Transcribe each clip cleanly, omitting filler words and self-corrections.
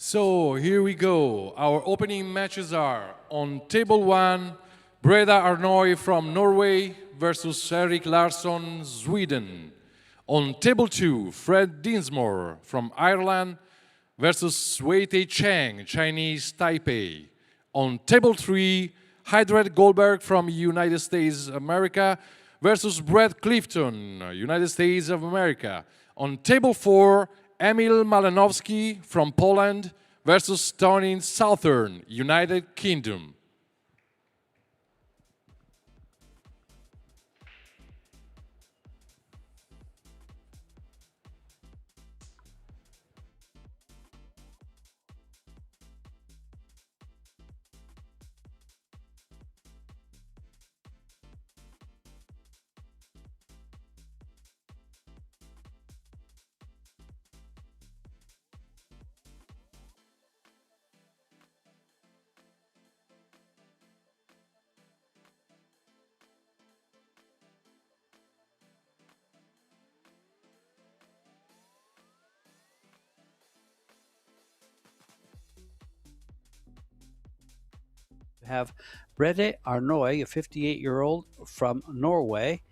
So here we go. Our opening matches are on table 1, Breda Arnoy from Norway versus Erik Larsson, Sweden. On table 2, Fred Dinsmore from Ireland versus Wei-Tei Cheng, Chinese Taipei. On table 3, Hydred Goldberg from United States of America versus Brett Clifton, United States of America. On table 4, Emil Malinowski from Poland versus Tony Southern, United Kingdom. Have Brede Arnoy, a 58-year-old from Norway,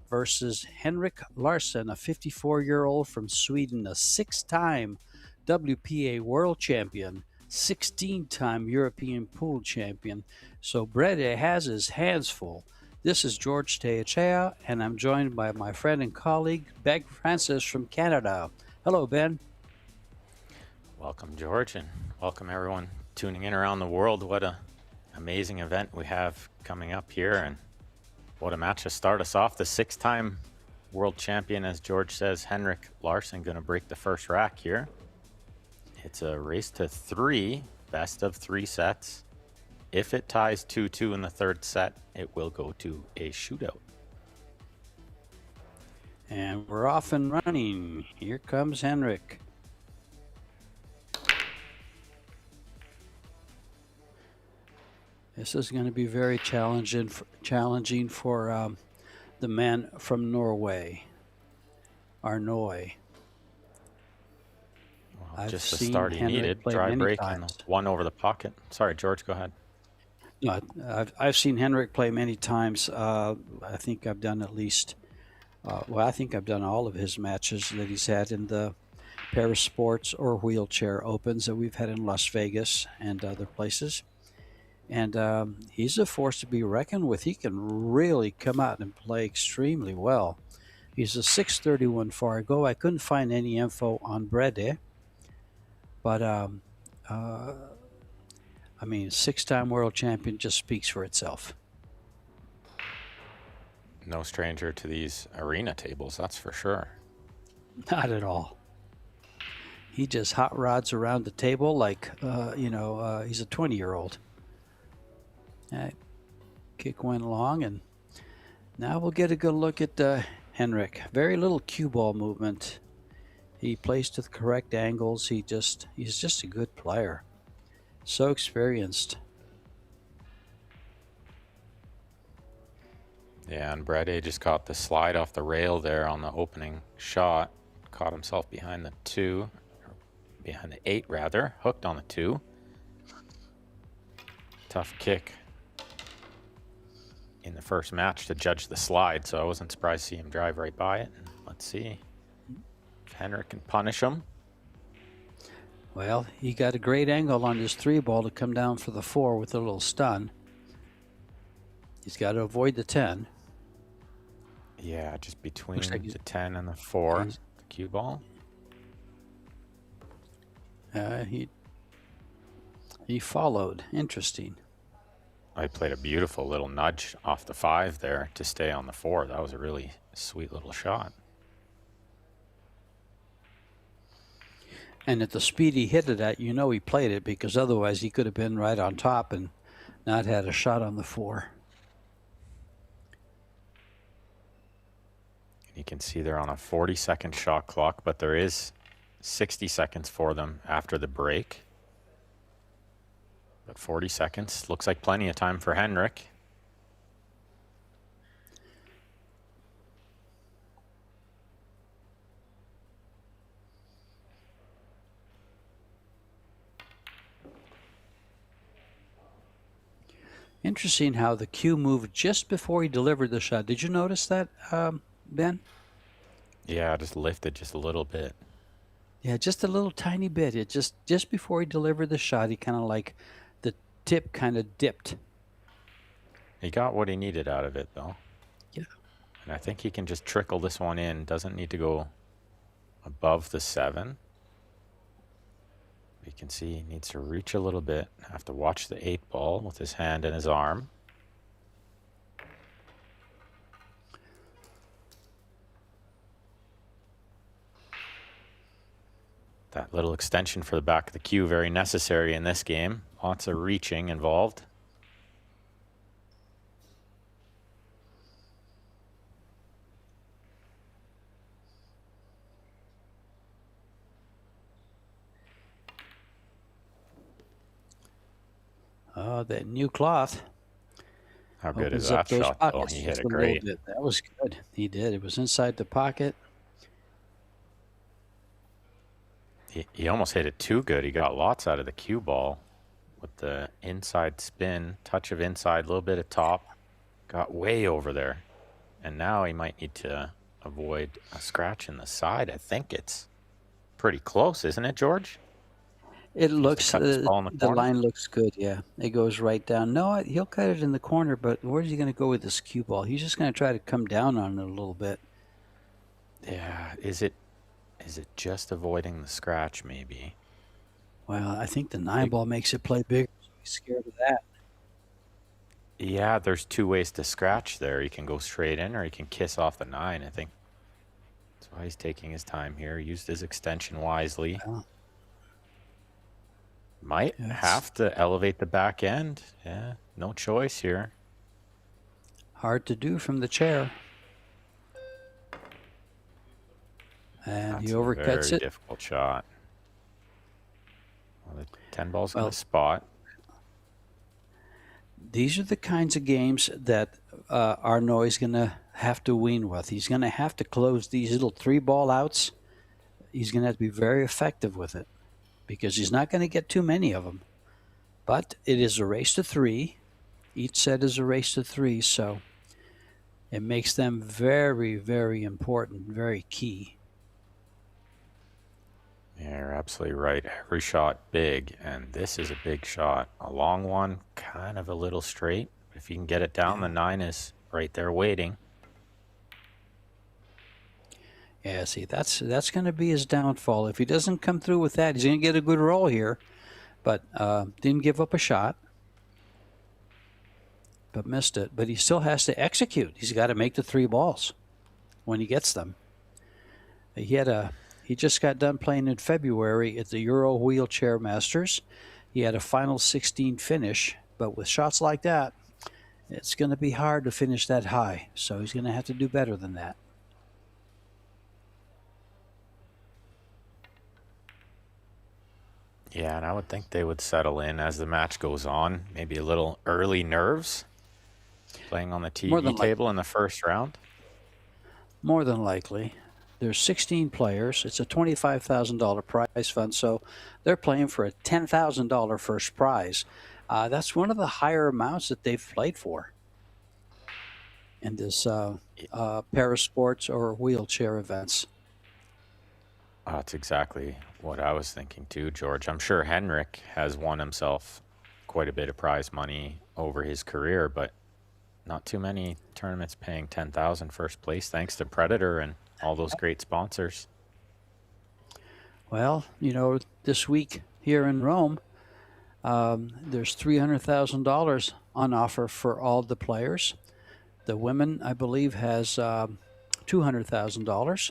versus Henrik Larsson, a 54-year-old from Sweden, a 6-time WPA world champion, 16-time European pool champion. So Brede has his hands full. This is George Teachea, and I'm joined by my friend and colleague, Ben Francis from Canada. Hello, Ben. Welcome, George, and welcome everyone tuning in around the world. What a amazing event we have coming up here, and what a match to start us off. The 6-time world champion, as George says, Henrik Larsson, going to break the first rack here. It's a race to 3, best of 3 sets. If it ties 2-2 in the third set, it will go to a shootout. And we're off and running. Here comes Henrik. This is going to be very challenging for the man from Norway, Arnoy. Well, just the start he needed. Dry break and one over the pocket. Sorry, George, go ahead. No, I've seen Henrik play many times. I think I've done at least, I think I've done all of his matches that he's had in the Paris Sports or Wheelchair Opens that we've had in Las Vegas and other places. And he's a force to be reckoned with. He can really come out and play extremely well. He's a 631 Fargo. I couldn't find any info on Brede, but I mean, 6-time world champion just speaks for itself. No stranger to these arena tables, that's for sure. Not at all. He just hot rods around the table like, he's a 20-year-old. Kick went long, and now we'll get a good look at Henrik. Very little cue ball movement. He plays to the correct angles. He's just a good player. So experienced. Yeah, and Brede just caught the slide off the rail there on the opening shot. Caught himself behind the 2, or behind the 8 rather. Hooked on the 2. Tough kick in the first match to judge the slide, so I wasn't surprised to see him drive right by it. And let's see if Henrik can punish him. Well, he got a great angle on his 3 ball to come down for the 4 with a little stun. He's got to avoid the 10. Yeah, just between the 10 and the 4, the cue ball. He followed. Interesting. I played a beautiful little nudge off the 5 there to stay on the 4. That was a really sweet little shot. And at the speed he hit it at, you know he played it, because otherwise he could have been right on top and not had a shot on the 4. You can see they're on a 40-second shot clock, but there is 60 seconds for them after the break. But 40 seconds looks like plenty of time for Henrik. Interesting how the cue moved just before he delivered the shot. Did you notice that, Ben? Yeah, just lifted just a little bit. Yeah, just a little tiny bit. It just before he delivered the shot, he kind of like the tip kind of dipped. He got what he needed out of it, though. Yeah. And I think he can just trickle this one in. Doesn't need to go above the 7. You can see he needs to reach a little bit. Have to watch the 8 ball with his hand and his arm. That little extension for the back of the cue, very necessary in this game. Lots of reaching involved. That new cloth. How good is Opens up that those shot, though? pockets He just hit a it little great. bit. That was good. He did. It was inside the pocket. He almost hit it too good. He got lots out of the cue ball with the inside spin, touch of inside, a little bit of top. Got way over there. And now he might need to avoid a scratch in the side. I think it's pretty close, isn't it, George? It looks, cut this ball in the the corner? line looks good, yeah. It goes right down. No, he'll cut it in the corner, but where's he going to go with this cue ball? He's just going to try to come down on it a little bit. Yeah, is it just avoiding the scratch, maybe? Well, I think the 9 ball makes it play bigger, so he's scared of that. Yeah, there's 2 ways to scratch there. He can go straight in or he can kiss off the 9, I think. That's why he's taking his time here. Used his extension wisely. Well, Might yes. have to elevate the back end. Yeah, no choice here. Hard to do from the chair. And That's he a overcuts very it. difficult shot. Well, the 10 ball's going Well, to spot. These are the kinds of games that Arnaud is going to have to win with. He's going to have to close these little 3 ball outs. He's going to have to be very effective with it because he's not going to get too many of them. But it is a race to 3. Each set is a race to 3, so it makes them very, very important, very key. Yeah, you're absolutely right. Every shot big, and this is a big shot. A long one, kind of a little straight. If you can get it down, the 9 is right there waiting. Yeah, see, that's going to be his downfall. If he doesn't come through with that, he's going to get a good roll here, but didn't give up a shot, but missed it. But he still has to execute. He's got to make the 3 balls when he gets them. He just got done playing in February at the Euro Wheelchair Masters. He had a final 16 finish, but with shots like that, it's going to be hard to finish that high. So he's going to have to do better than that. Yeah, and I would think they would settle in as the match goes on. Maybe a little early nerves playing on the TV table in the first round. More than likely. There's 16 players. It's a $25,000 prize fund, so they're playing for a $10,000 first prize. That's one of the higher amounts that they've played for in this parasports or wheelchair events. That's exactly what I was thinking too, George. I'm sure Henrik has won himself quite a bit of prize money over his career, but not too many tournaments paying 10,000 first place, thanks to Predator and all those great sponsors. Well, this week here in Rome, there's $300,000 on offer for all the players. The women, I believe, has $200,000.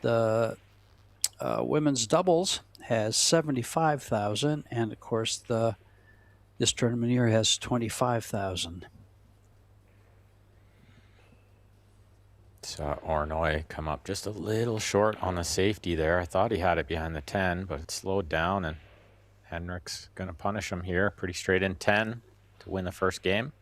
The women's doubles has $75,000, and of course, this tournament here has $25,000. Saw Ornoy come up just a little short on the safety there. I thought he had it behind the 10, but it slowed down, and Henrik's going to punish him here. Pretty straight in 10 to win the first game.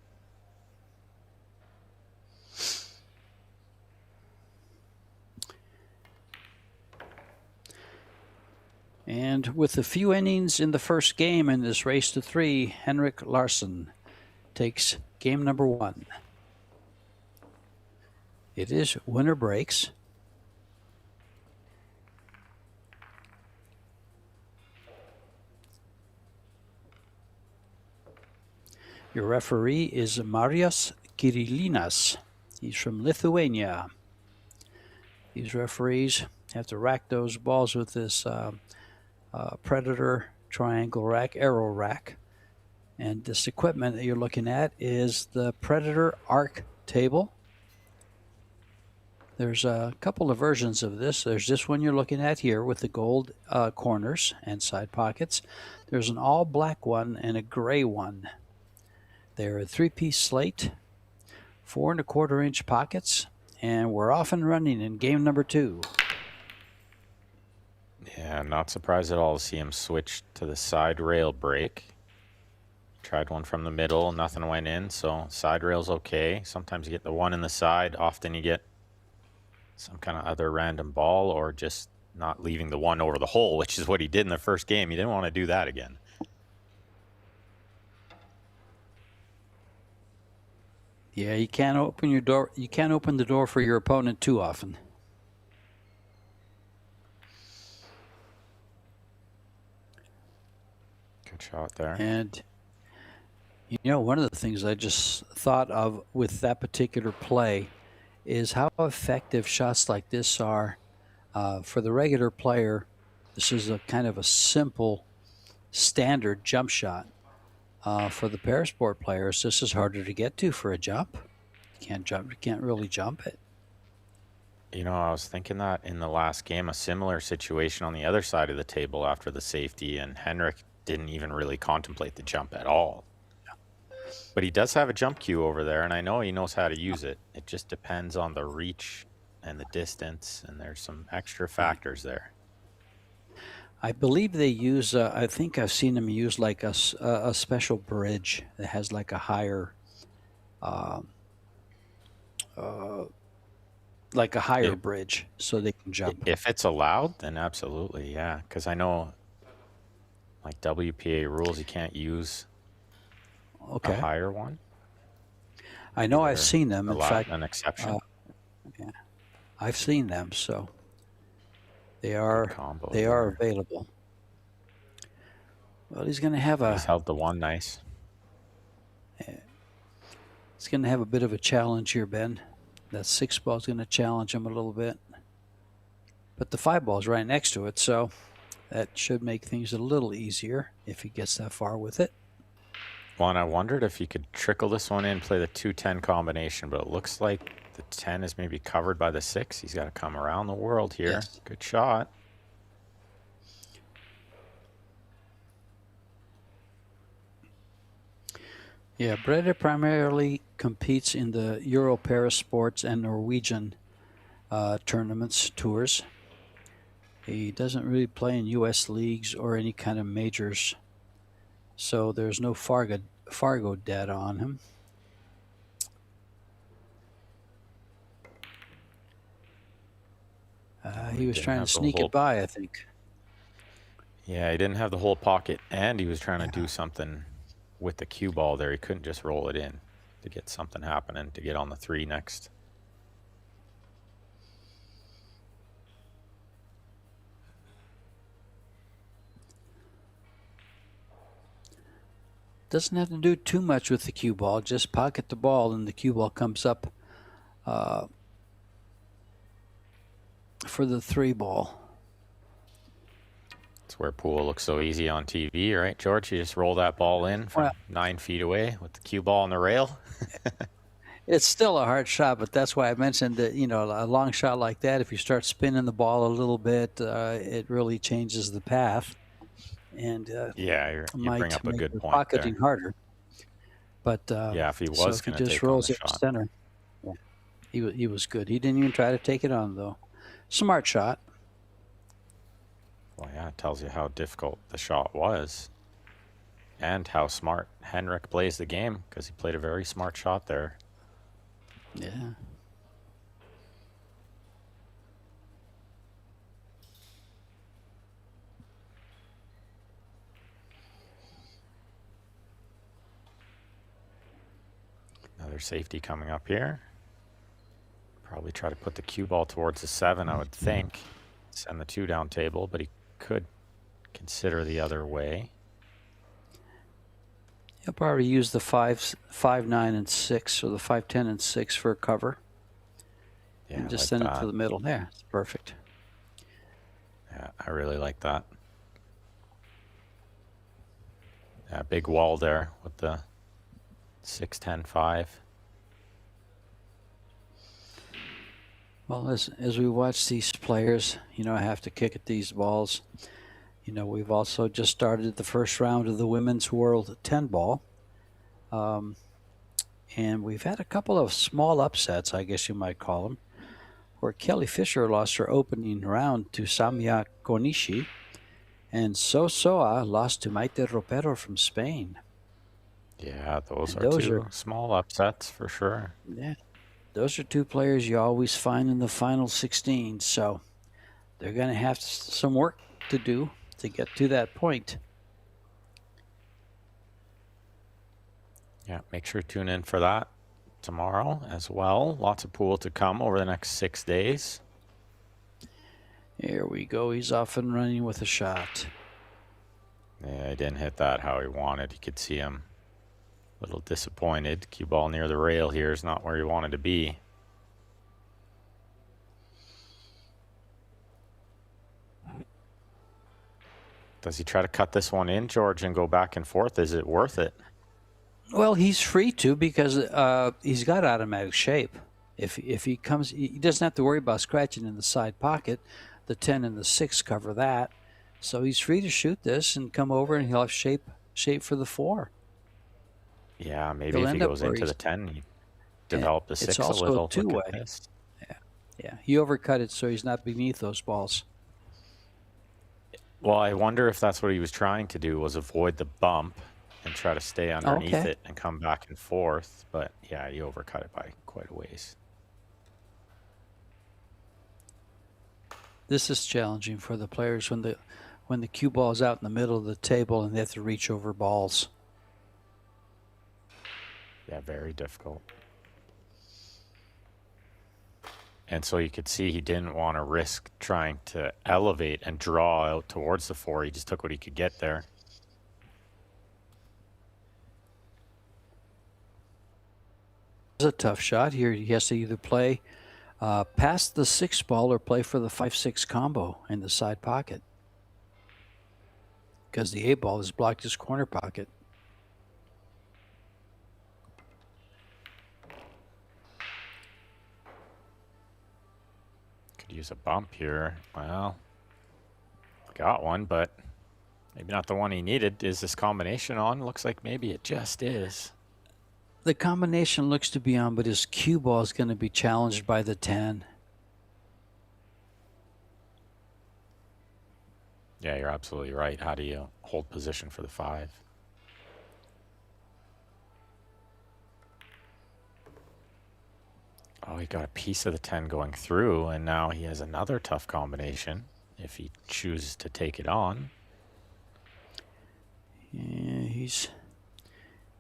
And with a few innings in the first game in this race to 3, Henrik Larsson takes game number 1. It is winner breaks. Your referee is Marius Kirilinas. He's from Lithuania. These referees have to rack those balls with this Predator triangle rack, AeroRack. And this equipment that you're looking at is the Predator Arc table. There's a couple of versions of this. There's this one you're looking at here with the gold corners and side pockets. There's an all black one and a gray one. They're a 3-piece slate, 4 1/4 inch pockets, and we're off and running in game number 2. Yeah, not surprised at all to see him switch to the side rail break. Tried one from the middle, nothing went in, so side rail's okay. Sometimes you get the one in the side, often you get some kind of other random ball, or just not leaving the one over the hole, which is what he did in the first game. He didn't want to do that again. Yeah, you can't open your door. You can't open the door for your opponent too often. Good shot there. And you know, one of the things I just thought of with that particular play is how effective shots like this are for the regular player. This is a kind of a simple, standard jump shot. For the parasport players, this is harder to get to for a jump. You can't jump. You can't really jump it. You know, I was thinking that in the last game, a similar situation on the other side of the table after the safety, and Henrik didn't even really contemplate the jump at all. But he does have a jump cue over there, and I know he knows how to use it. It just depends on the reach and the distance, and there's some extra factors there. I believe they use, I think I've seen them use like a special bridge that has like a higher, bridge so they can jump. If it's allowed, then absolutely, yeah. Because I know, like WPA rules, you can't use a higher one. I know I've seen them. In fact, an exception. Yeah, I've seen them, so they are available. Well, he's going to have He's held the one nice. He's going to have a bit of a challenge here, Ben. That 6 ball is going to challenge him a little bit. But the 5 ball is right next to it, so that should make things a little easier if he gets that far with it. Well, and I wondered if he could trickle this one in, play the 2-10 combination, but it looks like the 10 is maybe covered by the 6. He's got to come around the world here. Yes. Good shot. Yeah, Breda primarily competes in the Euro Parasports and Norwegian tours. He doesn't really play in U.S. leagues or any kind of majors, so there's no Fargo data on him. He was trying to sneak it by, I think. Yeah, he didn't have the whole pocket, and he was trying to do something with the cue ball there. He couldn't just roll it in to get something happening, to get on the 3 next. Doesn't have to do too much with the cue ball. Just pocket the ball, and the cue ball comes up for the 3 ball. It's where pool looks so easy on TV, right, George? You just roll that ball in from 9 feet away with the cue ball on the rail. It's still a hard shot, but that's why I mentioned that, you know, a long shot like that, if you start spinning the ball a little bit, it really changes the path. And yeah, you bring up a good point pocketing there. Harder. But yeah, if he was going to take rolls on it the shot. Center. Yeah. He was good. He didn't even try to take it on, though. Smart shot. Well, yeah, it tells you how difficult the shot was and how smart Henrik plays the game, because he played a very smart shot there. Yeah. safety coming up here. Probably try to put the cue ball towards the 7, I would think. Send the 2 down table, but he could consider the other way. He'll probably use the 5, 9, and 6, or the 5, 10, and 6 for a cover. Yeah, and just like send that. it to the middle. There, it's perfect. Yeah, I really like that. Yeah, big wall there with the 6, 10, 5. Well, as we watch these players, I have to kick at these balls. We've also just started the first round of the Women's World 10 ball. And we've had a couple of small upsets, I guess you might call them, where Kelly Fisher lost her opening round to Samia Konishi, and Sosoa lost to Maite Ropero from Spain. Yeah, those And are those two are- small upsets for sure. Yeah, those are two players you always find in the final 16, so they're going to have some work to do to get to that point. Yeah, make sure to tune in for that tomorrow as well. Lots of pool to come over the next 6 days. Here we go. He's off and running with a shot. Yeah, he didn't hit that how he wanted. You could see him a little disappointed. Cue ball near the rail here is not where he wanted to be. Does he try to cut this one in, George, and go back and forth? Is it worth it? Well, he's free to, because he's got automatic shape. If he comes, he doesn't have to worry about scratching in the side pocket. The 10 and the 6 cover that. So he's free to shoot this and come over, and he'll have shape for the 4. Yeah, maybe He'll if he end up goes where into the he's- 10, he develop the 6 it's a also little. Look at two-way. this. Yeah, he overcut it so he's not beneath those balls. Well, I wonder if that's what he was trying to do, was avoid the bump and try to stay underneath Okay. it and come back and forth. But yeah, he overcut it by quite a ways. This is challenging for the players when the cue ball is out in the middle of the table and they have to reach over balls. Yeah, very difficult. And so you could see he didn't want to risk trying to elevate and draw out towards the 4. He just took what he could get there. It's a tough shot here. He has to either play past the 6 ball or play for the 5-6 combo in the side pocket, because the 8 ball has blocked his corner pocket. Could use a bump here. Well, got one, but maybe not the one he needed. Is this combination on? Looks like maybe it just is. The combination looks to be on, but his cue ball is going to be challenged by the 10. Yeah, you're absolutely right. How do you hold position for the 5? Oh, he got a piece of the 10 going through, and now he has another tough combination if he chooses to take it on. Yeah,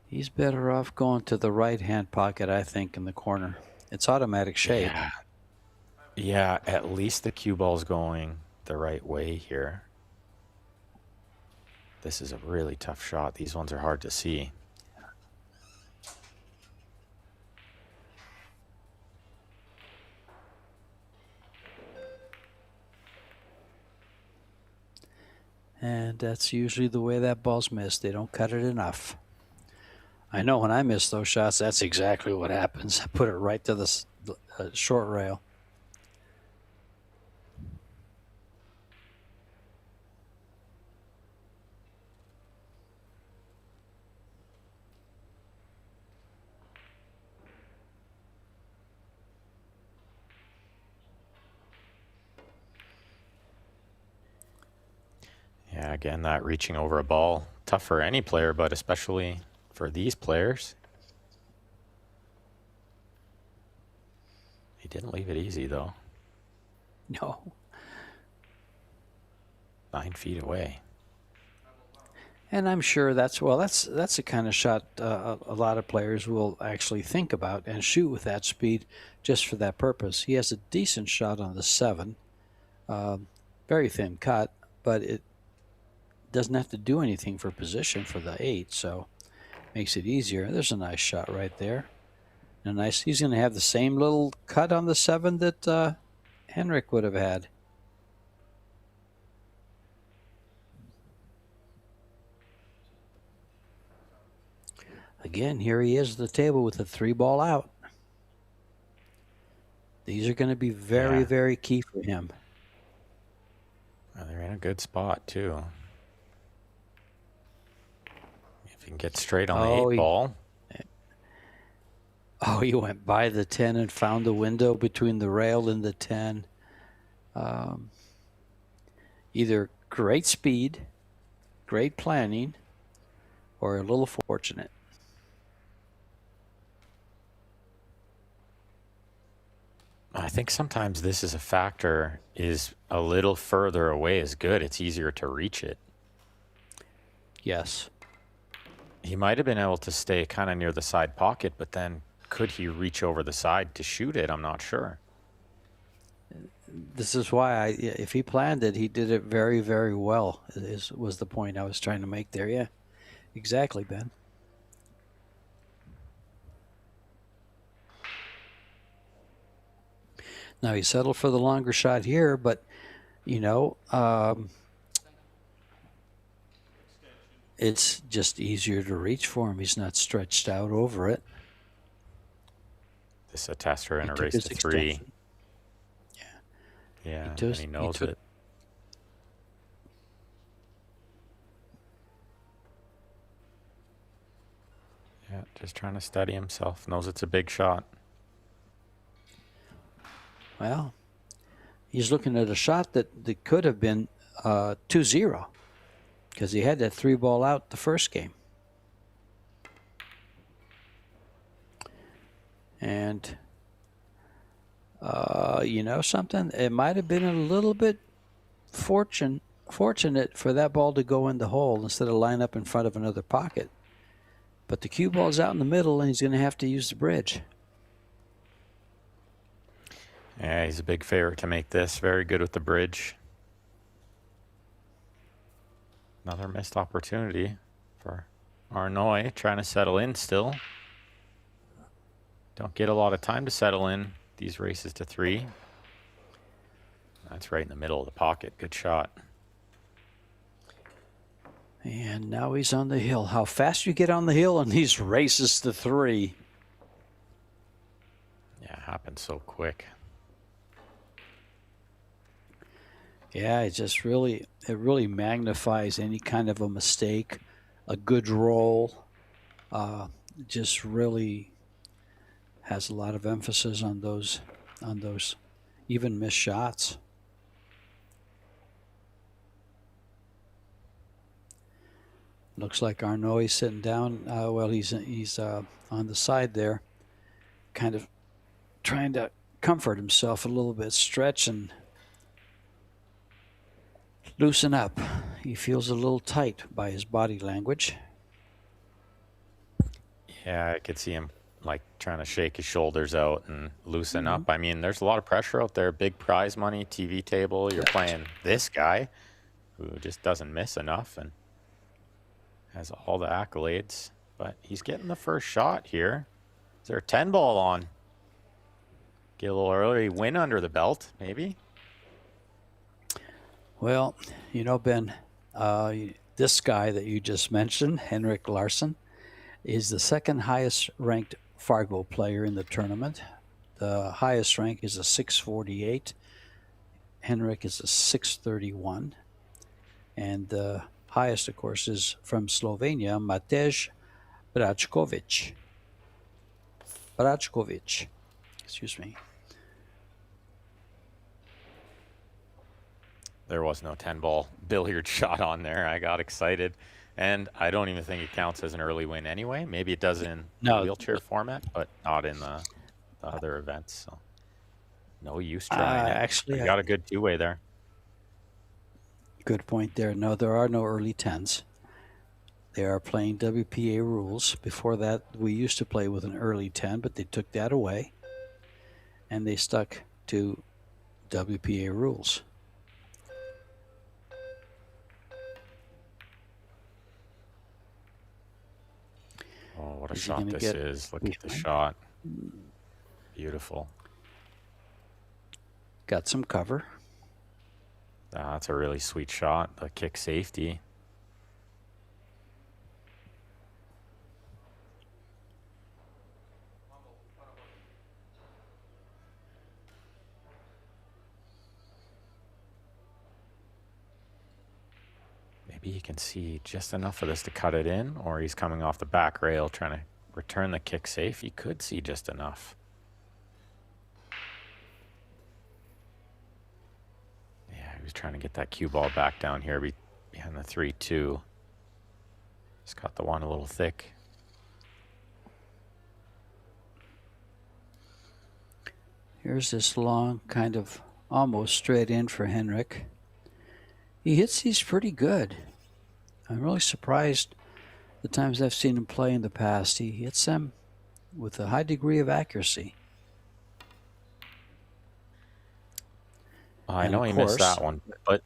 he's better off going to the right-hand pocket, I think, in the corner. It's automatic shape. Yeah, at least the cue ball's going the right way here. This is a really tough shot. These ones are hard to see. And that's usually the way that ball's missed. They don't cut it enough. I know when I miss those shots, that's exactly what happens. I put it right to the short rail. Yeah, again, that reaching over a ball, tough for any player, but especially for these players. He didn't leave it easy, though. No. 9 feet away. And I'm sure that's the kind of shot a lot of players will actually think about and shoot with that speed just for that purpose. He has a decent shot on the 7, very thin cut, but it doesn't have to do anything for position for the 8, so makes it easier. There's a nice shot right there. He's going to have the same little cut on the 7 that Henrik would have had. Again, here he is at the table with a 3-ball out. These are going to be very, very key for him. Well, they're in a good spot, too. If you can get straight on the 8-ball. Oh, he went by the 10 and found the window between the rail and the 10. Either great speed, great planning, or a little fortunate. I think sometimes this is a factor, is a little further away is good. It's easier to reach it. Yes. He might have been able to stay kind of near the side pocket, but then could he reach over the side to shoot it? I'm not sure. This is why if he planned it, he did it very, very well, was the point I was trying to make there. Yeah, exactly, Ben. Now, he settled for the longer shot here, but, it's just easier to reach for him. He's not stretched out over it. This is a tester in a race to 3. Yeah, and he knows it. Yeah, just trying to steady himself. Knows it's a big shot. Well, he's looking at a shot that could have been 2-0 because he had that 3-ball out the first game. And, you know something? It might have been a little bit fortunate for that ball to go in the hole instead of line up in front of another pocket. But the cue ball's out in the middle, and he's going to have to use the bridge. Yeah, he's a big favorite to make this. Very good with the bridge. Another missed opportunity for Arnoy, trying to settle in still. Don't get a lot of time to settle in these races to 3. That's right in the middle of the pocket. Good shot. And now he's on the hill. How fast you get on the hill in these races to 3. Yeah, it happens so quick. Yeah, it really magnifies any kind of a mistake, a good roll. Just really has a lot of emphasis on those even missed shots. Looks like Arnoy's sitting down. Well, he's on the side there, kind of trying to comfort himself a little bit, stretch and loosen up. He feels a little tight by his body language. Yeah, I could see him like trying to shake his shoulders out and loosen up. I mean, there's a lot of pressure out there. Big prize money, TV table. You're playing this guy who just doesn't miss enough and has all the accolades. But he's getting the first shot here. Is there a 10-ball on? Get a little early win under the belt, maybe? Well, you know, Ben, this guy that you just mentioned, Henrik Larsson, is the second highest ranked Fargo player in the tournament. The highest rank is a 648. Henrik is a 631. And the highest, of course, is from Slovenia, Matej Brajkovic. Excuse me. There was no 10-ball billiard shot on there. I got excited. And I don't even think it counts as an early win anyway. Maybe it does in the wheelchair format, but not in the other events. So no use trying it. Actually, you got a good two-way there. Good point there. No, there are no early 10s. They are playing WPA rules. Before that, we used to play with an early 10, but they took that away. And they stuck to WPA rules. Oh, what a shot this is. Look at the shot. Beautiful. Got some cover. That's a really sweet shot. The kick safety. Maybe he can see just enough of this to cut it in, or he's coming off the back rail trying to return the kick safe. He could see just enough. Yeah, he was trying to get that cue ball back down here behind the 3-2. Just got the one a little thick. Here's this long, kind of almost straight in for Henrik. He hits these pretty good. I'm really surprised the times I've seen him play in the past. He hits them with a high degree of accuracy. I know he missed that one, but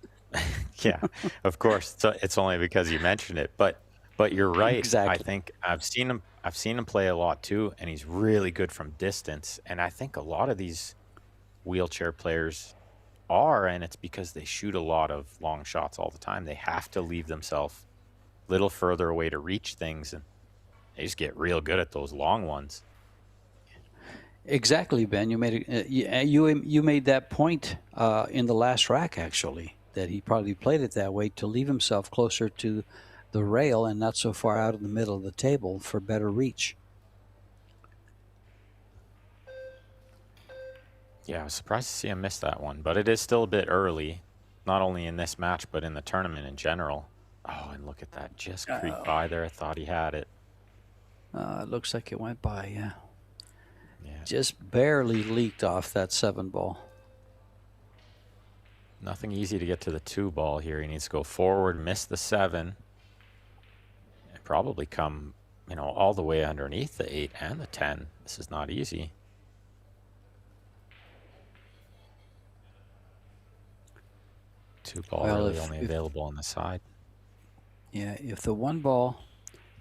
yeah, of course. It's only because you mentioned it, but you're right. Exactly. I think I've seen him play a lot too, and he's really good from distance. And I think a lot of these wheelchair players are, and it's because they shoot a lot of long shots all the time. They have to leave themselves a little further away to reach things, and they just get real good at those long ones. Exactly, Ben. You made you made that point in the last rack, actually, that he probably played it that way to leave himself closer to the rail and not so far out in the middle of the table for better reach. Yeah, I was surprised to see him miss that one, but it is still a bit early, not only in this match, but in the tournament in general. Oh, and look at that. Just creeped by there. I thought he had it. It looks like it went by, yeah. Yeah. Just barely leaked off that 7 ball. Nothing easy to get to the 2 ball here. He needs to go forward, miss the 7, and probably come, all the way underneath the 8 and the 10. This is not easy. Two ball really only available on the side. Yeah, if the 1 ball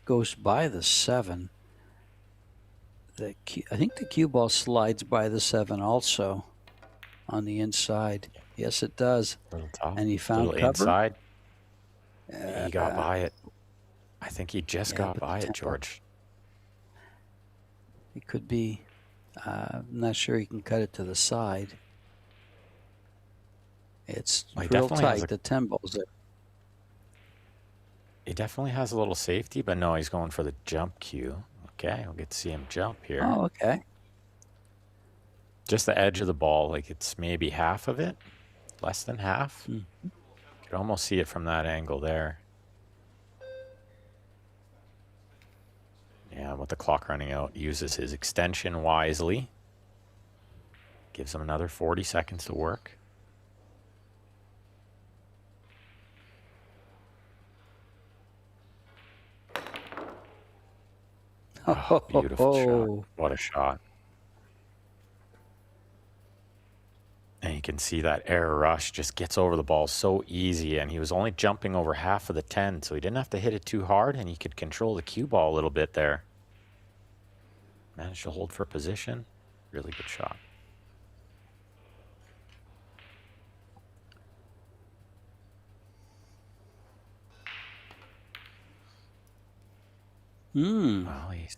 goes by the 7, I think the cue ball slides by the 7 also on the inside. Yes, it does. A little top, and he found little cover. Inside. He got by it. I think he just got by it, George. It could be. I'm not sure he can cut it to the side. It's real tight, the 10 balls there. He definitely has a little safety, but no, he's going for the jump cue. Okay, we'll get to see him jump here. Oh, okay. Just the edge of the ball, like it's maybe half of it, less than half. You could almost see it from that angle there. Yeah, with the clock running out, uses his extension wisely. Gives him another 40 seconds to work. Oh, beautiful shot. What a shot. And you can see that air rush just gets over the ball so easy, and he was only jumping over half of the 10, so he didn't have to hit it too hard, and he could control the cue ball a little bit there. Managed to hold for position. Really good shot. Well, he's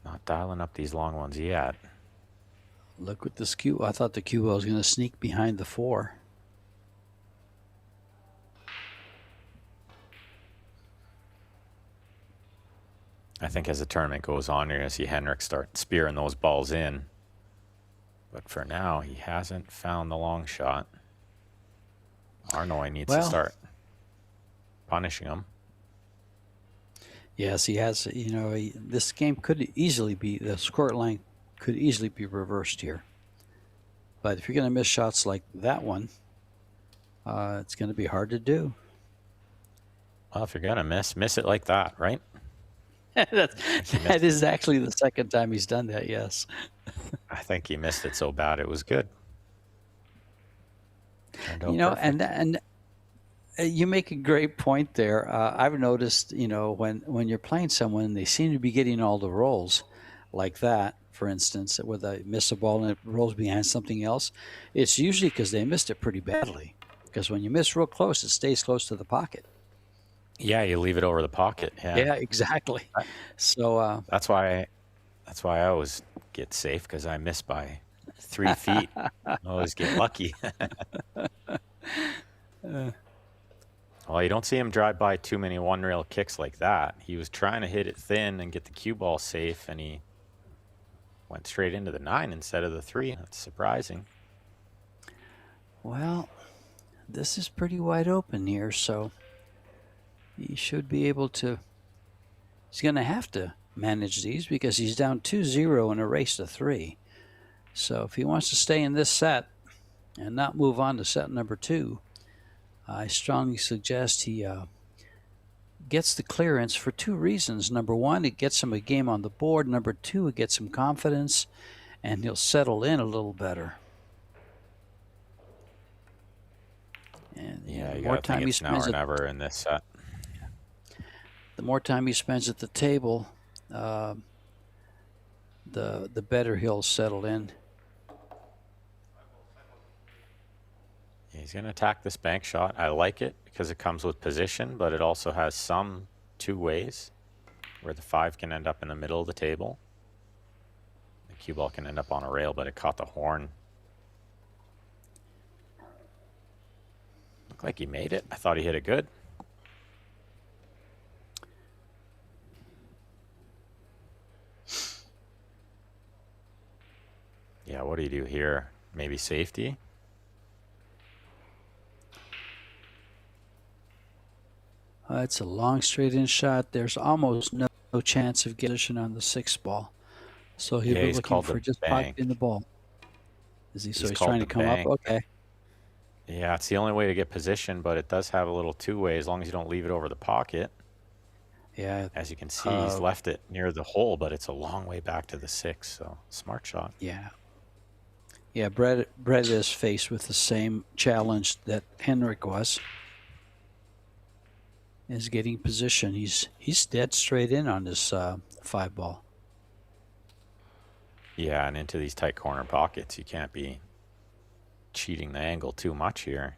not dialing up these long ones yet. Look at this cue. I thought the cue ball was going to sneak behind the 4. I think as the tournament goes on, you're going to see Henrik start spearing those balls in. But for now, he hasn't found the long shot. Arnoy needs to start punishing him. Yes, he has. This game could easily be, the score line could easily be reversed here. But if you're going to miss shots like that one, it's going to be hard to do. Well, if you're going to miss it like that, right? That is actually the second time he's done that, yes. I think he missed it so bad it was good. Turned out You know, perfect. and you make a great point there. I've noticed, when you're playing someone, they seem to be getting all the rolls like that, for instance, where they miss a ball and it rolls behind something else. It's usually because they missed it pretty badly. Because when you miss real close, it stays close to the pocket. Yeah, you leave it over the pocket. Yeah, Yeah, exactly. So, that's why I always get safe, because I miss by 3 feet. I always get lucky. Well, you don't see him drive by too many one-rail kicks like that. He was trying to hit it thin and get the cue ball safe, and he went straight into the 9 instead of the 3. That's surprising. well, this is pretty wide open here, so he should be able to. He's going to have to manage these because he's down 2-0 in a race to 3. So if he wants to stay in this set and not move on to set number 2, I strongly suggest he gets the clearance for 2 reasons. Number 1, it gets him a game on the board. Number 2, it gets him confidence, and he'll settle in a little better. And Yeah, the you more got to time think he it's now spends or at never in this set. the more time he spends at the table, the better he'll settle in. He's going to attack this bank shot. I like it because it comes with position, but it also has some 2 ways where the 5 can end up in the middle of the table. The cue ball can end up on a rail, but it caught the horn. Looked like he made it. I thought he hit it good. Yeah, what do you do here? Maybe safety? It's a long straight-in shot. There's almost no chance of getting on the 6th ball. So he'll Yeah, be he's looking called for the just bank. pocketing the ball. Is he? So He's he's called trying to the come up? bank. Okay. Yeah, it's the only way to get position, but it does have a little 2-way as long as you don't leave it over the pocket. Yeah. As you can see, he's left it near the hole, but it's a long way back to the 6, so smart shot. Yeah. Yeah, Brett is faced with the same challenge that Henrik was. Is getting position. He's dead straight in on this 5 ball. Yeah, and into these tight corner pockets, you can't be cheating the angle too much here.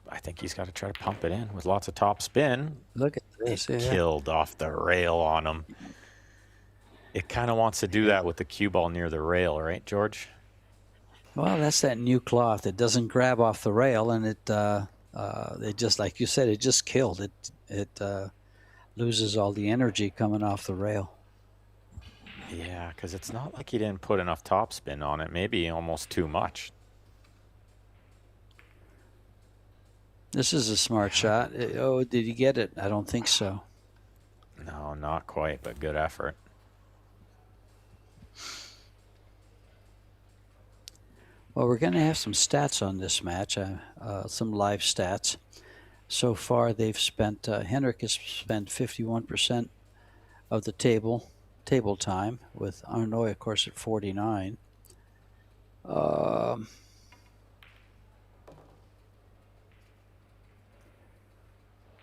I think he's got to try to pump it in with lots of top spin. Look at this. It Yeah. killed off the rail on him. It kind of wants to do that with the cue ball near the rail, right, George? Well, that's that new cloth. It doesn't grab off the rail, and it just, like you said, it just killed it. It loses all the energy coming off the rail. Yeah, because it's not like he didn't put enough topspin on it. Maybe almost too much. This is a smart shot. Oh, did he get it? I don't think so. No, not quite, but good effort. Well, we're going to have some stats on this match, some live stats. So far, they've spent, Henrik has spent 51% of the table time, with Arnoy, of course, at 49.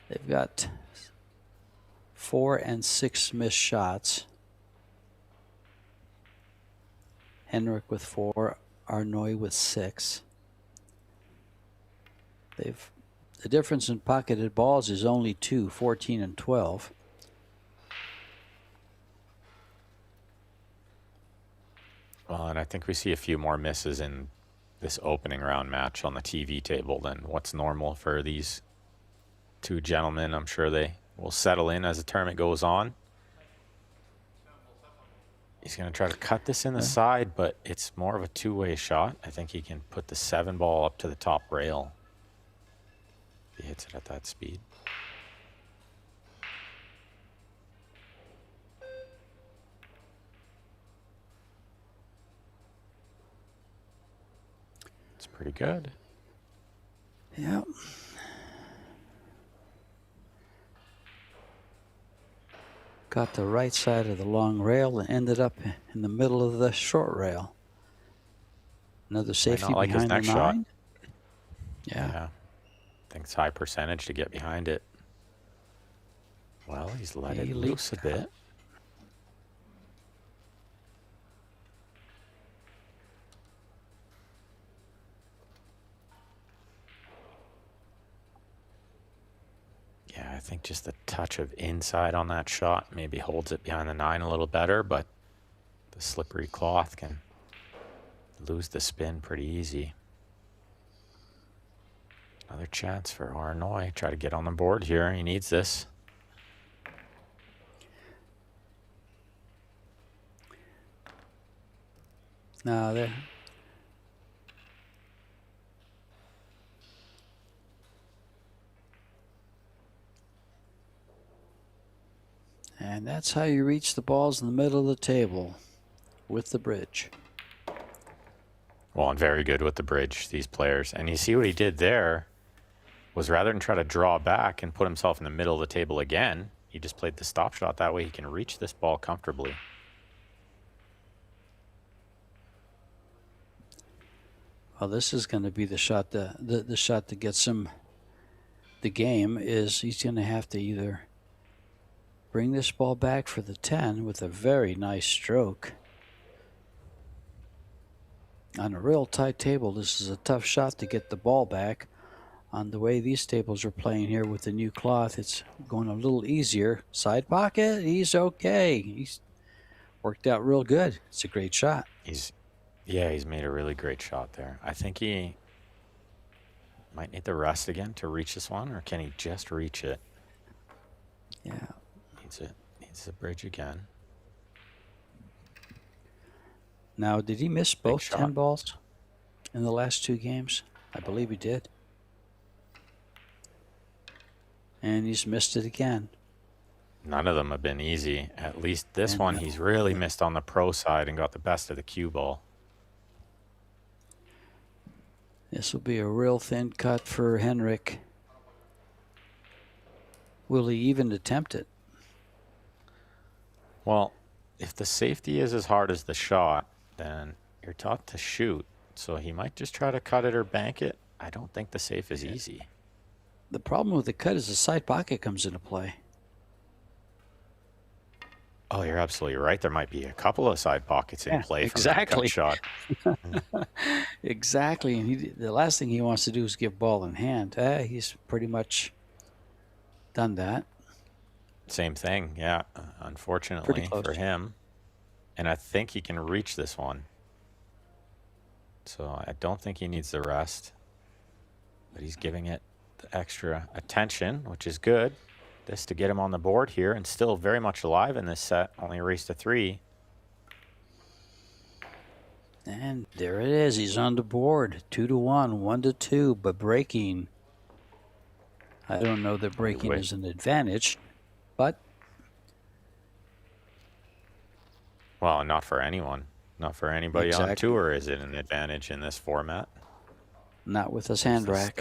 They've got 4 and 6 missed shots. Henrik with 4, Arnoy with 6. The difference in pocketed balls is only 2, 14 and 12. Well, and I think we see a few more misses in this opening round match on the TV table than what's normal for these 2 gentlemen. I'm sure they will settle in as the tournament goes on. He's going to try to cut this in the side, but it's more of a 2-way shot. I think he can put the 7 ball up to the top rail. He hits it at that speed. It's pretty good. Yeah. got the right side of the long rail and ended up in the middle of the short rail. Another safety like his behind the next shot. 9. Yeah. I think it's high percentage to get behind it. Well, he's let it loose a bit. Yeah, I think just a touch of inside on that shot maybe holds it behind the 9 a little better, but the slippery cloth can lose the spin pretty easy. Another chance for Arnoy. Try to get on the board here. He needs this. Now there. And that's how you reach the balls in the middle of the table with the bridge. Well, and very good with the bridge, these players. And you see what he did there was rather than try to draw back and put himself in the middle of the table again, he just played the stop shot. That way he can reach this ball comfortably. Well, this is going to be the shot. The shot that gets him the game is he's going to have to either bring this ball back for the 10 with a very nice stroke. On a real tight table, this is a tough shot to get the ball back. On the way these tables are playing here with the new cloth, it's going a little easier. Side pocket, he's okay. He's worked out real good. It's a great shot. He's made a really great shot there. I think he might need the rest again to reach this one, or can he just reach it? Yeah. Needs the bridge again. Now, did he miss both 10 balls in the last 2 games? I believe he did. And he's missed it again. None of them have been easy. At least this one he's really missed on the pro side and got the best of the cue ball. This will be a real thin cut for Henrik. Will he even attempt it? Well, if the safety is as hard as the shot, then you're taught to shoot. So he might just try to cut it or bank it. I don't think the safe is easy. The problem with the cut is the side pocket comes into play. Oh, you're absolutely right. There might be a couple of side pockets in play from that cut shot. Exactly. And the last thing he wants to do is give ball in hand. He's pretty much done that. Same thing, yeah, unfortunately for him. And I think he can reach this one. So I don't think he needs the rest. But he's giving it the extra attention, which is good. This to get him on the board here and still very much alive in this set. Only raised to 3. And there it is. He's on the board. 2-1, 1-2, but breaking. I don't know that breaking is an advantage, but. Well, not for anyone. Not for anybody on tour is it an advantage in this format. Not with his hand rack.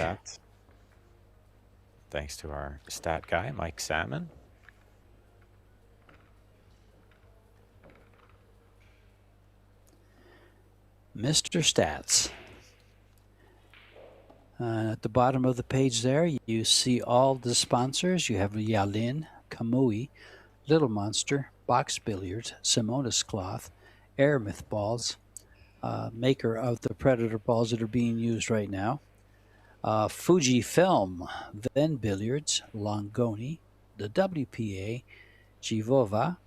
Thanks to our stat guy, Mike Salmon. Mr. Stats. At the bottom of the page there, you see all the sponsors. You have Yalin, Kamui, Little Monster, Box Billiards, Simonis Cloth, Aramith Balls, maker of the Predator balls that are being used right now. Fujifilm, Venbilliards, Longoni, the WPA, Givova,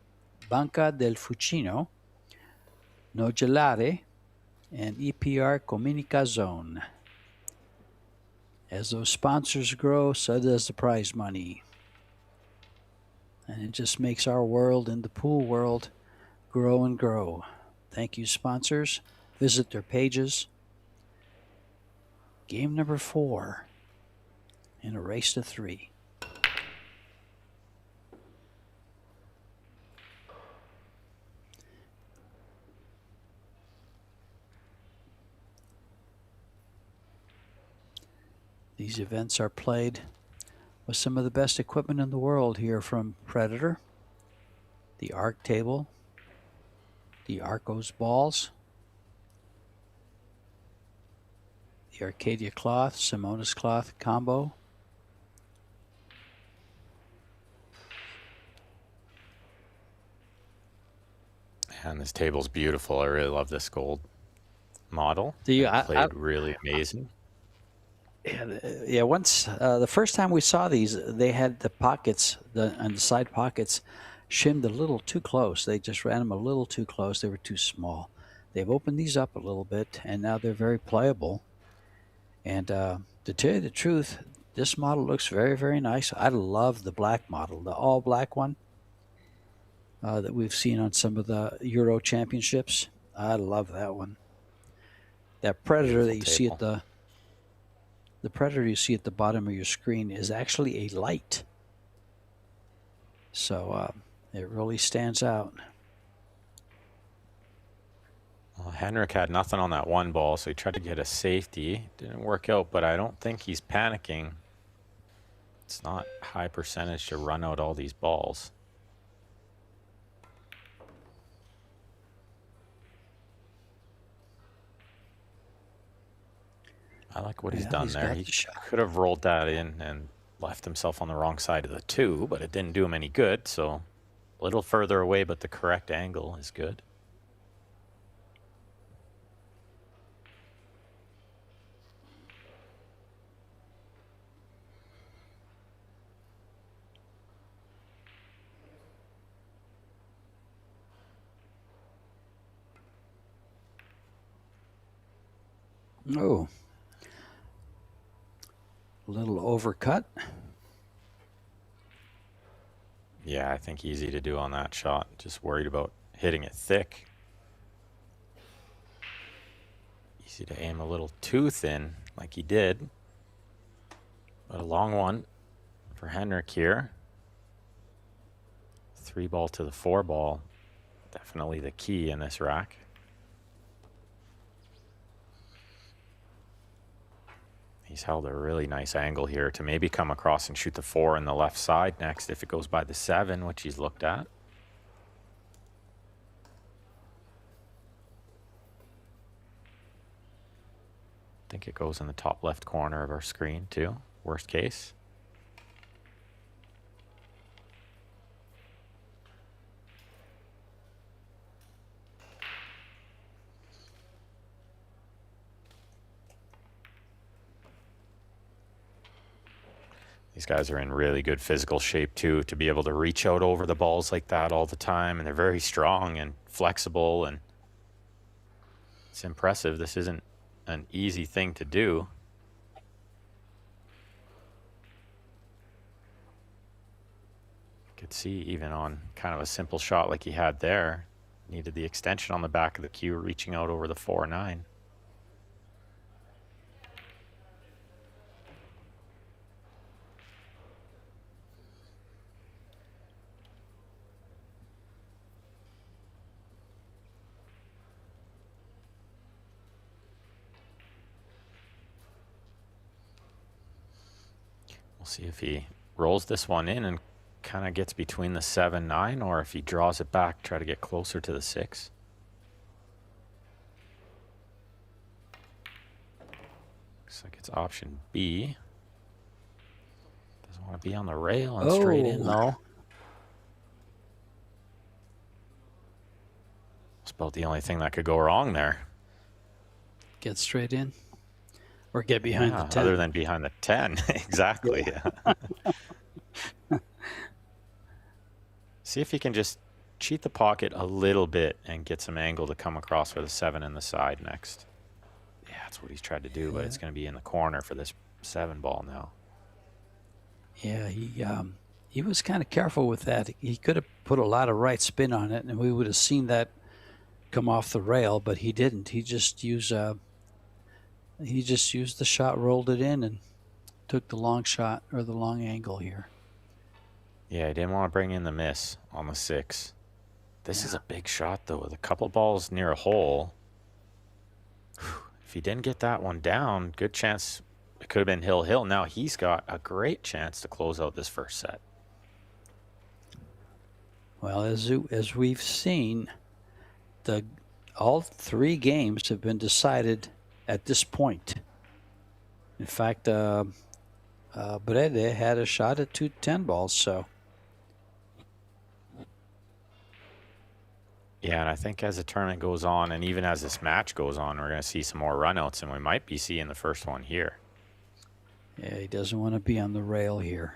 Banca del Fucino, Noleggiare, and EPR Comunicazione. As those sponsors grow, so does the prize money. And it just makes our world and the pool world grow and grow. Thank you, sponsors. Visit their pages. Game number 4 in a race to 3. These events are played with some of the best equipment in the world here from Predator. the Arc table, the Arcos balls, the Arcadia cloth, Simonis cloth combo. And this table's beautiful. I really love this gold model. I played really amazing. Yeah, once the first time we saw these, they had the pockets, and the side pockets shimmed a little too close. They just ran them a little too close. They were too small. They've opened these up a little bit, and now they're very playable. And to tell you the truth, this model looks very, very nice. I love the black model, the all black one that we've seen on some of the Euro championships. I love that one. That Predator that you see at the Predator you see at the bottom of your screen is actually a light. So it really stands out. Well, Henrik had nothing on that one ball, so he tried to get a safety. Didn't work out, but I don't think he's panicking. It's not high percentage to run out all these balls. I like what he's done there. He could have rolled that in and left himself on the wrong side of the 2, but it didn't do him any good. So a little further away, but the correct angle is good. Oh. A little overcut. Yeah, I think easy to do on that shot. Just worried about hitting it thick. Easy to aim a little too thin, like he did. But a long one for Henrik here. 3 ball to the 4 ball. Definitely the key in this rack. He's held a really nice angle here to maybe come across and shoot the 4 in the left side next if it goes by the 7, which he's looked at. I think it goes in the top left corner of our screen too, worst case. These guys are in really good physical shape too, to be able to reach out over the balls like that all the time. And they're very strong and flexible, and it's impressive. This isn't an easy thing to do. You could see even on kind of a simple shot like he had there, needed the extension on the back of the cue, reaching out over the 4-9. See if he rolls this one in and kind of gets between the 7-9, or if he draws it back, try to get closer to the 6. Looks like it's option B. Doesn't want to be on the rail and straight in though. It's about the only thing that could go wrong there. Get straight in. Or get behind the 10. Other than behind the 10. Exactly. Yeah. See if he can just cheat the pocket a little bit and get some angle to come across for the 7 in the side next. Yeah, that's what he's tried to do, but it's going to be in the corner for this 7 ball now. Yeah, he was kind of careful with that. He could have put a lot of right spin on it, and we would have seen that come off the rail, but he didn't. He just used the shot, rolled it in, and took the long shot, or the long angle here. Yeah, he didn't want to bring in the miss on the 6. This is a big shot, though, with a couple balls near a hole. If he didn't get that one down, good chance it could have been hill-hill. Now he's got a great chance to close out this first set. Well, as we've seen, all 3 games have been decided at this point. In fact, Brede had a shot at 2 10 balls, so. Yeah, and I think as the tournament goes on, and even as this match goes on, we're going to see some more runouts, and we might be seeing the first one here. Yeah, he doesn't want to be on the rail here.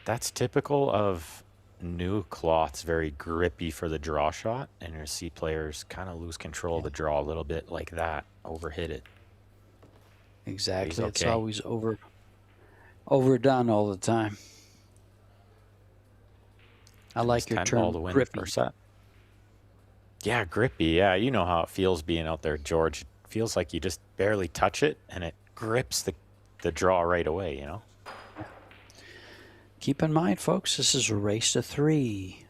That's typical of new cloths, very grippy for the draw shot, and you see players kind of lose control of the draw a little bit like that, overhit it. Exactly. Okay. It's always overdone all the time. I like your term, to win grippy. The first set. Yeah, grippy. Yeah, you know how it feels being out there, George. It feels like you just barely touch it, and it grips the draw right away, you know? Keep in mind, folks, this is a race to 3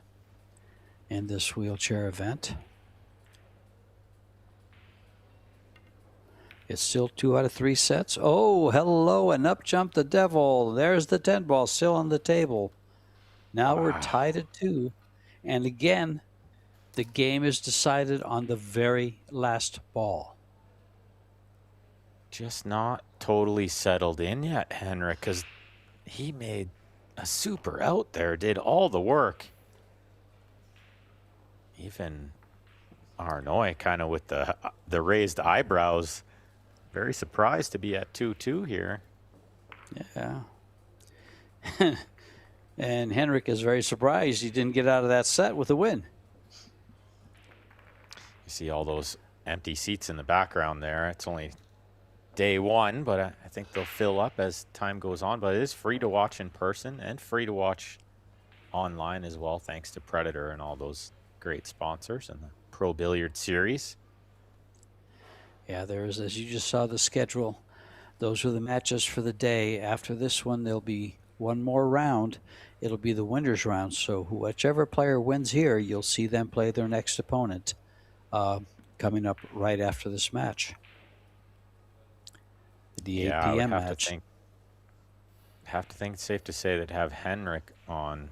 in this wheelchair event. It's still 2 out of 3 sets. Oh, hello, and up jumped the devil. There's the 10 ball still on the table. Now we're tied at 2. And again, the game is decided on the very last ball. Just not totally settled in yet, Henrik, because he made a super out there, did all the work. Even Arnoy kind of with the raised eyebrows, very surprised to be at 2-2 here. Yeah. And Henrik is very surprised he didn't get out of that set with a win. You see all those empty seats in the background there. It's only day 1, but I think they'll fill up as time goes on. But it is free to watch in person and free to watch online as well, thanks to Predator and all those great sponsors and the Pro Billiard Series. Yeah, there is, as you just saw the schedule, those are the matches for the day. After this one, there'll be one more round. It'll be the winner's round. So whichever player wins here, you'll see them play their next opponent coming up right after this match. The 8 p.m. match. Have to think it's safe to say that have Henrik on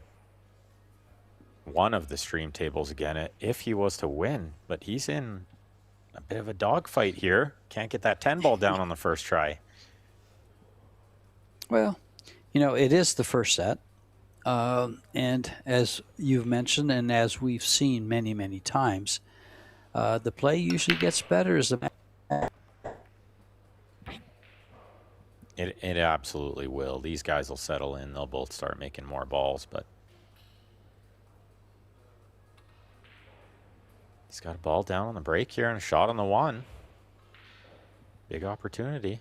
one of the stream tables again if he was to win, but he's in a bit of a dogfight here. Can't get that 10 ball down on the first try. Well, you know, it is the first set. And as you've mentioned, and as we've seen many, many times, the play usually gets better as the match. It absolutely will. These guys will settle in. They'll both start making more balls, but he's got a ball down on the break here and a shot on the 1. Big opportunity.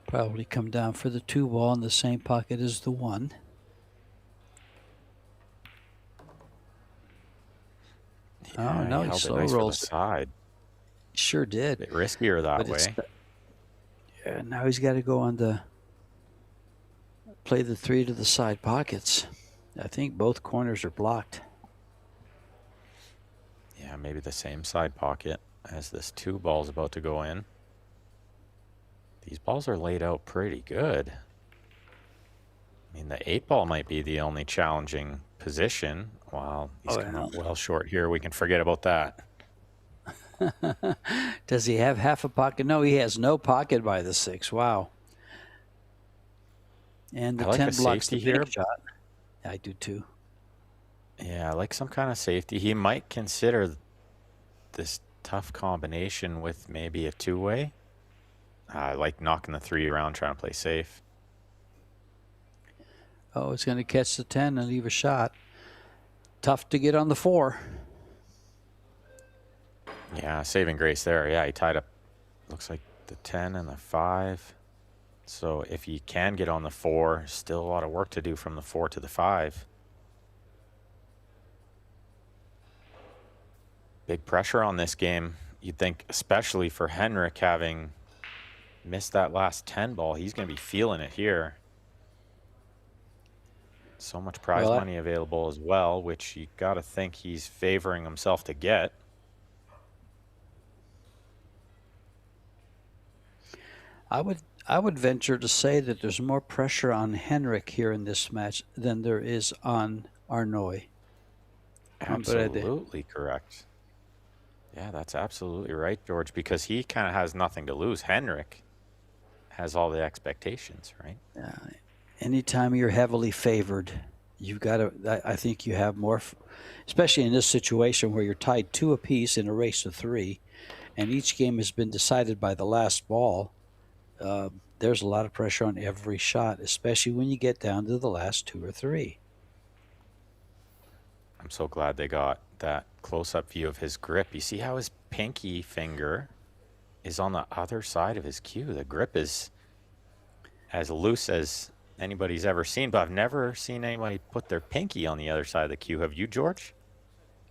Probably come down for the 2 ball in the same pocket as the 1. Yeah, oh, no, he slow rolls. For the side. Sure did. A bit riskier that way. Yeah, now he's got to go on the play the 3 to the side pockets. I think both corners are blocked. Yeah, maybe the same side pocket as this 2 ball's about to go in. These balls are laid out pretty good. I mean, the 8 ball might be the only challenging position. Wow, he's come out well short here. We can forget about that. Does he have half a pocket? No, he has no pocket by the 6. Wow. And the 10 blocks the here. Shot. I do too. Yeah, I like some kind of safety. He might consider this tough combination with maybe a 2-way. I like knocking the 3 around, trying to play safe. Oh, it's going to catch the 10 and leave a shot. Tough to get on the 4. Yeah, saving grace there. Yeah, he tied up, looks like the 10 and the 5. So if he can get on the 4, still a lot of work to do from the 4 to the 5. Big pressure on this game. You'd think, especially for Henrik, having missed that last 10 ball, he's going to be feeling it here. So much prize Well, money available as well, which you got to think he's favoring himself to get. I would venture to say that there's more pressure on Henrik here in this match than there is on Arnoy. Absolutely correct. Yeah, that's absolutely right, George, because he kind of has nothing to lose. Henrik has all the expectations, right? Anytime you're heavily favored, you've got to. I think you have more, especially in this situation where you're tied 2 apiece in a race of 3, and each game has been decided by the last ball. There's a lot of pressure on every shot, especially when you get down to the last 2 or 3. I'm so glad they got that close-up view of his grip. You see how his pinky finger is on the other side of his cue. The grip is as loose as anybody's ever seen, but I've never seen anybody put their pinky on the other side of the cue. Have you, George?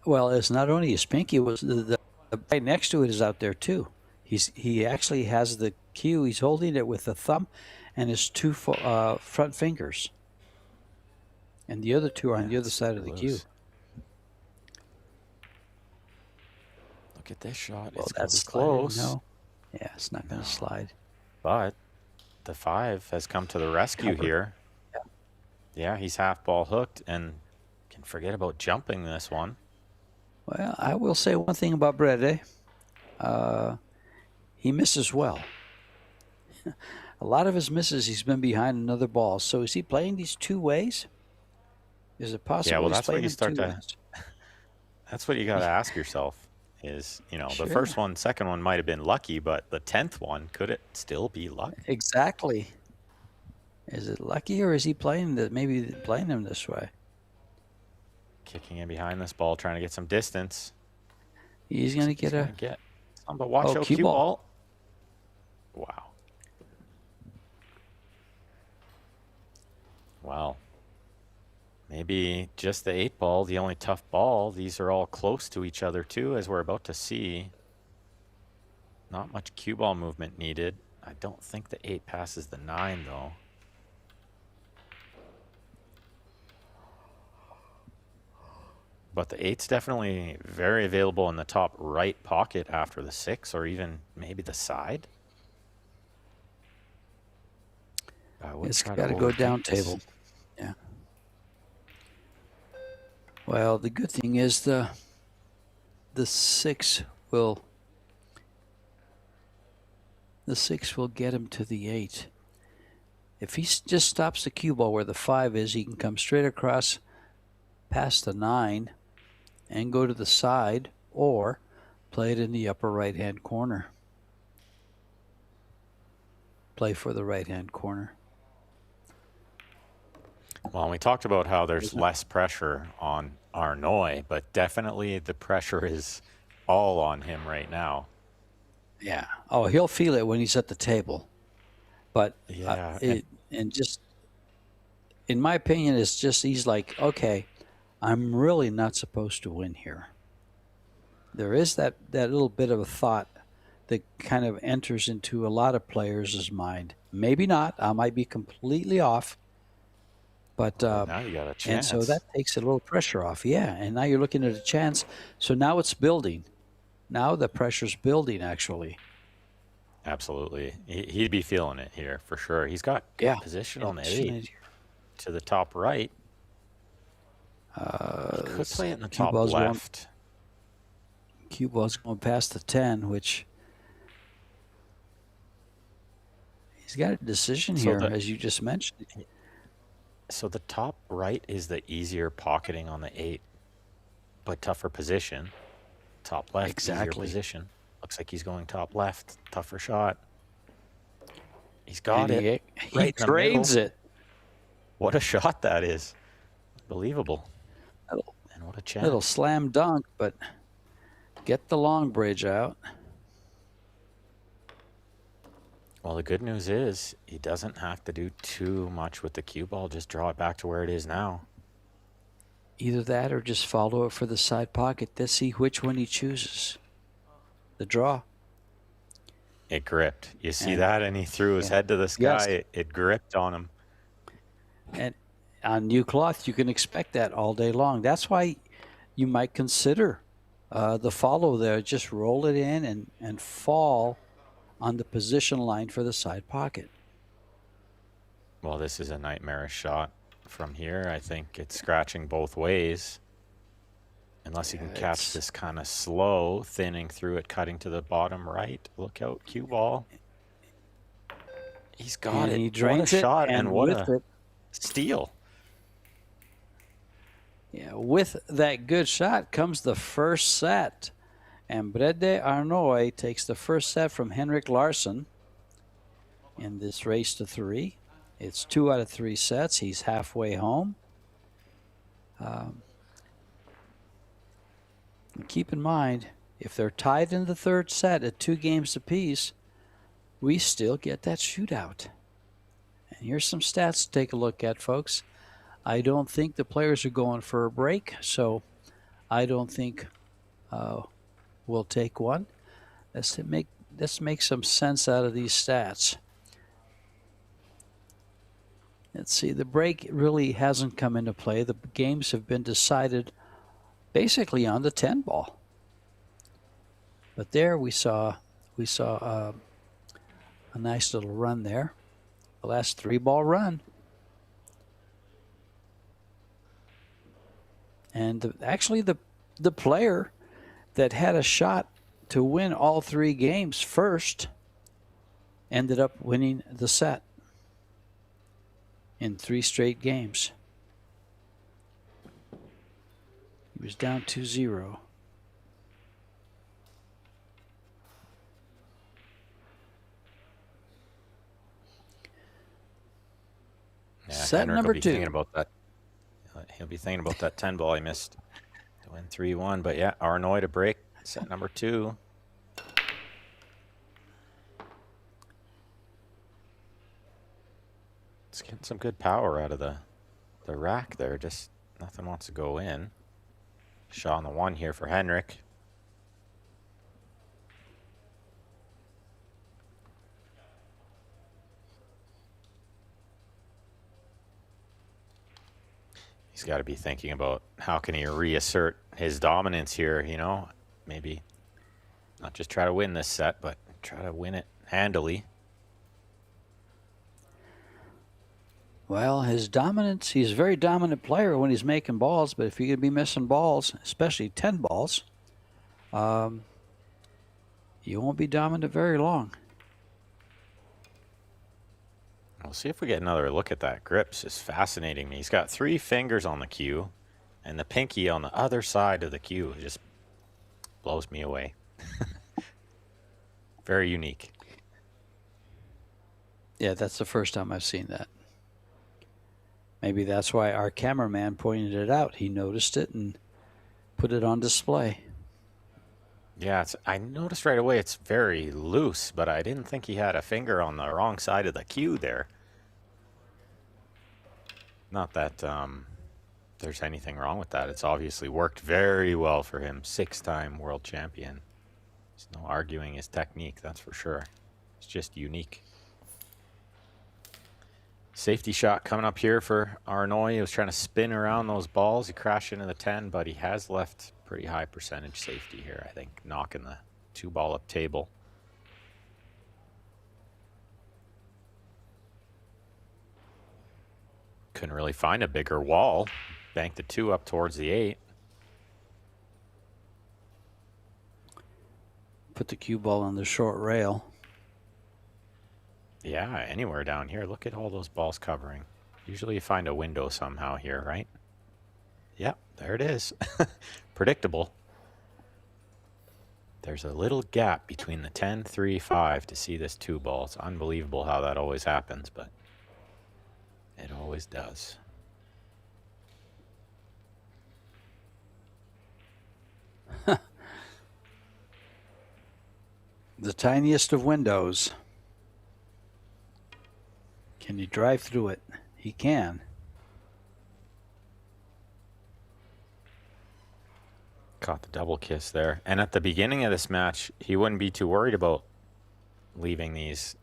Well, it's not only his pinky; it was the right next to it is out there too. He actually has the cue. He's holding it with the thumb and his 2 front fingers, and the other 2 are on the other side of the cue. Look at this shot. Well, it's that's close. No. Yeah, it's not going to slide. But the 5 has come to the rescue here. Yeah, he's half ball hooked and can forget about jumping this one. Well, I will say one thing about Brede. He misses well. A lot of his misses, he's been behind another ball. So is he playing these 2 ways? Is it possible? Yeah, well, he's that's what you start to. ways? That's what you got to ask yourself. Is, Sure. the first one, second one might have been lucky, but the 10th one, could it still be luck? Exactly. Is it lucky, or is he playing maybe playing him this way? Kicking in behind this ball, trying to get some distance. He's going to get But watch out, cue ball. Wow. Well, maybe just the 8 ball, the only tough ball. These are all close to each other too, as we're about to see. Not much cue ball movement needed. I don't think the 8 passes the 9 though. But the 8's definitely very available in the top right pocket after the 6, or even maybe the side. It's got to go down table. Yeah. Well, the good thing is the 6 will get him to the 8. If he just stops the cue ball where the 5 is, he can come straight across past the 9 and go to the side, or play it in the upper right-hand corner. Play for the right-hand corner. Well, we talked about how there's less pressure on Arnoy, but definitely the pressure is all on him right now. Yeah. Oh, he'll feel it when he's at the table. But yeah, and just in my opinion, it's just he's like, okay, I'm really not supposed to win here. There is that little bit of a thought that kind of enters into a lot of players' mind. Maybe not. I might be completely off. But now you got a chance. And so that takes a little pressure off. Yeah, and now you're looking at a chance. So now it's building. Now the pressure's building, actually. Absolutely. He'd be feeling it here for sure. He's got good position on the 8 to the top right. He could play it in the top left. Cue ball's going past the 10, which he's got a decision here, as you just mentioned. So the top right is the easier pocketing on the 8, but tougher position. Top left, easier position. Looks like he's going top left. Tougher shot. He's got it. He trades it. What a shot that is. Unbelievable. And what a chance. Little slam dunk, but get the long bridge out. Well, the good news is he doesn't have to do too much with the cue ball. Just draw it back to where it is now. Either that or just follow it for the side pocket. Let's see which one he chooses. The draw. It gripped. You see that? And he threw his head to the sky. Yes. It gripped on him. on new cloth, you can expect that all day long. That's why you might consider the follow there. Just roll it in and fall on the position line for the side pocket. Well, this is a nightmarish shot from here. I think it's scratching both ways. Unless you can catch this kind of slow, thinning through it, cutting to the bottom right. Look out, cue ball. He's got it. He drains what a shot and what a steal. Yeah, with that good shot comes the first set. And Brede Arnoy takes the first set from Henrik Larsson in this race to 3. It's 2 out of 3 sets. He's halfway home. Keep in mind, if they're tied in the third set at 2 games apiece, we still get that shootout. And here's some stats to take a look at, folks. I don't think the players are going for a break, so I don't think we'll take one. Let's make some sense out of these stats. Let's see, the break really hasn't come into play. The games have been decided basically on the 10 ball. But there we saw a nice little run there. The last 3-ball run. And actually the player that had a shot to win all 3 games first ended up winning the set in 3 straight games. He was down 2-0. Yeah, set Henrik number will be 2. Thinking about that. He'll be thinking about that 10 ball he missed to win 3-1. But yeah, Arnoy to break set number 2. It's getting some good power out of the rack there. Just nothing wants to go in. Shot on the 1 here for Henrik. He's got to be thinking about how can he reassert his dominance here, you know? Maybe not just try to win this set, but try to win it handily. Well, his dominance, he's a very dominant player when he's making balls, but if you're going to be missing balls, especially 10 balls, you won't be dominant very long. We'll see if we get another look at that. Grips is fascinating me. He's got 3 fingers on the cue, and the pinky on the other side of the cue. It just blows me away. Very unique. Yeah, that's the first time I've seen that. Maybe that's why our cameraman pointed it out. He noticed it and put it on display. Yeah, I noticed right away it's very loose, but I didn't think he had a finger on the wrong side of the cue there. Not that there's anything wrong with that. It's obviously worked very well for him. 6-time world champion. There's no arguing his technique, that's for sure. It's just unique. Safety shot coming up here for Arnoy. He was trying to spin around those balls. He crashed into the 10, but he has left pretty high percentage safety here, I think, knocking the 2-ball up table. Couldn't really find a bigger wall. Banked the 2 up towards the 8. Put the cue ball on the short rail. Yeah, anywhere down here. Look at all those balls covering. Usually you find a window somehow here, right? Yep, there it is. Predictable. There's a little gap between the 10, 3, 5 to see this 2-ball. It's unbelievable how that always happens, but it always does. The tiniest of windows. Can you drive through it? He can. Caught the double kiss there. And at the beginning of this match, he wouldn't be too worried about leaving these,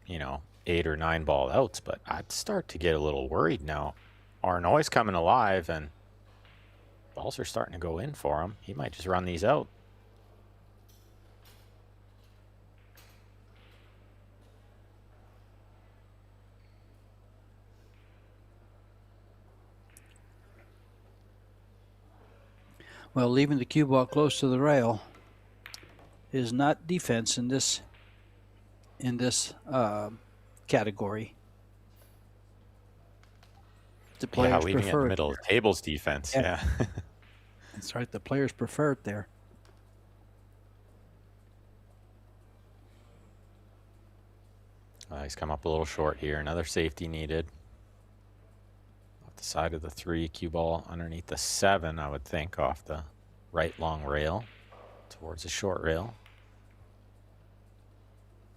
8 or 9 ball outs, but I'd start to get a little worried now. Arnoy's coming alive, and balls are starting to go in for him. He might just run these out. Well, leaving the cue ball close to the rail is not defense in this category. The players leaving it in the prefer middle of the table's defense. Yeah. That's right. The players prefer it there. He's come up a little short here. Another safety needed. Off the side of the 3, cue ball underneath the 7, I would think, off the right long rail towards the short rail.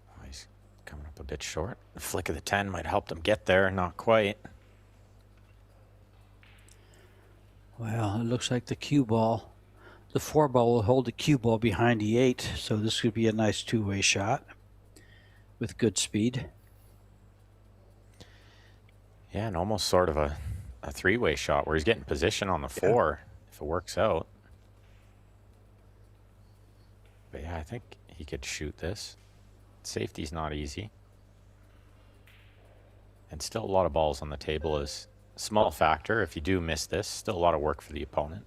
Oh, he's coming up a bit short. The flick of the 10 might help them get there. Not quite. Well, it looks like the cue ball, the 4 ball will hold the cue ball behind the 8, so this could be a nice two-way shot with good speed. Yeah, and almost sort of a 3-way shot where he's getting position on the 4 if it works out. But yeah, I think he could shoot this. Safety's not easy. And still a lot of balls on the table is a small factor. If you do miss this, still a lot of work for the opponent.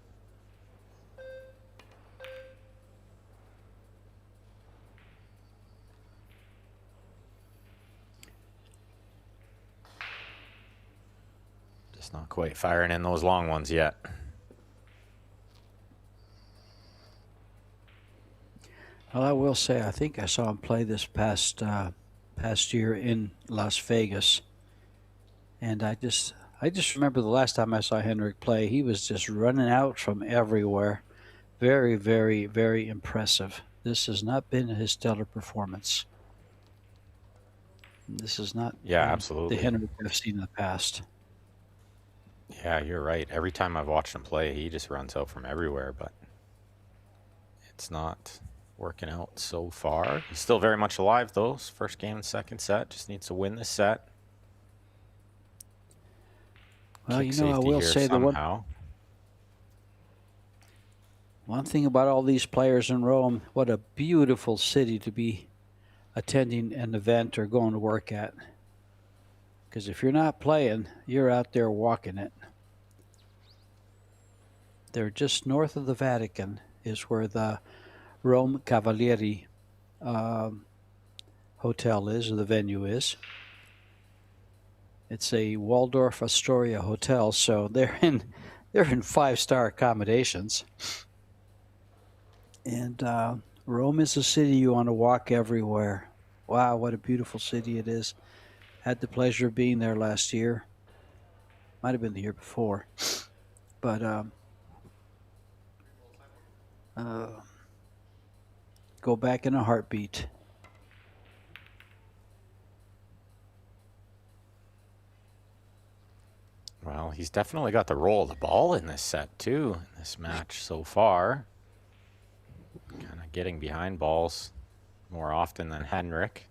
Just not quite firing in those long ones yet. Well, I will say, I think I saw him play this past year in Las Vegas, and I just remember the last time I saw Henrik play, he was just running out from everywhere. Very, very, very impressive. This has not been his stellar performance. This is not absolutely the Henrik I've seen in the past. Yeah, you're right. Every time I've watched him play, he just runs out from everywhere, but it's not working out so far. He's still very much alive, though. His first game and second set. Just needs to win this set. Well, Kick I will say somehow. One thing about all these players in Rome, what a beautiful city to be attending an event or going to work at. Because if you're not playing, you're out there walking it. They're just north of the Vatican is where the Rome Cavalieri hotel is, or the venue is. It's a Waldorf Astoria hotel, so they're in 5-star accommodations. And Rome is a city you want to walk everywhere. Wow, what a beautiful city it is. Had the pleasure of being there last year. Might have been the year before. But go back in a heartbeat. Well, he's definitely got the roll of the ball in this set, too, in this match so far. Kind of getting behind balls more often than Henrik.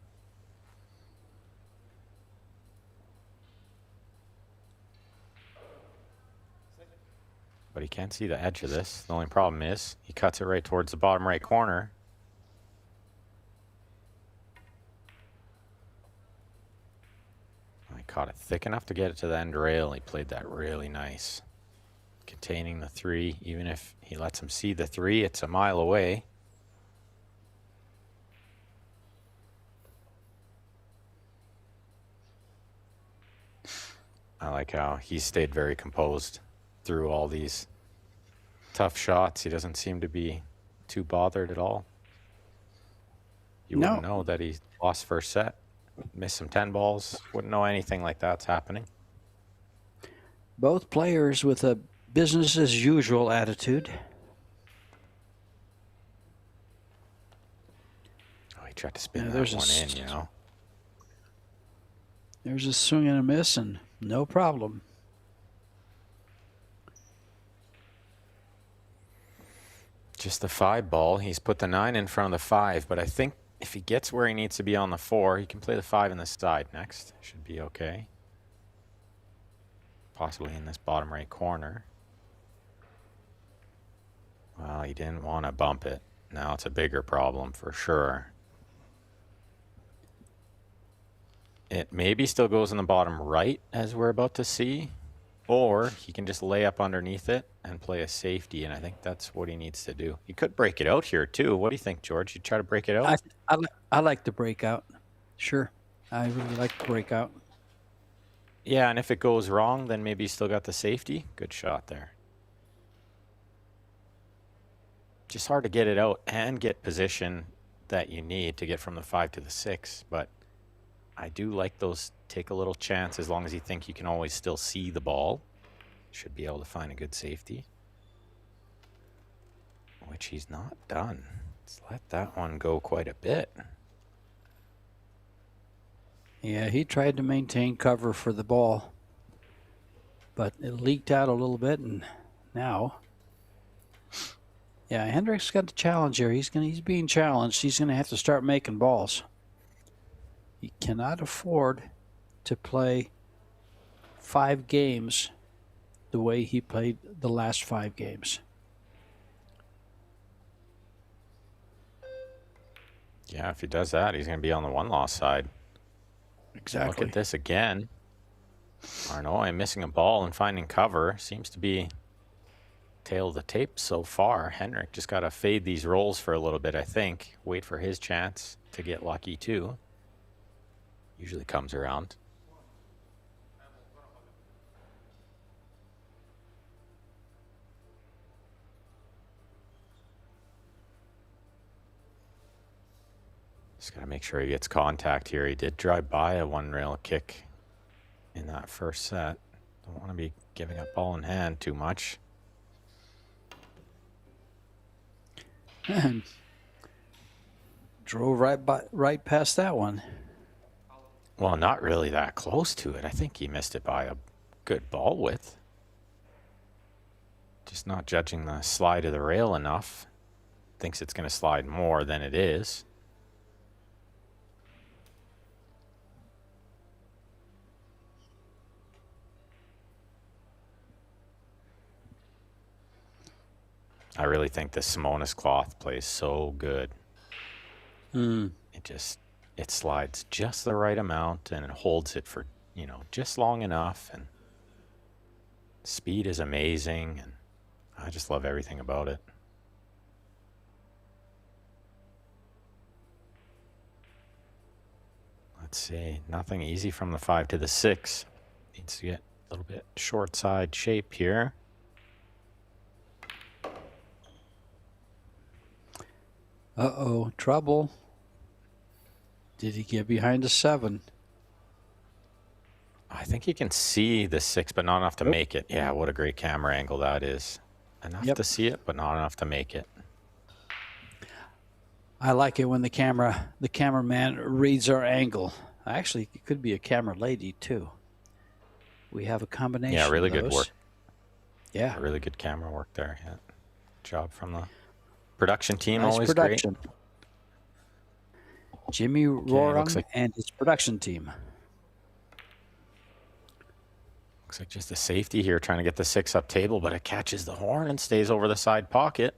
But he can't see the edge of this. The only problem is he cuts it right towards the bottom right corner. He caught it thick enough to get it to the end rail. He played that really nice. Containing the 3. Even if he lets him see the 3, it's a mile away. I like how he stayed very composed through all these tough shots. He doesn't seem to be too bothered at all. You wouldn't know that he lost first set, missed some 10 balls. Wouldn't know anything like that's happening. Both players with a business as usual attitude. Oh, he tried to spin that one in, you know. There's a swing and a miss, and no problem. Just the 5 ball. He's put the 9 in front of the 5, but I think if he gets where he needs to be on the 4, he can play the 5 in the side next. Should be okay. possibly in this bottom right corner. Well, he didn't want to bump it. Now it's a bigger problem for sure. It maybe still goes in the bottom right, as we're about to see, or he can just lay up underneath it and play a safety, and I think that's what he needs to do. He could break it out here too. What do you think, George? You try to break it out? I like the breakout. Sure. I really like the breakout. Yeah, and if it goes wrong, then maybe you still got the safety. Good shot there. Just hard to get it out and get position that you need to get from the 5 to the 6, but I do like those take a little chance as long as you think you can always still see the ball. Should be able to find a good safety. Which he's not done. Let's let that one go quite a bit. Yeah, he tried to maintain cover for the ball, but it leaked out a little bit, and now, yeah, Hendrick's got the challenge here. He's being challenged. He's gonna have to start making balls. He cannot afford to play 5 games the way he played the last 5 games. Yeah, if he does that, he's going to be on the 1-loss side. Exactly. Look at this again. Arnoy missing a ball and finding cover. Seems to be tail of the tape so far. Henrik just got to fade these rolls for a little bit, I think. Wait for his chance to get lucky too. Usually comes around. Just got to make sure he gets contact here. He did drive by a 1-rail kick in that first set. Don't want to be giving up ball in hand too much. And drove right past that one. Well, not really that close to it. I think he missed it by a good ball width. Just not judging the slide of the rail enough. Thinks it's going to slide more than it is. I really think the Simonis cloth plays so good. It slides just the right amount and it holds it for, just long enough. And speed is amazing. And I just love everything about it. Let's see. Nothing easy from the 5 to the 6. Needs to get a little bit short side shape here. Uh-oh, trouble. Did he get behind a 7? I think you can see the 6, but not enough to make it. Yeah, what a great camera angle that is. Enough to see it, but not enough to make it. I like it when the cameraman reads our angle. Actually, it could be a camera lady too. We have a combination. Yeah, really of good those. work. Yeah, Really good camera work there. Yeah. Job from the production team. nice Always production. great. Jimmy Rorung like- and his production team. Looks like just a safety here, trying to get the 6 up table, but it catches the horn and stays over the side pocket.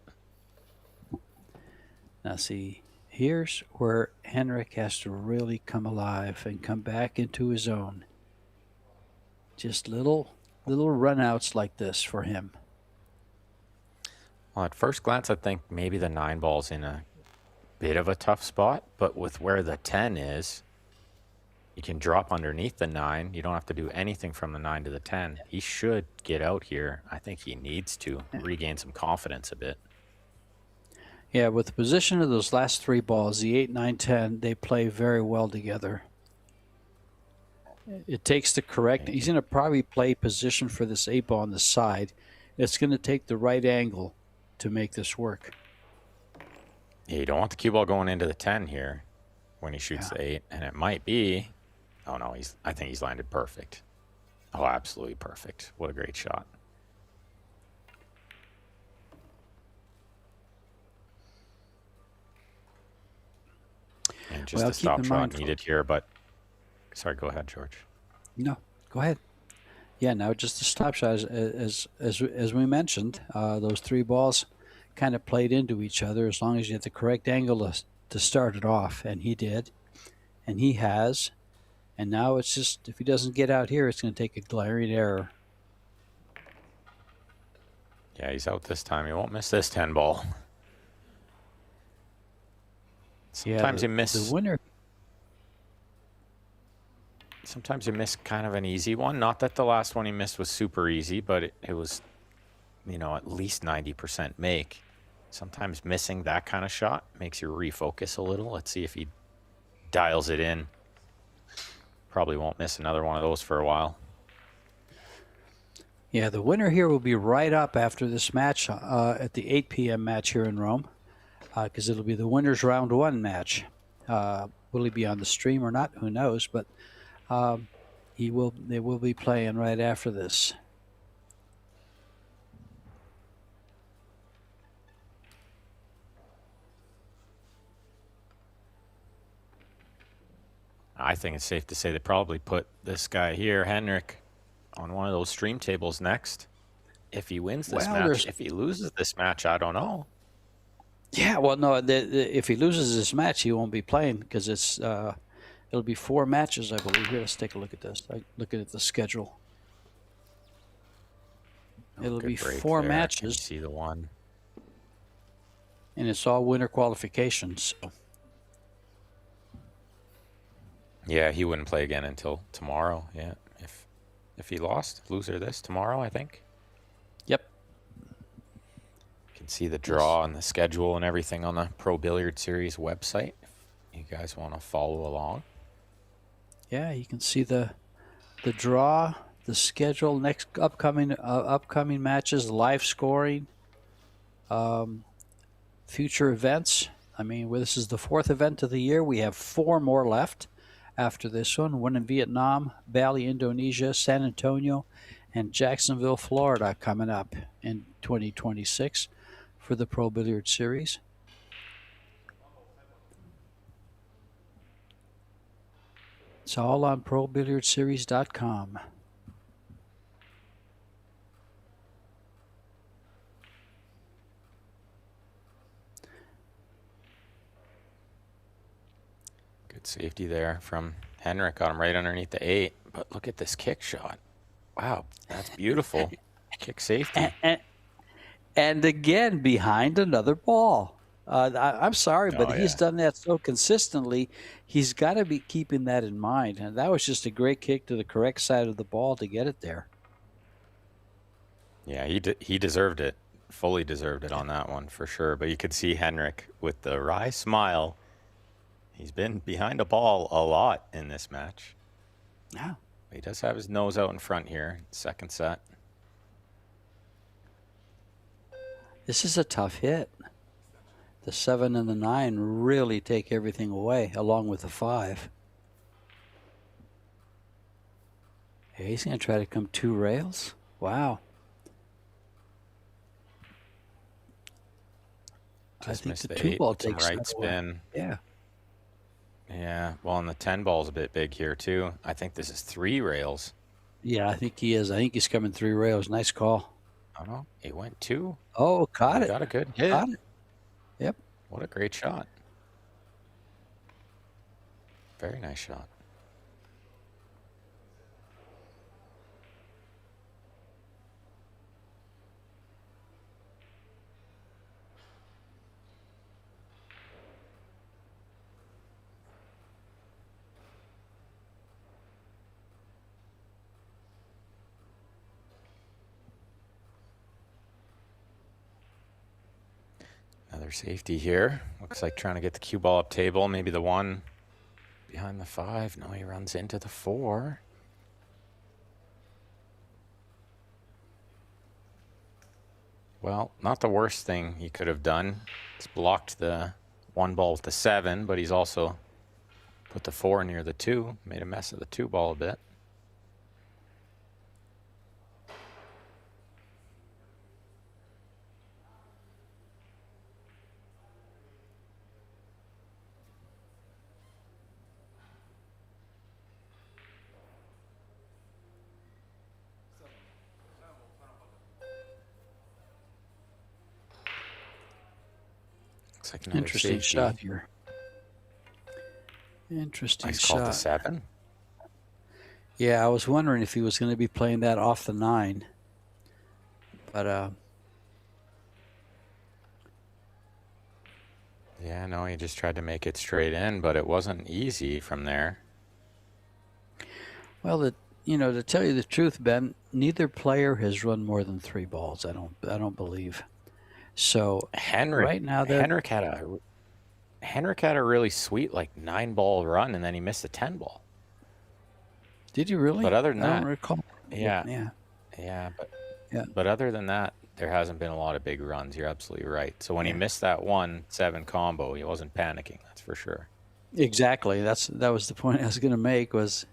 Now see, here's where Henrik has to really come alive and come back into his own. Just little runouts like this for him. Well, at first glance, I think maybe the 9 ball's in a bit of a tough spot, but with where the 10 is, you can drop underneath the 9. You don't have to do anything from the 9 to the 10. He should get out here. I think he needs to regain some confidence a bit. Yeah, with the position of those last 3 balls, the 8, 9, 10, they play very well together. It takes the correct. He's going to probably play position for this 8 ball on the side. It's going to take the right angle to make this work. Yeah, you don't want the cue ball going into the 10 here when he shoots the 8, and it might be. Oh no, I think he's landed perfect. Oh, absolutely perfect. What a great shot. And just a stop shot needed here, but sorry, go ahead, George. No, go ahead. Yeah, now just the stop shot, as we mentioned, those three balls kind of played into each other as long as you had the correct angle to start it off, and he did, and he has, and now it's just, if he doesn't get out here, it's going to take a glaring error. Yeah, he's out this time. He won't miss this 10 ball. Sometimes you miss the winner. Sometimes you miss kind of an easy one. Not that the last one he missed was super easy, but it was, at least 90% make. Sometimes missing that kind of shot makes you refocus a little. Let's see if he dials it in. Probably won't miss another one of those for a while. Yeah, the winner here will be right up after this match at the 8 p.m. match here in Rome, because it'll be the winner's round one match. Will he be on the stream or not? Who knows? But they will be playing right after this. I think it's safe to say they probably put this guy here, Henrik, on one of those stream tables next. If he wins this match, if he loses this match, I don't know. Yeah, well, no, if he loses this match, he won't be playing because it'll be 4 matches, I believe. Here, let's take a look at this. Looking at the schedule. It'll be 4 matches. See the one. And it's all winter qualifications. So. Yeah, he wouldn't play again until tomorrow. Yeah, if he lost, loser this tomorrow, I think. Yep. You can see the draw and the schedule and everything on the Pro Billiard Series website if you guys want to follow along. Yeah, you can see the draw, the schedule, next upcoming matches, live scoring, future events. I mean, this is the 4th event of the year. We have 4 more left after this one in Vietnam, Bali, Indonesia, San Antonio, and Jacksonville, Florida coming up in 2026 for the Pro Billiard Series. It's all on ProBilliardSeries.com. Good safety there from Henrik. Got him right underneath the 8. But look at this kick shot. Wow, that's beautiful. Kick safety. And again, behind another ball. I'm sorry, but he's done that so consistently. He's got to be keeping that in mind. And that was just a great kick to the correct side of the ball to get it there. Yeah, he deserved it. Fully deserved it on that one for sure. But you could see Henrik with the wry smile. He's been behind a ball a lot in this match. Yeah. He does have his nose out in front here. Second set. This is a tough hit. The 7 and the 9 really take everything away, along with the 5. Hey, he's going to try to come 2 rails. Wow. Just I think the 2 ball takes right spin. Yeah. Yeah, well, and the 10 ball's a bit big here, too. I think this is 3 rails. Yeah, I think he is. I think he's coming 3 rails. Nice call. Oh, no, he went 2. Oh, caught it. Got a good hit. Got it. Yep. What a great shot. Very nice shot. Another safety here. Looks like trying to get the cue ball up table. Maybe the 1 behind the 5. No, he runs into the 4. Well, not the worst thing he could have done. He's blocked the 1 ball with the 7, but he's also put the 4 near the 2. Made a mess of the 2 ball a bit. Looks like another Interesting safety. shot here. Interesting He's called the shot. 7. Yeah, I was wondering if he was going to be playing that off the 9. But yeah, no, he just tried to make it straight in, but it wasn't easy from there. well, to tell you the truth, Ben, neither player has run more than 3 balls. I don't believe. So right now Henrik had a really sweet 9-ball run, and then he missed a 10-ball. Did you really? But other than I that, don't recall. yeah. But other than that, there hasn't been a lot of big runs. You're absolutely right. So when he missed that 1-7 combo, he wasn't panicking. That's for sure. Exactly. That was the point I was going to make. Was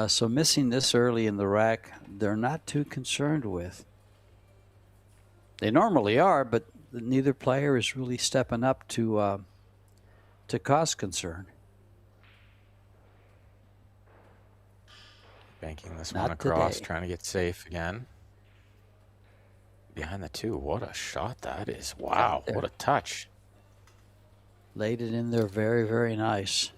so missing this early in the rack, they're not too concerned with. They normally are, but neither player is really stepping up to cause concern. Banking this Not one across, today. trying to get safe again. Behind the 2. What a shot that is. Wow, what a touch. Laid it in there very, very nice.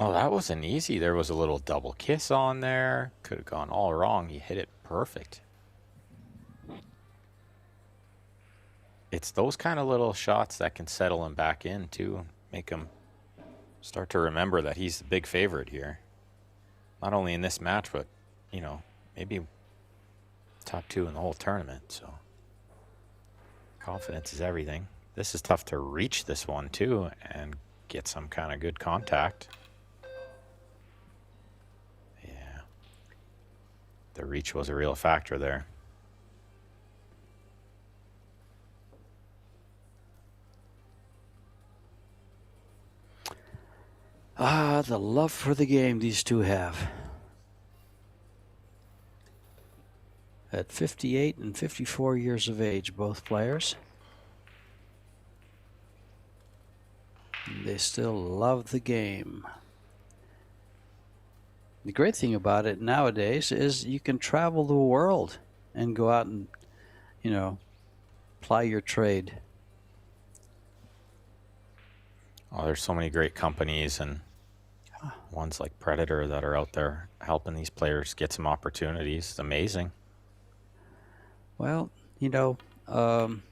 Oh, that wasn't easy. There was a little double kiss on there. Could have gone all wrong. He hit it perfect. It's those kind of little shots that can settle him back in, too. Make him start to remember that he's the big favorite here. Not only in this match, but, maybe top 2 in the whole tournament. So confidence is everything. This is tough to reach this one, too, and get some kind of good contact. Yeah. The reach was a real factor there. The love for the game these two have. At 58 and 54 years of age, both players. They still love the game. The great thing about it nowadays is you can travel the world and go out and, ply your trade. Oh, there's so many great companies and ones like Predator that are out there helping these players get some opportunities. It's amazing. Well, Karim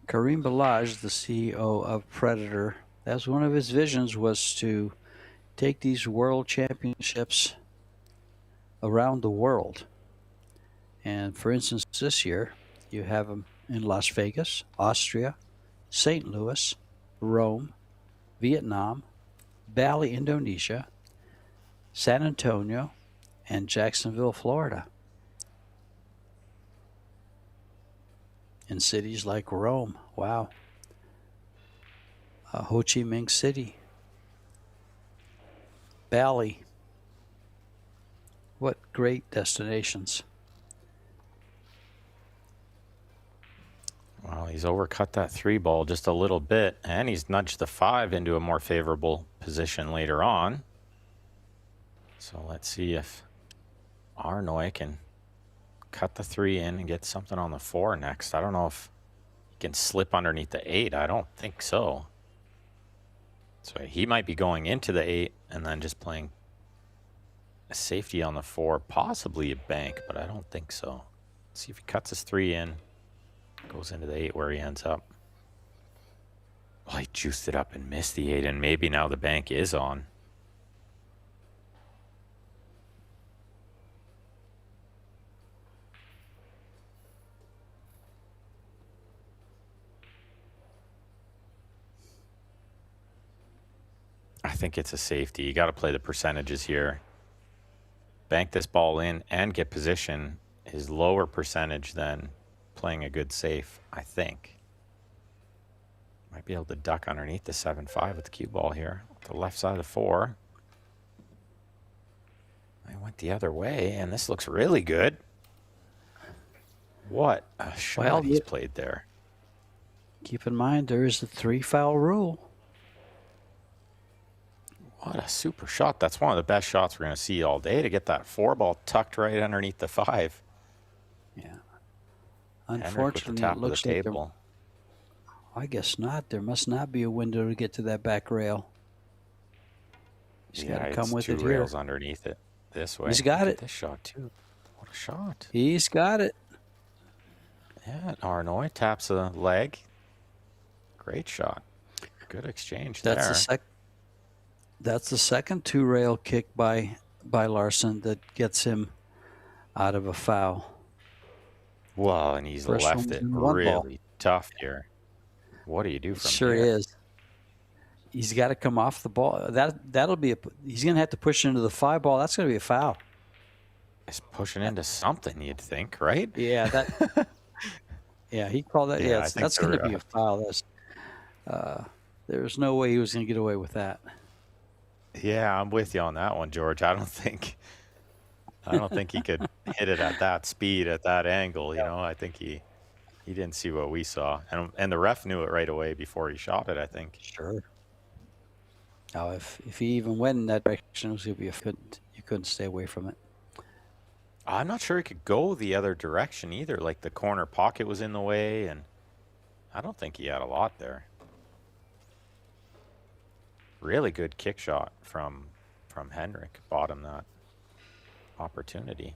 Balaj, the CEO of Predator, that's one of his visions, was to take these world championships around the world. And for instance, this year, you have them in Las Vegas, Austria, St. Louis, Rome, Vietnam, Bali, Indonesia, San Antonio, and Jacksonville, Florida. In cities like Rome, wow. Ho Chi Minh City, Bali. What great destinations. Well, he's overcut that 3-ball just a little bit, and he's nudged the 5 into a more favorable position later on. So let's see if Arnoy can cut the 3 in and get something on the 4 next. I don't know if he can slip underneath the 8. I don't think so. So he might be going into the 8 and then just playing a safety on the 4, possibly a bank, but I don't think so. Let's see if he cuts his 3 in. Goes into the 8 where he ends up. Well, he juiced it up and missed the 8, and maybe now the bank is on. I think it's a safety. You got to play the percentages here. Bank this ball in and get position is lower percentage than playing a good safe, I think. Might be able to duck underneath the 7-5 with the cue ball here. The left side of the 4. I went the other way, and this looks really good. What a shot he's played there. Keep in mind, there is the 3-foul rule. What a super shot. That's one of the best shots we're going to see all day, to get that 4-ball tucked right underneath the 5. Yeah. Unfortunately, it looks like I guess not. There must not be a window to get to that back rail. He's got to come with two it here. rails underneath it this way. He's got Look it. at this shot too. What a shot! He's got it. Yeah, Arnoy taps a leg. Great shot. Good exchange That's there. That's the second two-rail kick by Larson that gets him out of a foul. Well, and he's First left one's it in one really ball. tough here. What do you do from Sure here? is. He's got to come off the ball. That'll be he's going to have to push into the 5 ball. That's going to be a foul. It's pushing into something, you'd think, right? Yeah, yeah, he called that. Yeah, Yeah, that's going to be a foul. There's no way he was going to get away with that. Yeah, I'm with you on that one, George. I don't think he could hit it at that speed, at that angle. You know, I think he didn't see what we saw, and the ref knew it right away before he shot it, I think. Sure. Now, if he even went in that direction, it was going to be you couldn't stay away from it. I'm not sure he could go the other direction either. Like the corner pocket was in the way, and I don't think he had a lot there. Really good kick shot from Henrik. Bought him that opportunity.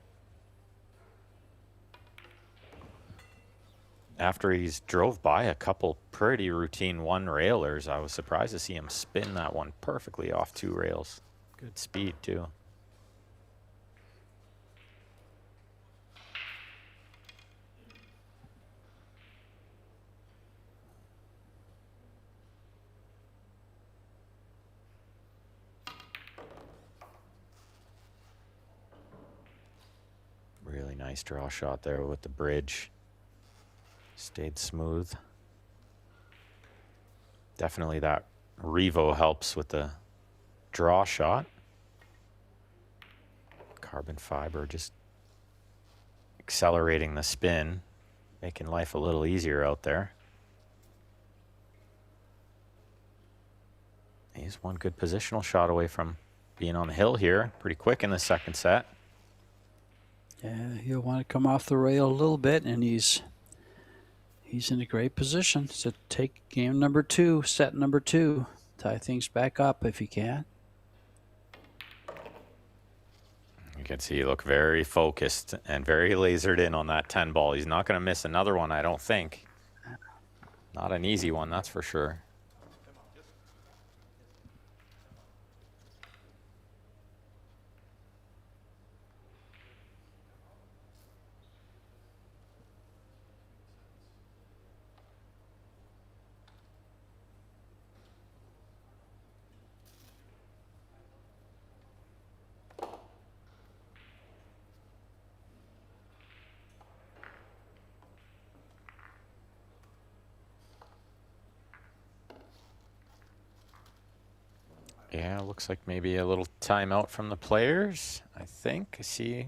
After he's drove by a couple pretty routine one railers, I was surprised to see him spin that one perfectly off 2 rails. Good speed too. Really nice draw shot there with the bridge. Stayed smooth. Definitely that Revo helps with the draw shot. Carbon fiber just accelerating the spin, making life a little easier out there. He's one good positional shot away from being on the hill here. Pretty quick in the second set. Yeah, he'll want to come off the rail a little bit, and he's in a great position to take game number 2, set number 2, tie things back up if he can. You can see he look very focused and very lasered in on that 10 ball. He's not going to miss another one, I don't think. Not an easy one, that's for sure. Yeah, looks like maybe a little timeout from the players, I think. I see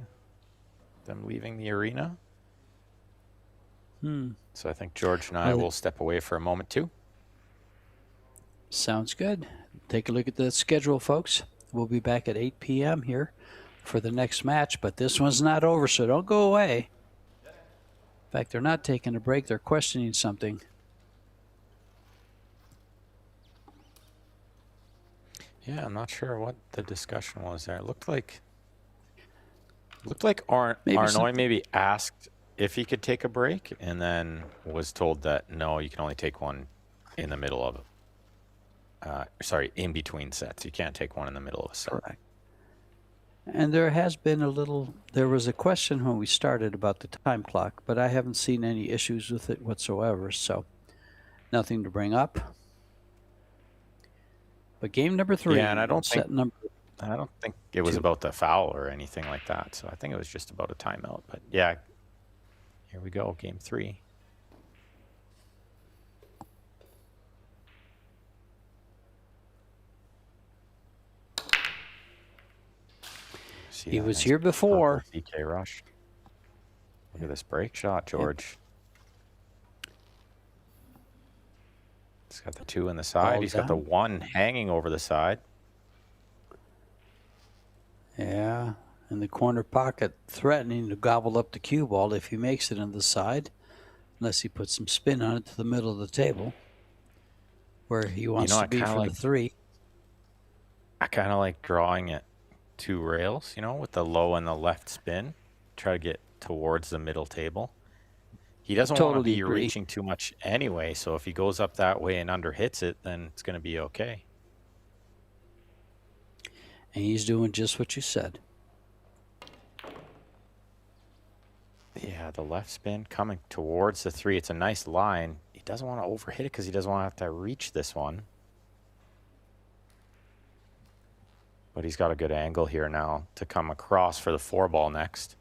them leaving the arena. So I think George and I will step away for a moment too. Sounds good. Take a look at the schedule, folks. We'll be back at 8 p.m. here for the next match, but this one's not over, so don't go away. In fact, they're not taking a break. They're questioning something. Yeah, I'm not sure what the discussion was there. It looked like Arnoy maybe asked if he could take a break and then was told that no, you can only take one in the middle of in between sets. You can't take one in the middle of a set. Correct. And there was a question when we started about the time clock, but I haven't seen any issues with it whatsoever, so nothing to bring up. But game number 3, yeah, and I don't think it was 2. about the foul or anything like that. So I think it was just about a timeout. But yeah, here we go, game 3. He was here before. DK rush. Look at this break shot, George. He's got the 2 in the side. He's got the 1 hanging over the side. Yeah, in the corner pocket, threatening to gobble up the cue ball if he makes it on the side, unless he puts some spin on it to the middle of the table. where he wants I to be kind of from like the 3. drawing it 2 rails, with the low and the left spin. Try to get towards the middle table. He doesn't want to Totally be agree. reaching too much anyway, so if he goes up that way and under hits it, then it's going to be okay. And he's doing just what you said. Yeah, the left spin coming towards the 3. It's a nice line. He doesn't want to overhit it because he doesn't want to have to reach this one. But he's got a good angle here now to come across for the 4-ball next.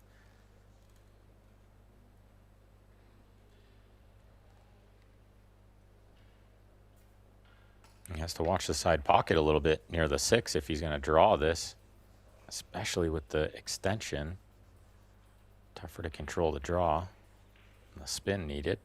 He has to watch the side pocket a little bit near the 6 if he's going to draw this, especially with the extension. Tougher to control the draw. The spin needed.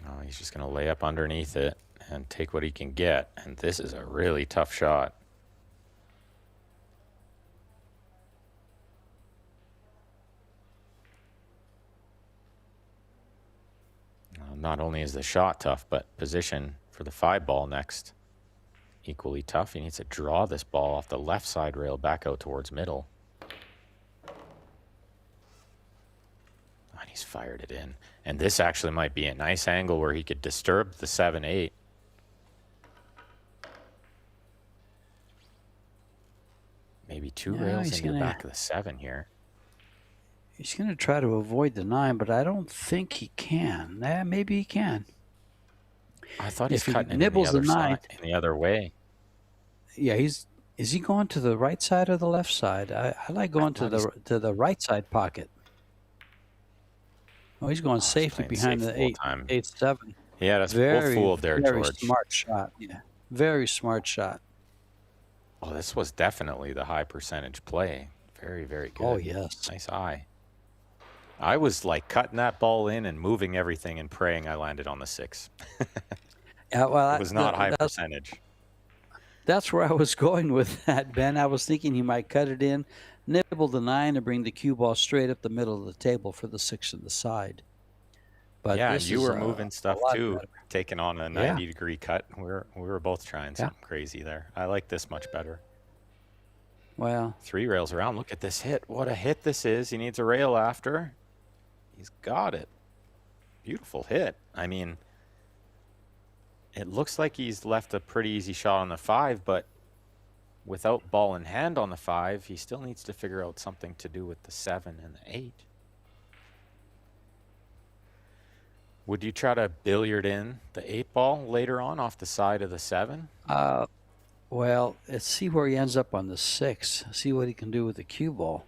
Oh, he's just going to lay up underneath it and take what he can get. And this is a really tough shot. Not only is the shot tough, but position for the 5-ball next equally tough. He needs to draw this ball off the left side rail back out towards middle. And he's fired it in. And this actually might be a nice angle where he could disturb the 7-8. Maybe 2 rails into the back of the 7 here. He's going to try to avoid the 9, but I don't think he can. Maybe he can. I thought he's If he cutting it in nibbles the the other 9, side, in the other way. yeah, is he going to the right side or the left side? I like going to the right side pocket. Oh, he's going safely behind the 8-7. Yeah, that's well fooled there, very George. Smart shot. Yeah, very smart shot. Oh, this was definitely the high percentage play. Very, very good. Oh, yes. Nice eye. I was like cutting that ball in and moving everything and praying I landed on the 6. Yeah, well, it was not high percentage. That's where I was going with that, Ben. I was thinking he might cut it in, nibble the 9, and bring the cue ball straight up the middle of the table for the 6 in the side. But yeah, you were moving stuff too, better. taking on a 90-degree cut. We were both trying something crazy there. I like this much better. Well, 3 rails around. Look at this hit. What a hit this is. He needs a rail after. He's got it. Beautiful hit. I mean, it looks like he's left a pretty easy shot on the 5, but without ball in hand on the 5, he still needs to figure out something to do with the 7 and the 8. Would you try to billiard in the 8-ball later on off the side of the 7? Well, let's see where he ends up on the 6. See what he can do with the cue ball.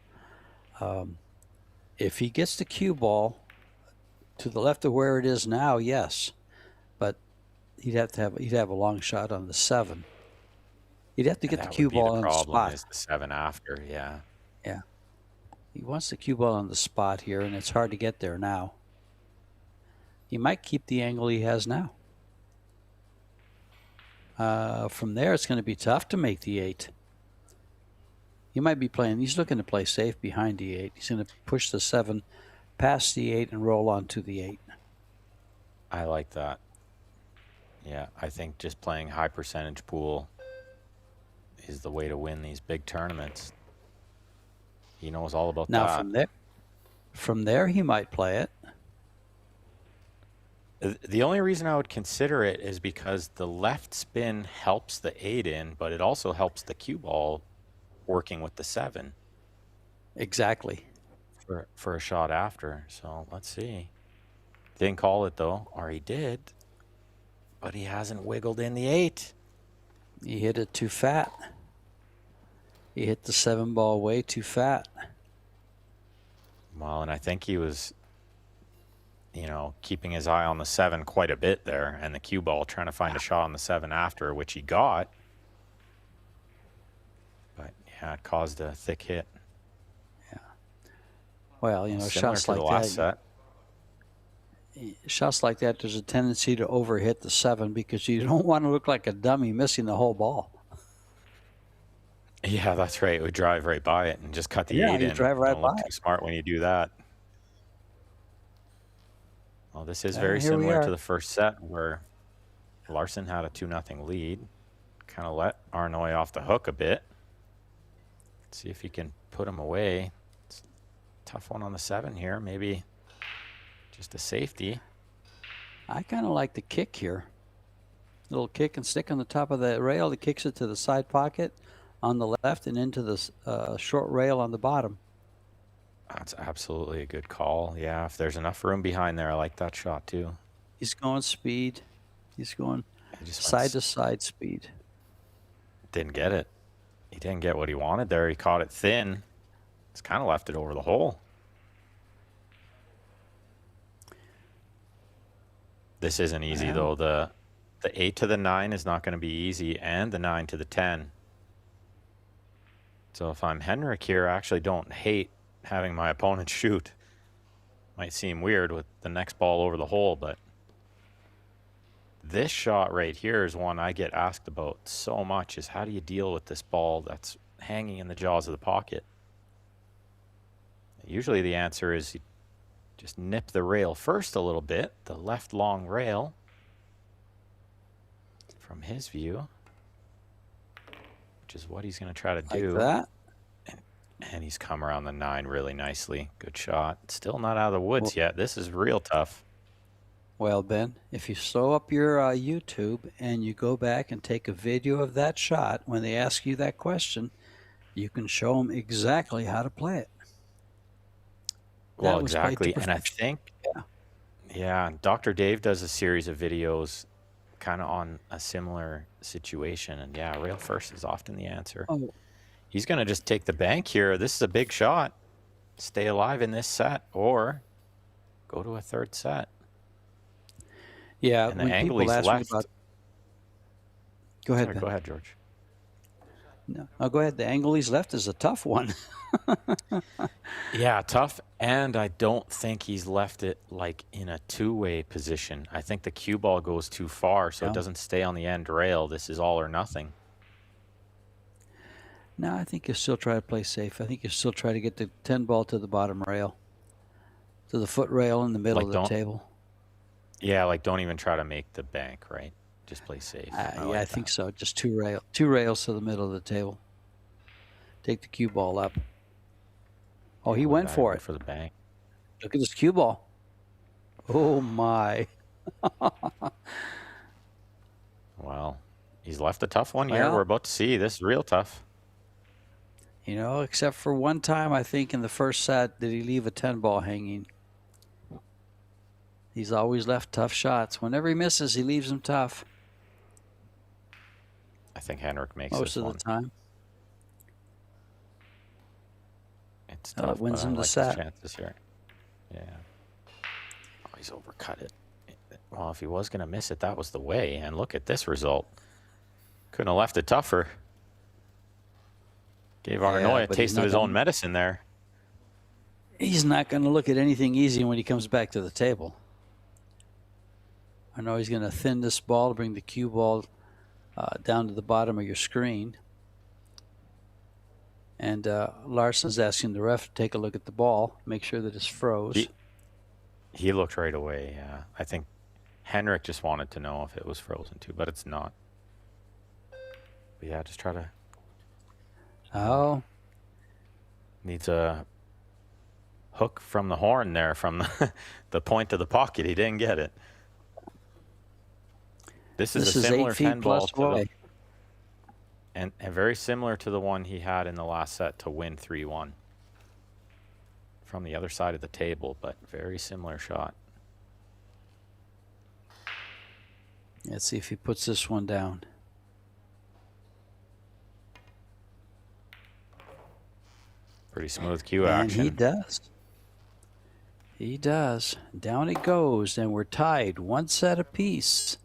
If he gets the cue ball to the left of where it is now, yes, but he'd have a long shot on the 7. He'd have to get the cue ball on the spot. Problem is the 7 after, yeah. Yeah, he wants the cue ball on the spot here, and it's hard to get there now. He might keep the angle he has now. From there, it's going to be tough to make the 8. He might be playing. He's looking to play safe behind the 8. He's going to push the 7 past the 8 and roll on to the 8. I like that. Yeah, I think just playing high percentage pool is the way to win these big tournaments. He knows all about that. Now, from there, he might play it. The only reason I would consider it is because the left spin helps the 8 in, but it also helps the cue ball working with the 7. Exactly. For a shot after. So let's see. Didn't call it though, or he did, but he hasn't wiggled in the 8. He hit it too fat. He hit the 7-ball way too fat. Well, and I think he was, keeping his eye on the 7 quite a bit there, and the cue ball trying to find a shot on the 7 after, which he got. But yeah, it caused a thick hit. Yeah. Well, shots like that. Shots like that, there's a tendency to overhit the 7 because you don't want to look like a dummy missing the whole ball. Yeah, that's right. We drive right by it and just cut the Yeah, 8 you in. drive right Don't look by too it. smart when you do that. Well, this is very Here we similar to are. the first set where Larson had a 2-0 lead. Kind of let Arnoy off the hook a bit. Let's see if he can put him away. It's a tough one on the 7 here. Maybe just a safety. I kind of like the kick here. Little kick and stick on the top of the rail. He kicks it to the side pocket on the left and into the short rail on the bottom. That's absolutely a good call. Yeah, if there's enough room behind there, I like that shot too. He's going speed. He's going He just side to side speed. didn't get it. He didn't get what he wanted there. He caught it thin. It's kind of left it over the hole. This isn't easy though. The 8 to the 9 is not going to be easy, and the 9 to the 10. So if I'm Henrik here, I actually don't hate having my opponent shoot. Might seem weird with the next ball over the hole, but this shot right here is one I get asked about so much, is how do you deal with this ball that's hanging in the jaws of the pocket? Usually the answer is you just nip the rail first a little bit, the left long rail, from his view, which is what he's going to try to do. Like that. And he's come around the 9 really nicely. Good shot. Still not out of the woods yet. This is real tough. Well, Ben, if you slow up your YouTube and you go back and take a video of that shot, when they ask you that question, you can show them exactly how to play it. Well, exactly. And I think, yeah, Dr. Dave does a series of videos kind of on a similar situation. And yeah, rail first is often the answer. Oh. He's going to just take the bank here. This is a big shot. Stay alive in this set or go to a third set. Yeah, and the when angle people he's ask left. me about... Go ahead, Sorry, Ben. go ahead, George. No, go ahead. The angle he's left is a tough one. Yeah, tough. And I don't think he's left it like in a two-way position. I think the cue ball goes too far, so it doesn't stay on the end rail. This is all or nothing. No, I think you'll still try to play safe. I think you'll still try to get the 10 ball to the bottom rail, to the foot rail in the middle of the table. Yeah, like don't even try to make the bank, right? Just play safe. I think so. Just two rails to the middle of the table. Take the cue ball up. Oh, he went for it. For the bank. Look at this cue ball. Oh, my. Well, he's left a tough one here. We're about to see. This is real tough. You know, except for one time, I think, in the first set, did he leave a 10 ball hanging. He's always left tough shots. Whenever he misses, he leaves them tough. I think Henrik makes most this of one. the time. It's tough. It wins but him I the like set. his chances here. Yeah. Oh, he's overcut it. Well, if he was going to miss it, that was the way. And look at this result. Couldn't have left it tougher. Gave Arnoy a taste of his own medicine there. He's not going to look at anything easy when he comes back to the table. I know he's going to thin this ball to bring the cue ball down to the bottom of your screen. And Larson's asking the ref to take a look at the ball, make sure that it's froze. He looked right away, yeah. I think Henrik just wanted to know if it was frozen too, but it's not. But yeah, just try to... Oh. Needs a hook from the horn there, from the point of the pocket. He didn't get it. This is a similar 10 ball to the, and very similar to the one he had in the last set to win 3-1 from the other side of the table, but very similar shot. Let's see if he puts this one down. Pretty smooth cue action. And he does. He does. Down it goes, and we're tied 1 set apiece.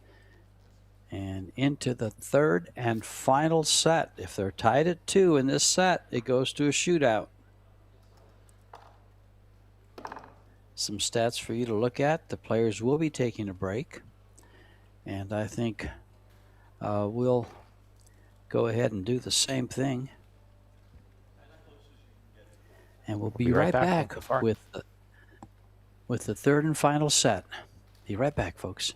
And into the third and final set. If they're tied at 2 in this set, it goes to a shootout. Some stats for you to look at. The players will be taking a break. And I think we'll go ahead and do the same thing. And we'll be right back with the third and final set. Be right back, folks.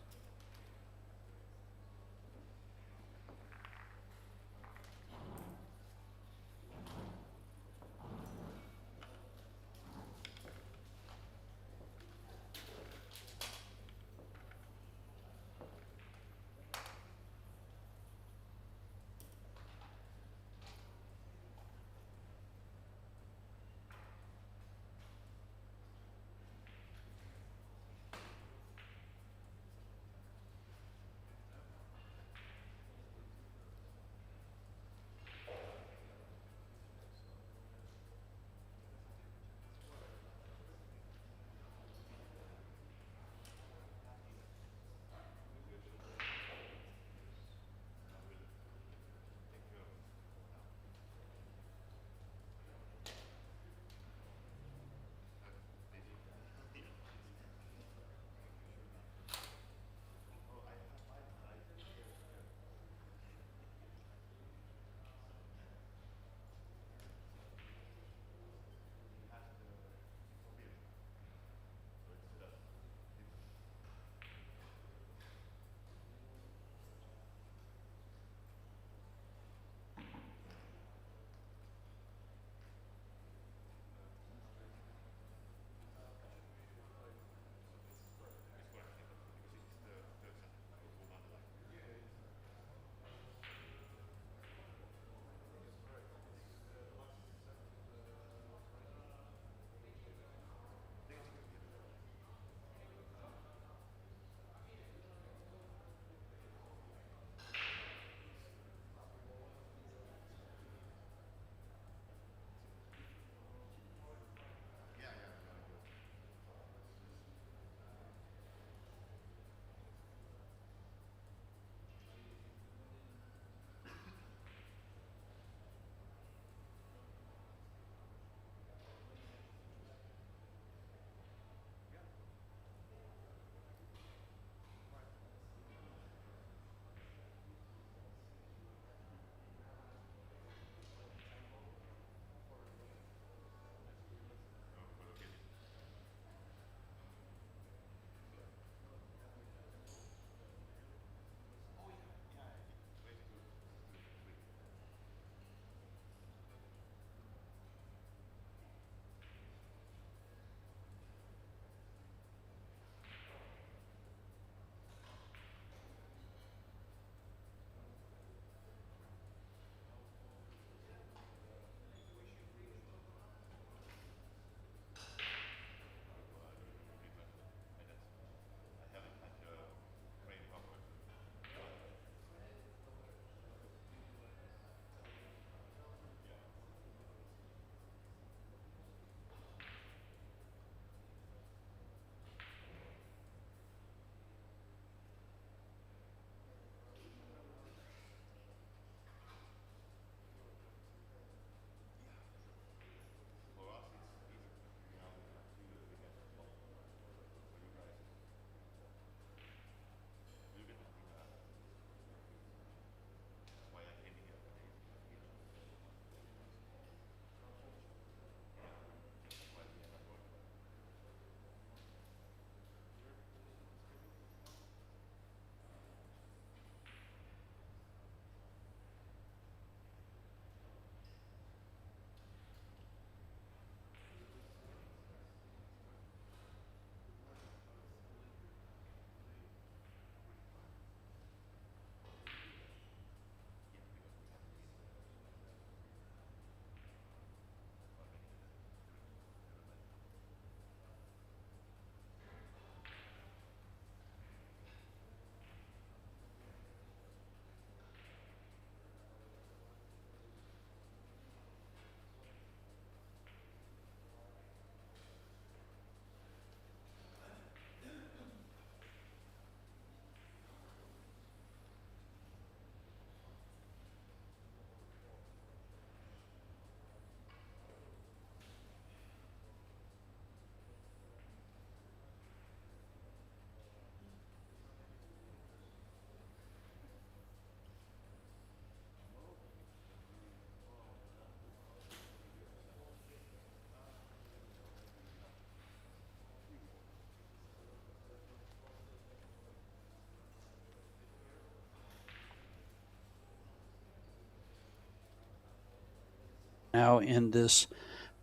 Now in this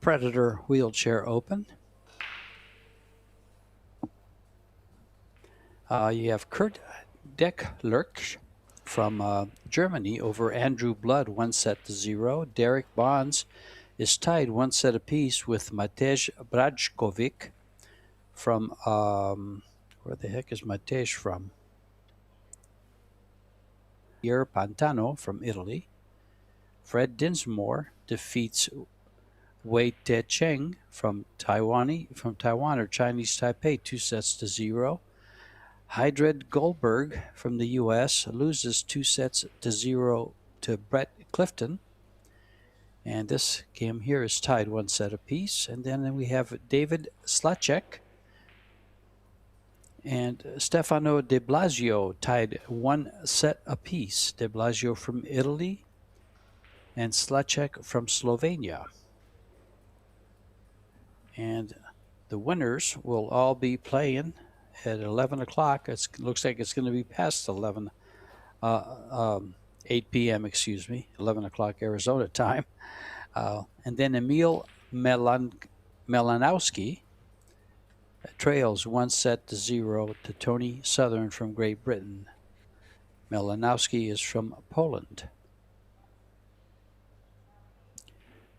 Predator Wheelchair Open, you have Kurt Declercq from Germany over Andrew Blood, 1-0. Derek Bonds is tied 1 set apiece with Matej Brajkovic from, where the heck is Matej from? Pier Pantano from Italy. Fred Dinsmore defeats Wei Te Cheng from Taiwan or Chinese Taipei, 2-0. Hydred Goldberg from the U.S. loses 2-0 to Brett Clifton. And this game here is tied 1 set apiece. And then we have David Slacek and Stefano De Blasio tied 1 set apiece. De Blasio from Italy and Slacek from Slovenia. And the winners will all be playing at 11 o'clock. It looks like it's going to be past 8 p.m., 11 o'clock Arizona time. And then Emil Melanowski trails 1-0 to Tony Southern from Great Britain. Melanowski is from Poland.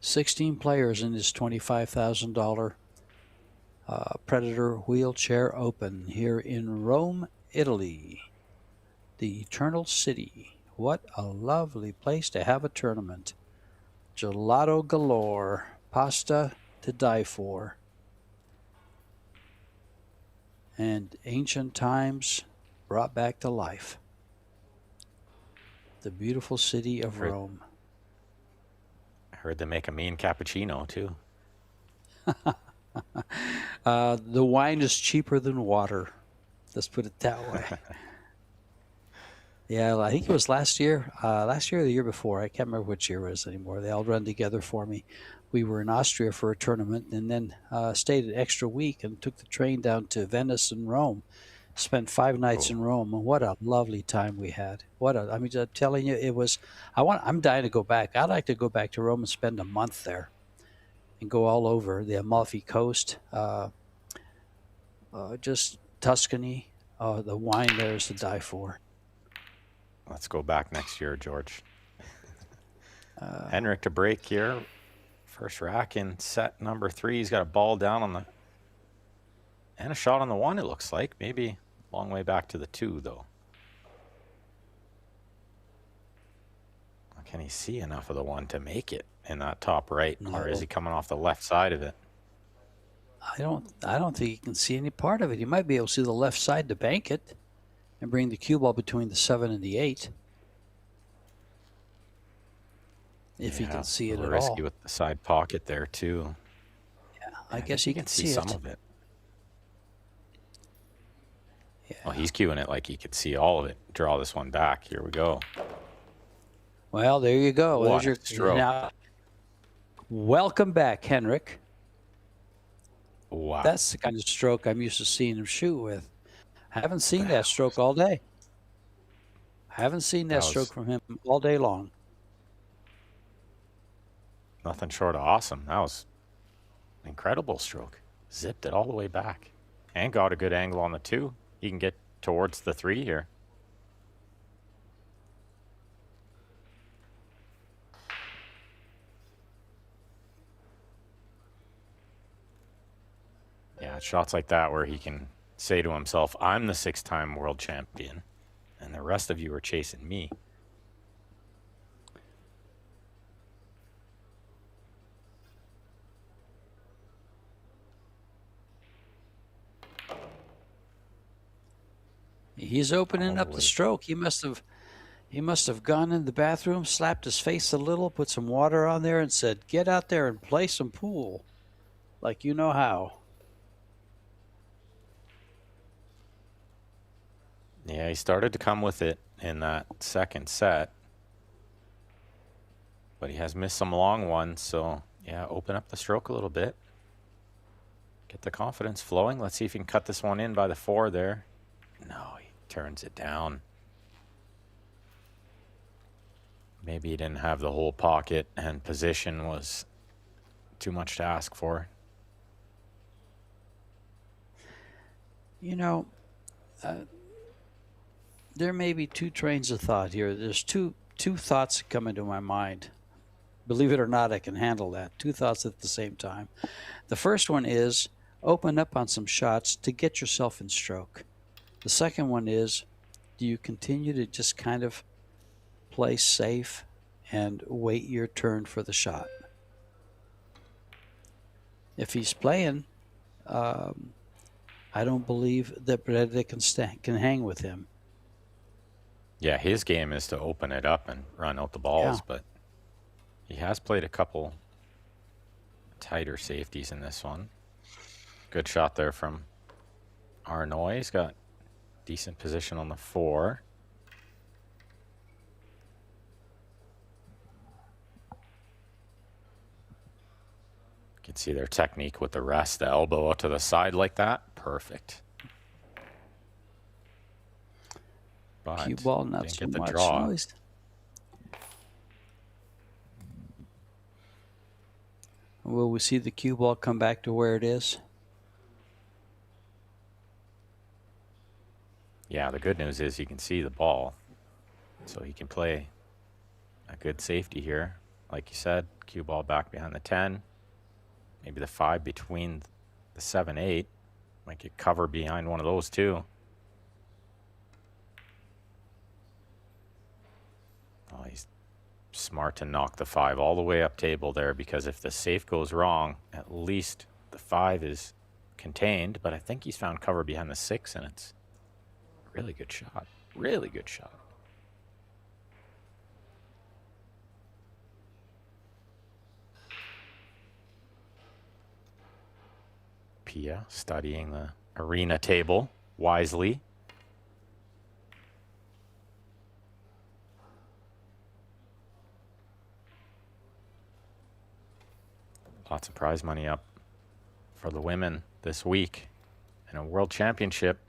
16 players in this $25,000 Predator Wheelchair Open here in Rome, Italy. The Eternal City. What a lovely place to have a tournament. Gelato galore. Pasta to die for. And ancient times brought back to life. The beautiful city of Rome. I heard they make a mean cappuccino, too. The wine is cheaper than water. Let's put it that way. Yeah, I think it was last year or the year before. I can't remember which year it was anymore. They all run together for me. We were in Austria for a tournament and then stayed an extra week and took the train down to Venice and Rome. Spent 5 nights in Rome, and what a lovely time we had. I'm telling you, it was. I'm dying to go back. I'd like to go back to Rome and spend a month there, and go all over the Amalfi Coast, just Tuscany. The wine there is to die for. Let's go back next year, George. Henrik to break here. First rack in set number 3. He's got a ball down on the... and a shot on the 1, it looks like. Maybe a long way back to the 2, though. Can he see enough of the 1 to make it in that top right? No. Or is he coming off the left side of it? I don't think he can see any part of it. He might be able to see the left side to bank it and bring the cue ball between the 7 and the 8. If he can see it at all. Risky with the side pocket there, too. Yeah, I guess he can see some of it. Yeah. Well, he's cueing it like he could see all of it. Draw this one back. Here we go. Well, there you go. What There's your stroke. Now, welcome back, Henrik. Wow. That's the kind of stroke I'm used to seeing him shoot with. I haven't seen that stroke all day. I haven't seen that stroke from him all day long. Nothing short of awesome. That was an incredible stroke. Zipped it all the way back. And got a good angle on the 2. He can get towards the 3 here. Yeah, shots like that where he can say to himself, I'm the 6-time world champion, and the rest of you are chasing me. He's opening up the stroke. He must have gone in the bathroom, slapped his face a little, put some water on there, and said, "Get out there and play some pool, like you know how." Yeah, he started to come with it in that second set, but he has missed some long ones. So yeah, open up the stroke a little bit, get the confidence flowing. Let's see if he can cut this one in by the 4 there. No, he turns it down. maybe he didn't have the whole pocket and position was too much to ask for. You know, there may be two trains of thought here. There's two thoughts that come into my mind. Believe it or not, I can handle that. Two thoughts at the same time. The first one is open up on some shots to get yourself in stroke. The second one is, do you continue to just kind of play safe and wait your turn for the shot? If he's playing, I don't believe that Breda can hang with him. Yeah, his game is to open it up and run out the balls, but he has played a couple tighter safeties in this one. Good shot there from Arnoy. He's got decent position on the 4. You can see their technique with the rest, the elbow out to the side like that. Perfect. But cue ball, not didn't so get the much. draw. Will we see the cue ball come back to where it is? Yeah, the good news is you can see the ball, so he can play a good safety here. Like you said, cue ball back behind the 10, maybe the 5 between the 7, 8. Might get cover behind one of those too. Oh, he's smart to knock the 5 all the way up table there, because if the safe goes wrong, at least the 5 is contained. But I think he's found cover behind the 6, and it's a really good shot. Really good shot. Pia studying the arena table wisely. Lots of prize money up for the women this week in a world championship.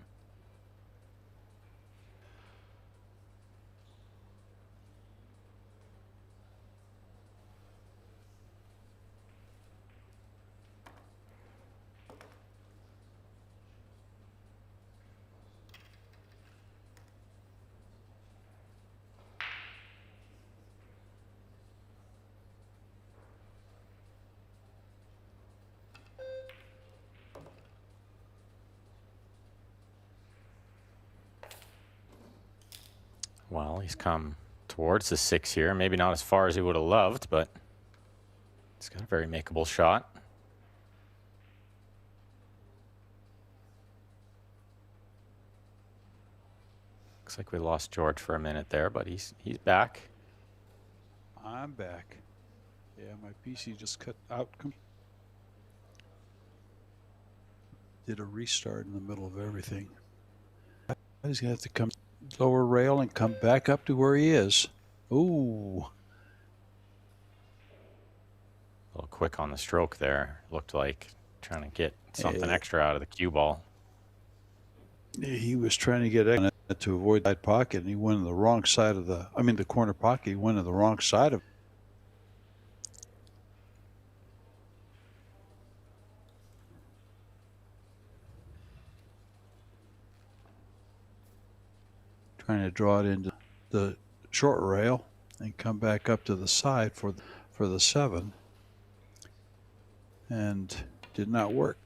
Well, he's come towards the 6 here. Maybe not as far as he would have loved, but he's got a very makeable shot. Looks like we lost George for a minute there, but he's back. I'm back. Yeah, my PC just cut out. Did a restart in the middle of everything. He's going to have to come lower rail and come back up to where he is. Ooh. A little quick on the stroke there. Looked like trying to get something extra out of the cue ball. He was trying to get to avoid that pocket, and he went on the wrong side of the corner pocket. He went on the wrong side of it. Trying to draw it into the short rail and come back up to the side for the 7, and did not work.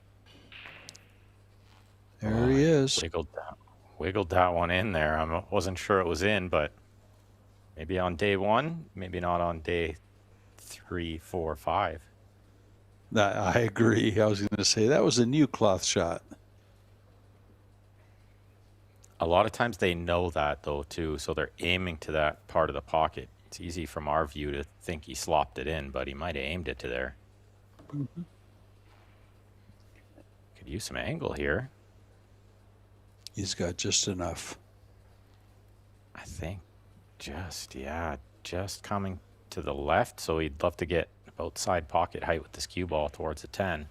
There he is. Wiggled that one in there. I wasn't sure it was in, but maybe on day 1, maybe not on day 3, 4, 5. I agree. I was going to say that was a new cloth shot. A lot of times they know that, though, too, so they're aiming to that part of the pocket. It's easy from our view to think he slopped it in, but he might have aimed it to there. Mm-hmm. Could use some angle here. He's got just enough. I think just coming to the left, so he'd love to get about side pocket height with this cue ball towards the 10.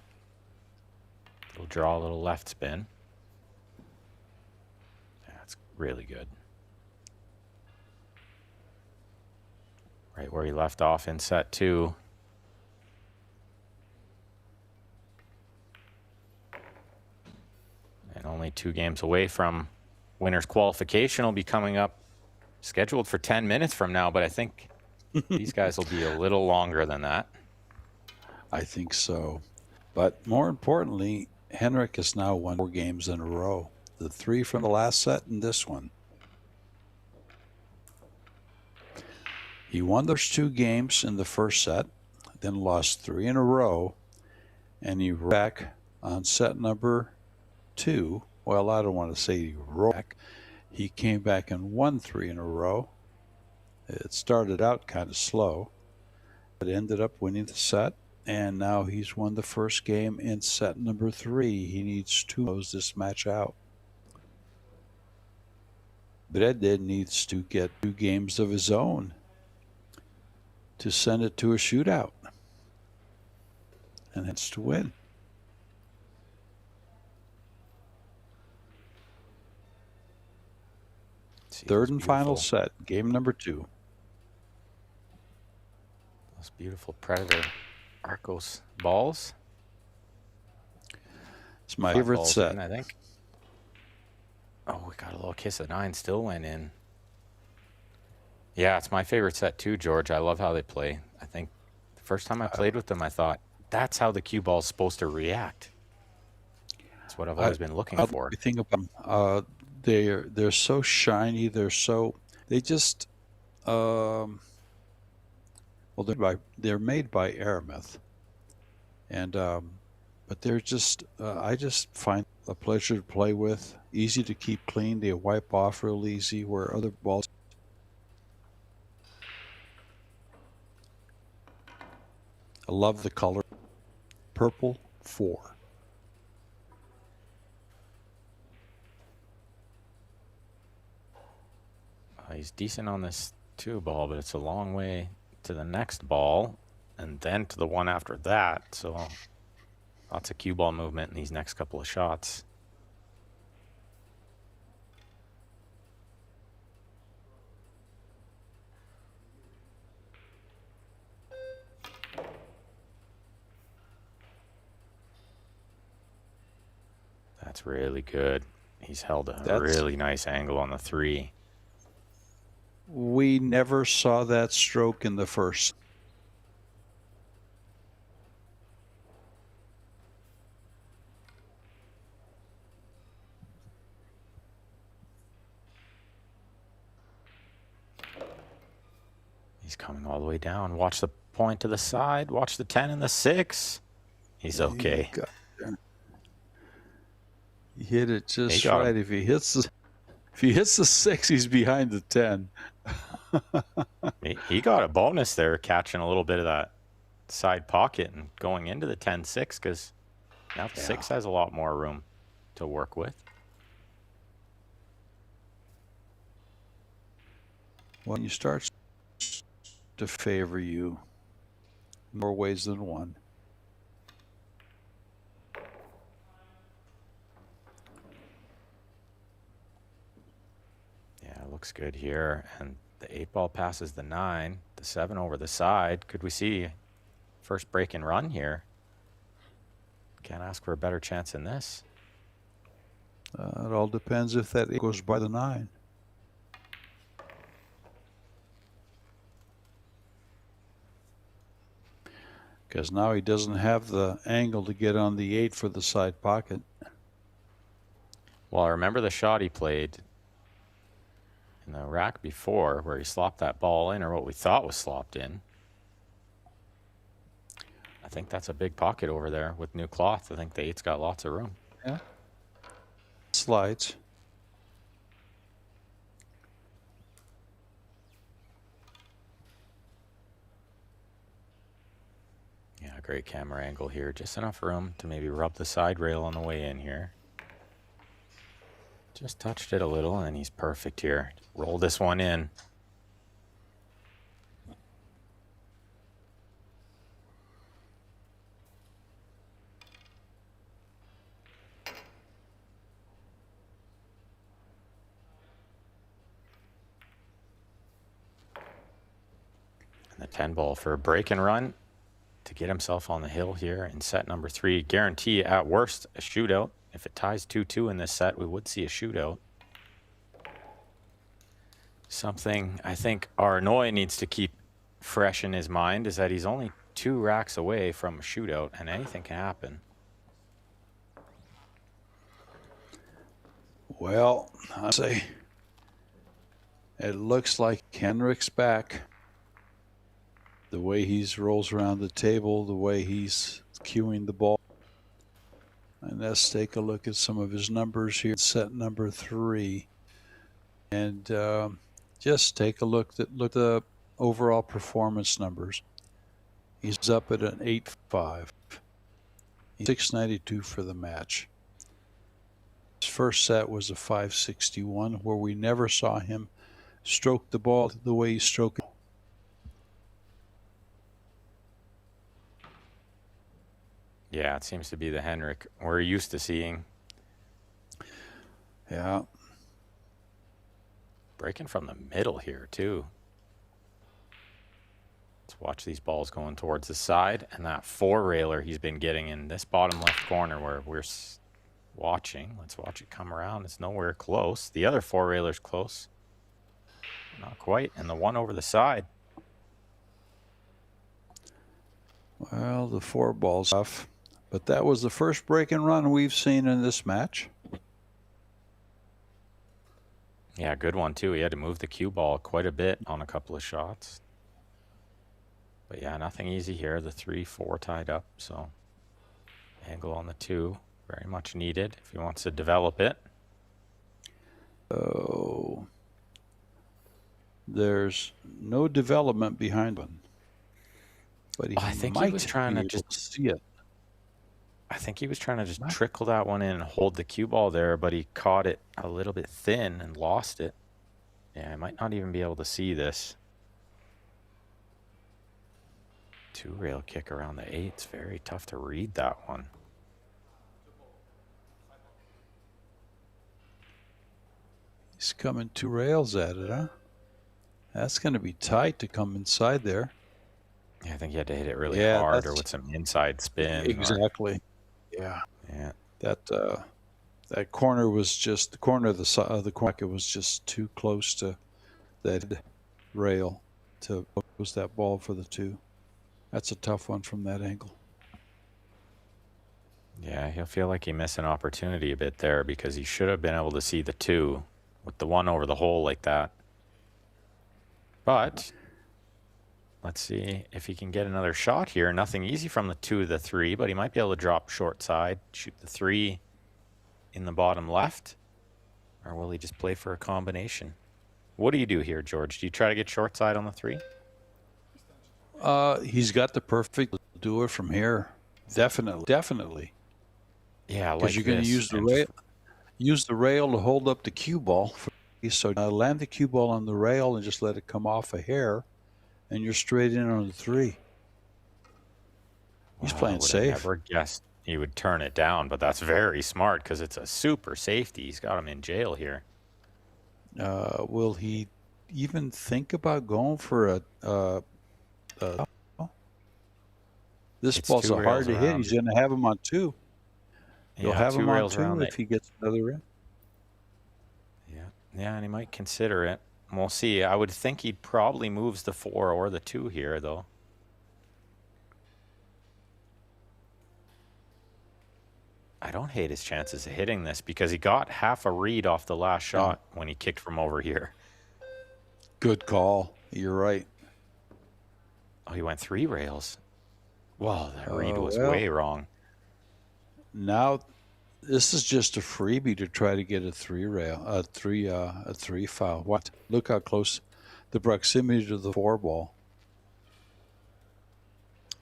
He'll draw a little left spin. Really good. right where he left off in set 2. And only 2 games away from winner's qualification. Will be coming up, scheduled for 10 minutes from now, but I think these guys will be a little longer than that. I think so. But more importantly, Henrik has now won 4 games in a row. The 3 from the last set and this one. He won those 2 games in the first set, then lost 3 in a row, and he rolled back on set number 2. Well, I don't want to say he rolled back. He came back and won 3 in a row. It started out kind of slow, but ended up winning the set, and now he's won the first game in set number 3. He needs 2 to close this match out. Brede needs to get 2 games of his own to send it to a shootout, and it's to win. Third and final set, game number 2. Those beautiful Predator Arcos balls. It's my 5 favorite balls set. in, I think. Oh, we got a little kiss of 9, still went in. Yeah, it's my favorite set too, George. I love how they play. I think the first time I played with them, I thought, that's how the cue ball's supposed to react. That's what I've always been looking for. I think about they're so shiny. They're just well, they're made by Aramith, and but they're just I just find a pleasure to play with. Easy to keep clean. They wipe off real easy, where other balls. I love the color. Purple 4. He's decent on this 2 ball, but it's a long way to the next ball and then to the one after that. So lots of cue ball movement in these next couple of shots. That's really good. He's held a really nice angle on the 3. We never saw that stroke in the first. He's coming all the way down. Watch the point to the side. Watch the 10 and the 6. He's okay. He hit it just right. If he hits the 6, he's behind the 10. He got a bonus there, catching a little bit of that side pocket and going into the 10-6, because now the 6 has a lot more room to work with. When you start to favor you, more ways than one. Looks good here, and the 8 ball passes the 9, the 7 over the side. Could we see first break and run here? Can't ask for a better chance than this. It all depends if that 8 goes by the 9. Because now he doesn't have the angle to get on the 8 for the side pocket. Well, I remember the shot he played in the rack before, where he slopped that ball in, or what we thought was slopped in. I think that's a big pocket over there with new cloth. I think the 8's got lots of room. Yeah. Slides. Yeah, great camera angle here. Just enough room to maybe rub the side rail on the way in here. Just touched it a little, and he's perfect here. Roll this one in. And the 10 ball for a break and run to get himself on the hill here in set number 3. Guarantee at worst a shootout. If it ties 2-2 in this set, we would see a shootout. Something I think Arnoy needs to keep fresh in his mind is that he's only 2 racks away from a shootout, and anything can happen. Well, I'd say it looks like Henrik's back. The way he's rolls around the table, the way he's cueing the ball. And let's take a look at some of his numbers here. Set number 3. And just take a look at the overall performance numbers. He's up at an 8-5. He's 692 for the match. His first set was a 561, where we never saw him stroke the ball the way he stroked it. Yeah, it seems to be the Henrik we're used to seeing. Yeah. Breaking from the middle here, too. Let's watch these balls going towards the side. And that 4-railer he's been getting in this bottom left corner where we're watching. Let's watch it come around. It's nowhere close. The other 4-railer's close. Not quite. And the one over the side. Well, the 4 ball's tough. But that was the first break and run we've seen in this match. Yeah, good one, too. He had to move the cue ball quite a bit on a couple of shots. But yeah, nothing easy here. The 3-4 tied up, so angle on the 2, very much needed if he wants to develop it. Oh, there's no development behind one. But I think he was trying to just see it. I think he was trying to just trickle that one in and hold the cue ball there, but he caught it a little bit thin and lost it. Yeah, I might not even be able to see this. 2-rail kick around the 8. It's very tough to read that one. He's coming 2 rails at it, huh? That's going to be tight to come inside there. Yeah, I think you had to hit it really hard or with some inside spin. Exactly. Yeah. Yeah. That corner was just the corner of the corner. It was just too close to that rail to was that ball for the 2. That's a tough one from that angle. Yeah, he'll feel like he missed an opportunity a bit there because he should have been able to see the 2 with the 1 over the hole like that. But let's see if he can get another shot here. Nothing easy from the 2 to the 3, but he might be able to drop short side, shoot the 3 in the bottom left, or will he just play for a combination? What do you do here, George? Do you try to get short side on the 3? He's got the perfect do it from here. Definitely. Yeah, like because you're going to use the rail to hold up the cue ball. So land the cue ball on the rail and just let it come off a hair, and you're straight in on the 3. He's playing safe. I never guessed he would turn it down, but that's very smart because it's a super safety. He's got him in jail here. Will he even think about going for this ball's so hard to hit. He's going to have him on 2. He'll have him on 2 if he gets another in. Yeah, and he might consider it. We'll see. I would think he probably moves the 4 or the 2 here, though. I don't hate his chances of hitting this because he got half a read off the last shot when he kicked from over here. Good call. You're right. Oh, he went 3 rails. Wow, that read was way wrong. Now, this is just a freebie to try to get a 3 rail, a 3 foul. What? Look how close the proximity to the 4 ball.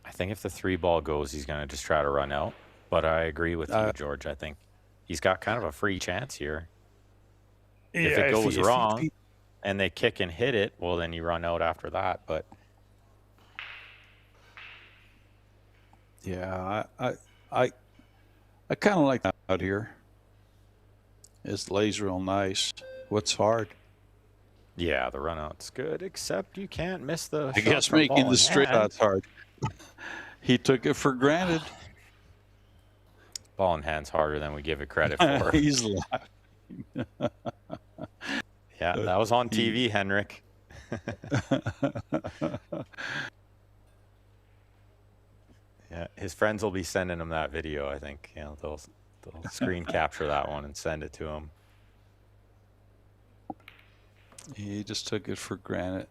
I think if the 3 ball goes, he's going to just try to run out. But I agree with you, George. I think he's got kind of a free chance here. Yeah, if it goes wrong and they kick and hit it, well, then you run out after that. But yeah, I kind of like that out here. It lays real nice. What's hard? Yeah, the run out's good, except you can't miss the I shot guess from making ball the in straight hand. out's hard. He took it for granted. Ball in hand's harder than we give it credit for. He's laughing. Yeah, that was on TV, Henrik. Yeah, his friends will be sending him that video, I think. You know, they'll screen capture that one and send it to him. He just took it for granted.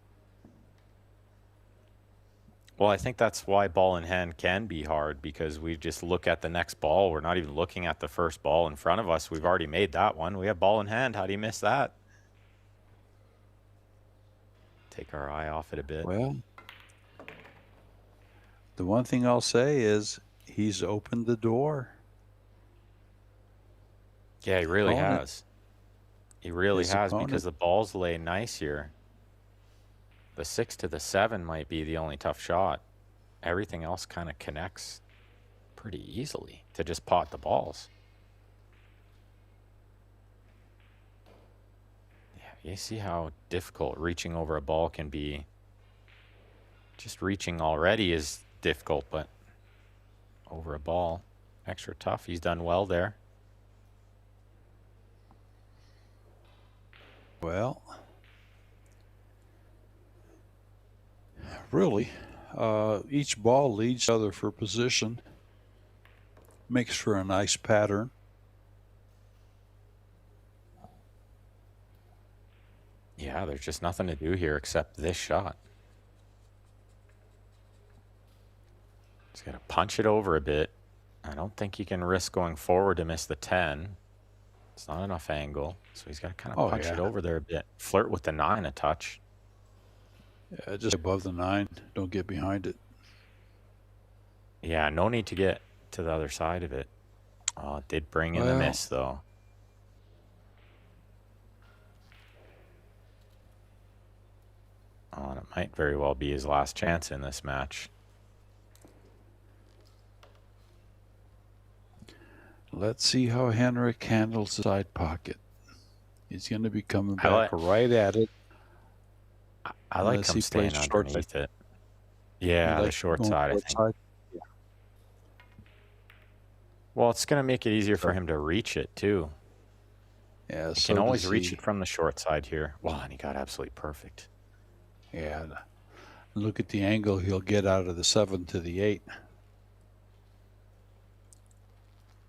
Well, I think that's why ball in hand can be hard, because we just look at the next ball. We're not even looking at the first ball in front of us. We've already made that one. We have ball in hand. How do you miss that? Take our eye off it a bit. Well, the one thing I'll say is he's opened the door. Yeah, he really Opponent. has. He really His has, opponent. because the balls lay nice here. The 6 to the 7 might be the only tough shot. Everything else kind of connects pretty easily to just pot the balls. Yeah, you see how difficult reaching over a ball can be. Just reaching already is difficult, but over a ball, extra tough. He's done well there. Well, really, each ball leads the other for position. Makes for a nice pattern. Yeah, there's just nothing to do here except this shot. He's got to punch it over a bit. I don't think he can risk going forward to miss the 10. It's not enough angle, so he's got to kind of punch it over there a bit. Flirt with the 9 a touch. Yeah, just above the 9. Don't get behind it. Yeah, no need to get to the other side of it. Oh, it did bring in the miss, though. Oh, and it might very well be his last chance in this match. Let's see how Henrik handles the side pocket. He's going to be coming back right at it. I like him staying underneath it. Yeah, the short side, I think. Yeah. Well, it's going to make it easier for him to reach it, too. Yeah, he can always reach it from the short side here. Wow, and he got absolutely perfect. Yeah. Look at the angle he'll get out of the 7 to the 8.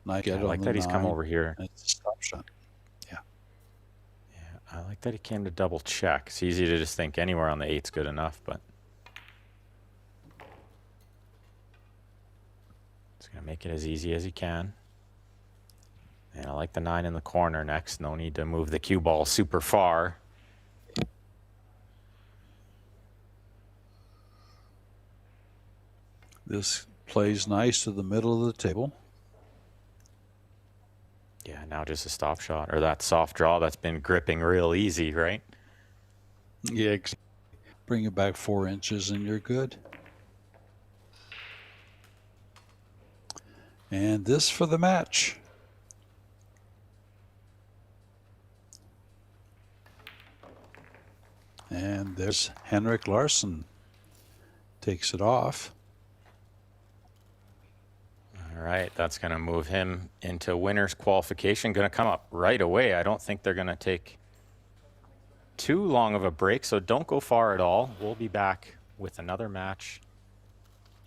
Nice. I like that he's come over here. It's a stop shot. Yeah. Yeah, I like that he came to double check. It's easy to just think anywhere on the 8's good enough, but it's going to make it as easy as he can. And I like the 9 in the corner next. No need to move the cue ball super far. This plays nice to the middle of the table. Yeah, now just a stop shot, or that soft draw that's been gripping real easy, right? Yeah, bring it back 4 inches and you're good. And this for the match. And there's Henrik Larsson. Takes it off. All right, that's going to move him into winner's qualification. Going to come up right away. I don't think they're going to take too long of a break, so don't go far at all. We'll be back with another match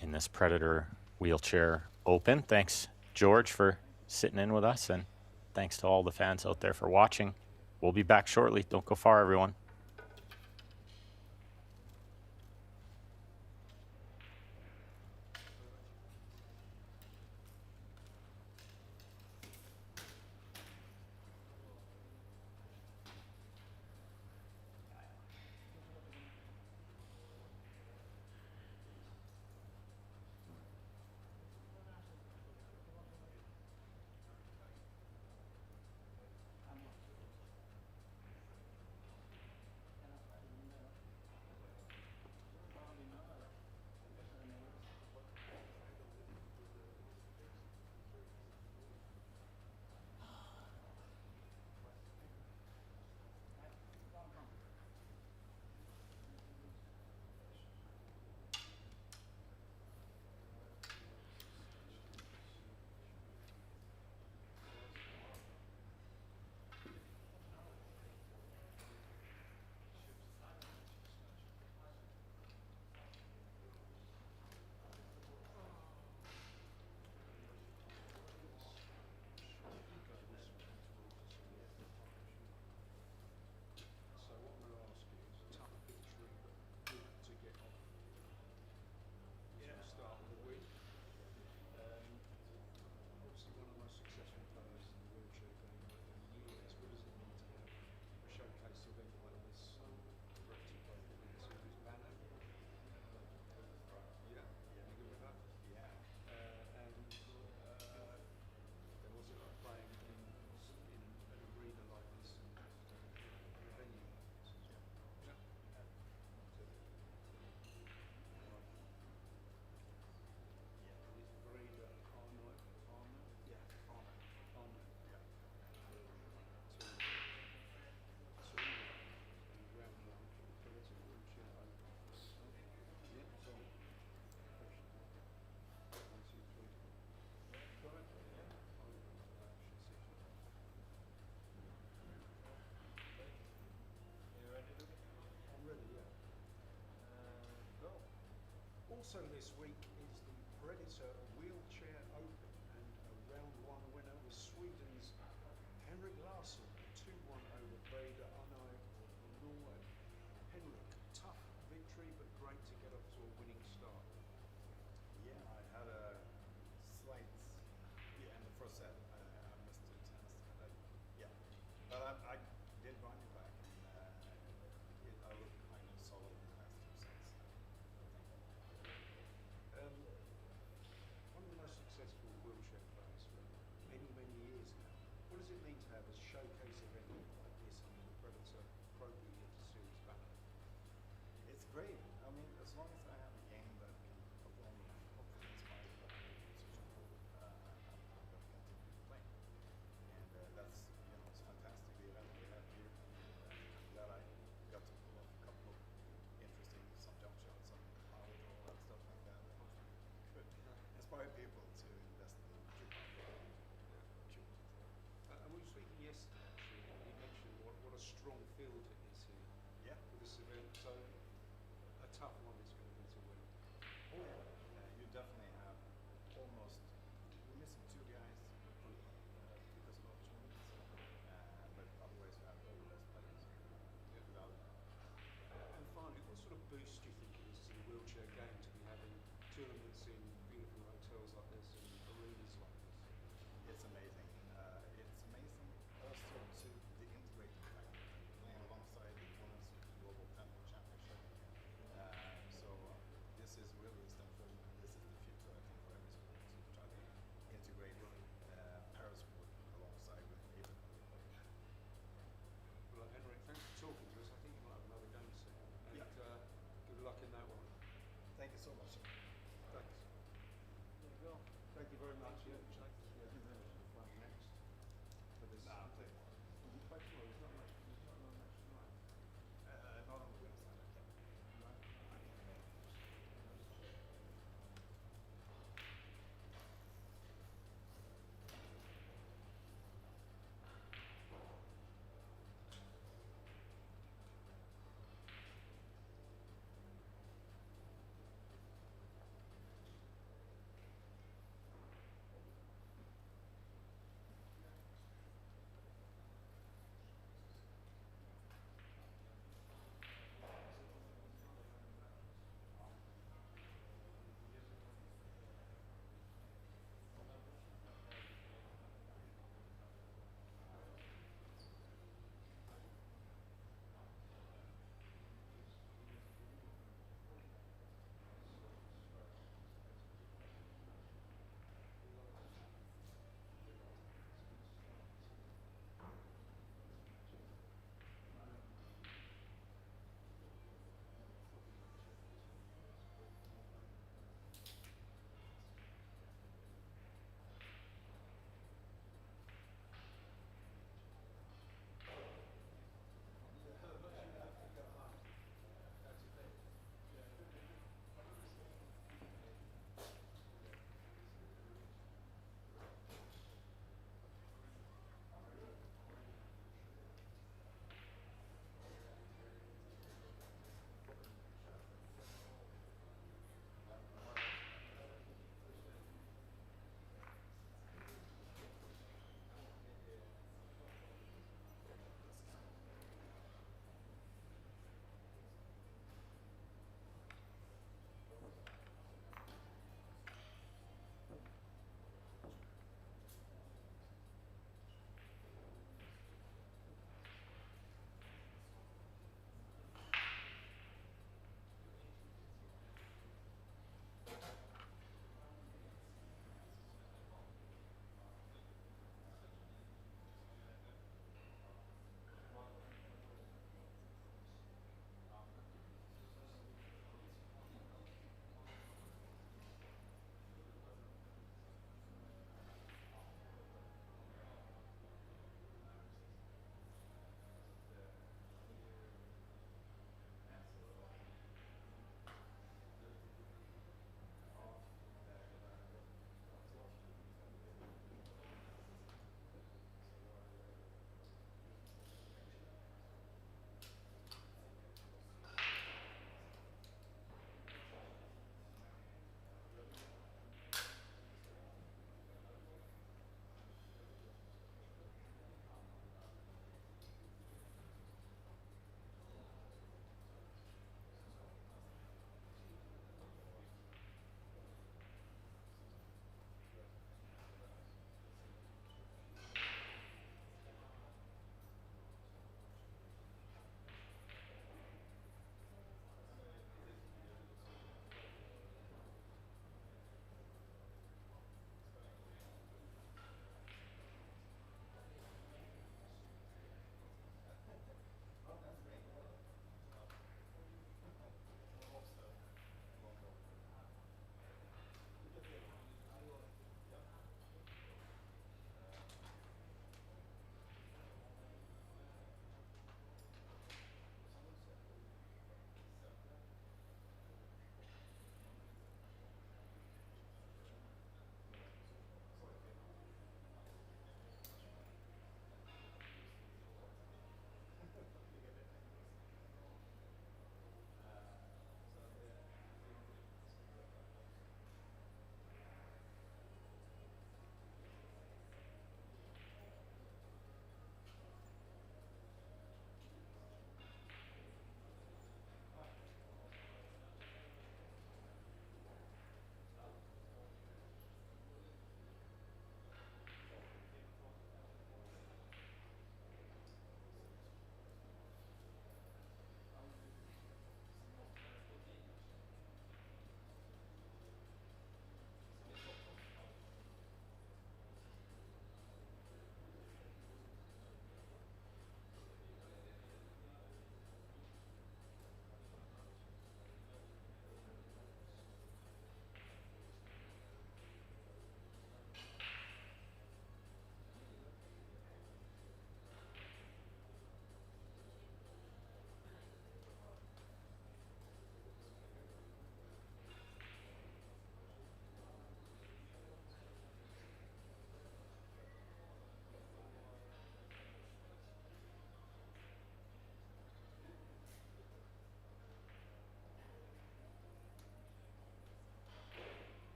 in this Predator Wheelchair Open. Thanks, George, for sitting in with us, and thanks to all the fans out there for watching. We'll be back shortly. Don't go far, everyone. Also this week is the Predator Wheelchair Open, and a round one winner was Sweden's Henrik Larsson, 2-1 over Breda Anai of Norway. Henrik, tough victory, but great to get off to a winning start. Yeah, I had a slight, in the first set, I missed the chance. But I did run it back, and I looked kind of solid in the last two sets. One of the most successful wheelchair players for many, many years now. What does it mean to have a showcase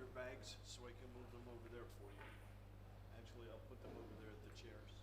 your bags so I can move them over there for you. Actually, I'll put them over there at the chairs.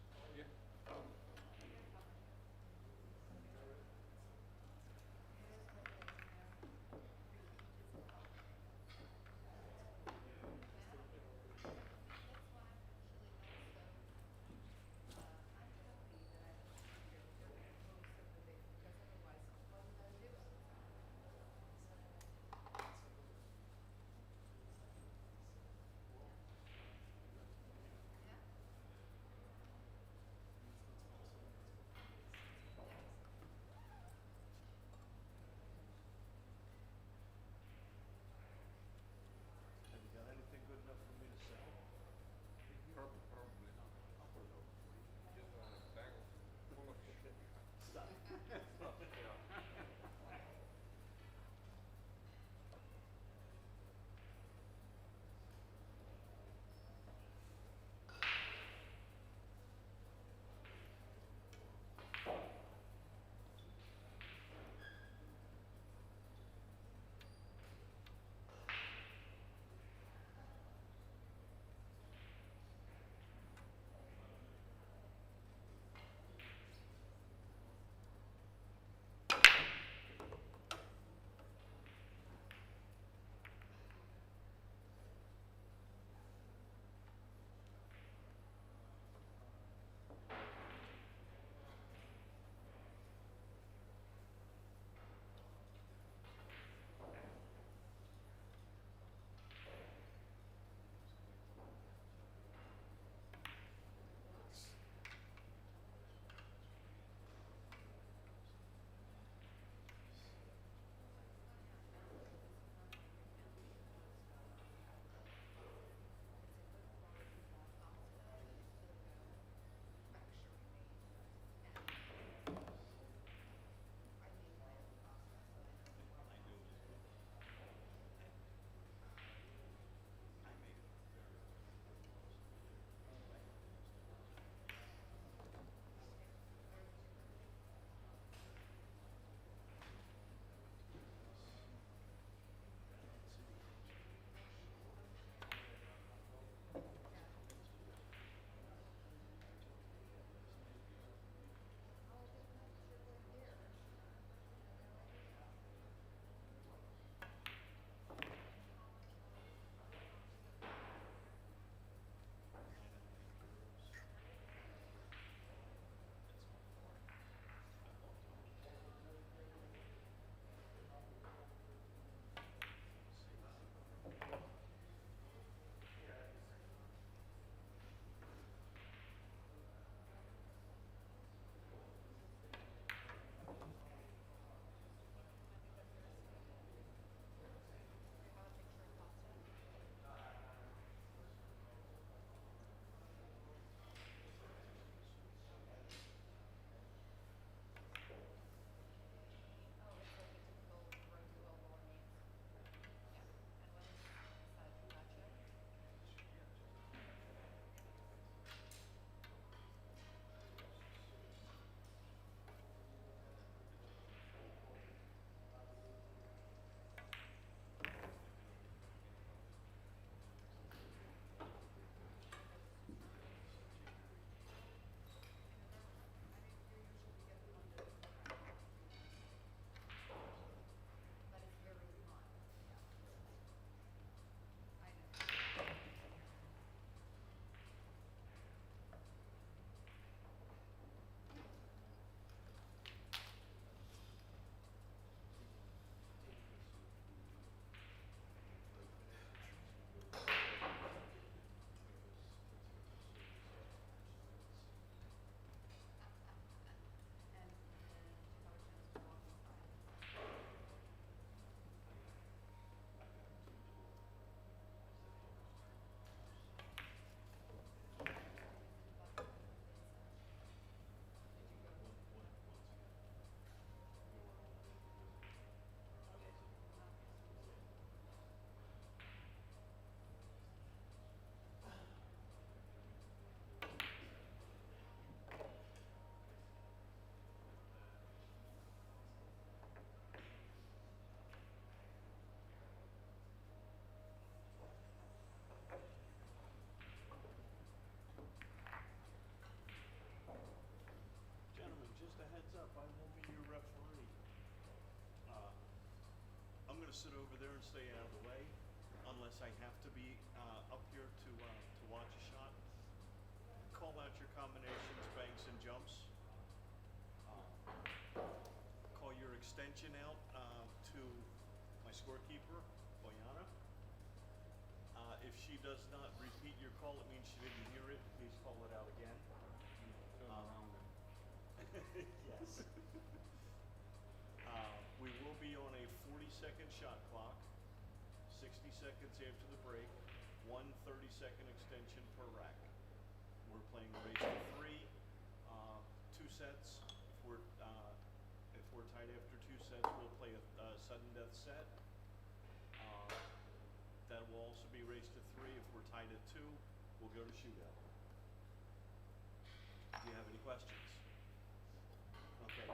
sit over there and stay out of the way, unless I have to be up here to watch a shot. Call out your combinations, banks, and jumps. Call your extension out to my scorekeeper, Boyana. If she does not repeat your call, it means she didn't hear it. Please call it out again. Yes. We will be on a 40-second shot clock, 60 seconds after the break, 1 30-second extension per rack. We're playing race to 3, 2 sets. If we're tied after 2 sets, we'll play a sudden death set. That will also be race to 3. If we're tied at 2, we'll go to shootout. Do you have any questions? Okay.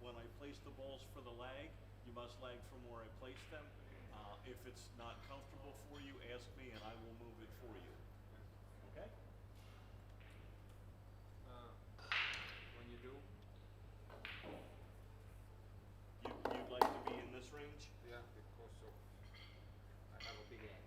When I place the balls for the lag, you must lag from where I place them. If it's not comfortable for you, ask me and I will move it for you. Okay? When you do? You'd like to be in this range? Yeah, because of I have a big hands.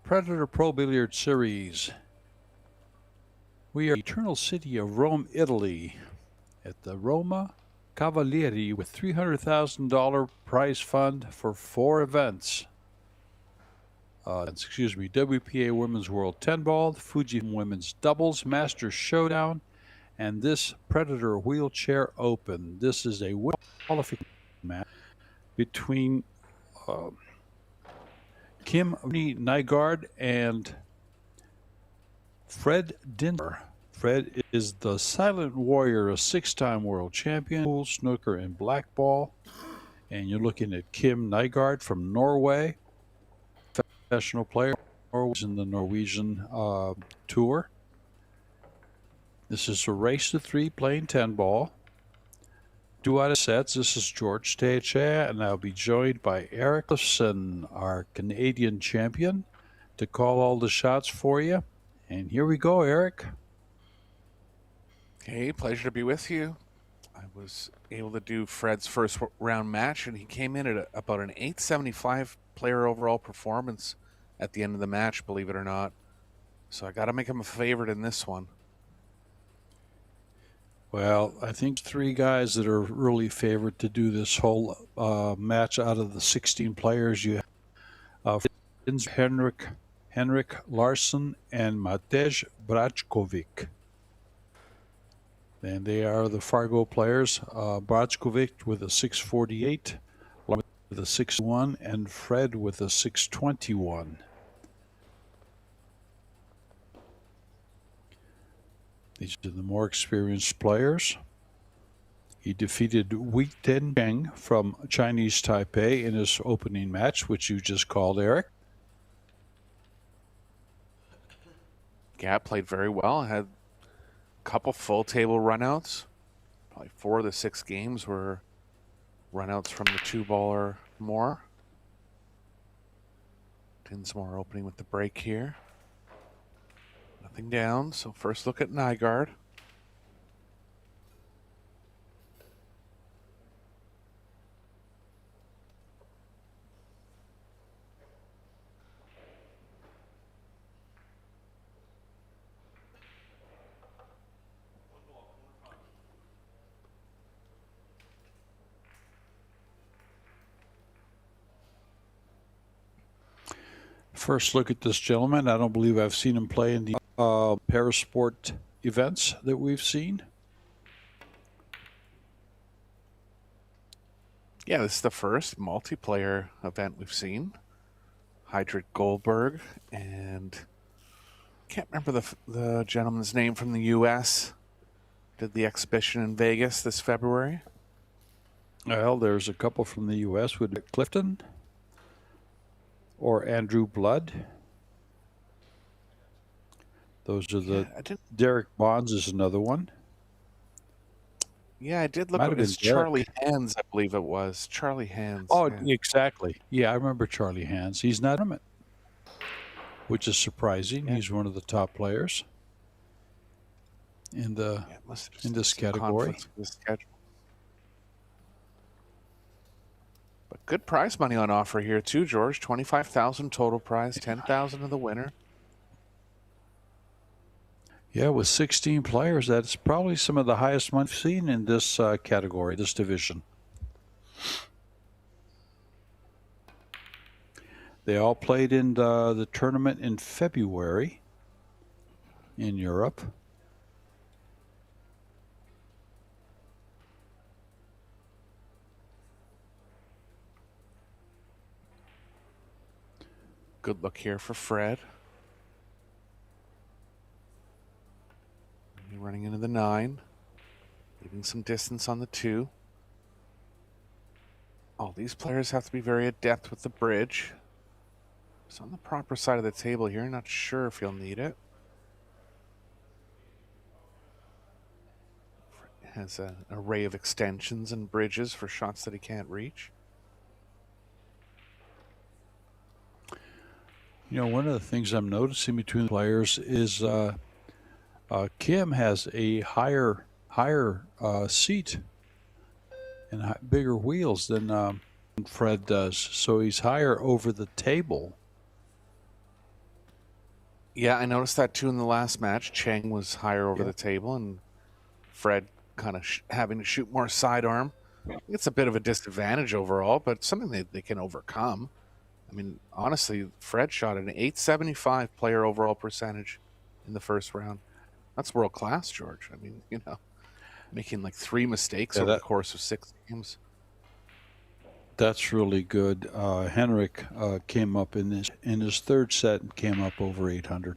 Predator Pro Billiard Series. We are in the Eternal City of Rome, Italy, at the Roma Cavalieri with $300,000 prize fund for 4 events. WPA Women's World 10 Ball, Fujifilm Women's Doubles, Masters Showdown, and this Predator Wheelchair Open. This is a qualification match between Kim Nygaard and Fred Dinser. Fred is the Silent Warrior, a 6-time world champion, pool, snooker, and blackball. And you're looking at Kim Nygaard from Norway, professional player in the Norwegian tour. This is a race to 3 playing 10 ball. 2 out of sets. This is George Teacha, and I'll be joined by Eric Clifson, our Canadian champion, to call all the shots for you. And here we go, Eric. Okay, pleasure to be with you. I was able to do Fred's first round match, and he came in at about an 875 player overall performance at the end of the match, believe it or not. So I got to make him a favorite in this one. Well, I think 3 guys that are really favored to do this whole match out of the 16 players. You have Henrik Larsson and Matej Brajkovic. And they are the Fargo players. Brajkovic with a 648, with a 6-1, and Fred with a 621. These are the more experienced players. He defeated Wei Ten Cheng from Chinese Taipei in his opening match, which you just called, Eric. Yeah, played very well. Had a couple full table runouts. Probably 4 of the 6 games were runouts from the 2-ball or more. Dinsmore opening with the break here. Nothing down, so first look at Nygaard. First look at this gentleman. I don't believe I've seen him play in the parasport events that we've seen. Yeah, this is the first multiplayer event we've seen. Hydrick Goldberg, and can't remember the gentleman's name from the U.S. Did the exhibition in Vegas this February. Well, there's a couple from the U.S. with Clifton or Andrew Blood. Those are the... Derek Bonds is another one. Yeah, I did look at his Charlie Hands, I believe it was. Charlie Hands. Oh, yeah. Exactly. Yeah, I remember Charlie Hands. He's not in it, which is surprising. Yeah. He's one of the top players in this category. But good prize money on offer here too, George. 25,000 total prize, 10,000 to the winner. Yeah, with 16 players, that's probably some of the highest money we've seen in this category, this division. They all played in the tournament in February in Europe. Good look here for Fred. Running into the 9, leaving some distance on the 2. All these players have to be very adept with the bridge. It's on the proper side of the table here. Not sure if he'll need it. Has an array of extensions and bridges for shots that he can't reach. You know, one of the things I'm noticing between the players is Kim has a higher seat and bigger wheels than Fred does, so he's higher over the table. Yeah, I noticed that too in the last match. Chang was higher over the table, and Fred kind of having to shoot more sidearm. It's a bit of a disadvantage overall, but something they can overcome. I mean, honestly, Fred shot an 875 player overall percentage in the first round. That's world class, George. I mean, you know, making like 3 mistakes over the course of 6 games. That's really good. Henrik came up in his third set and came up over 800.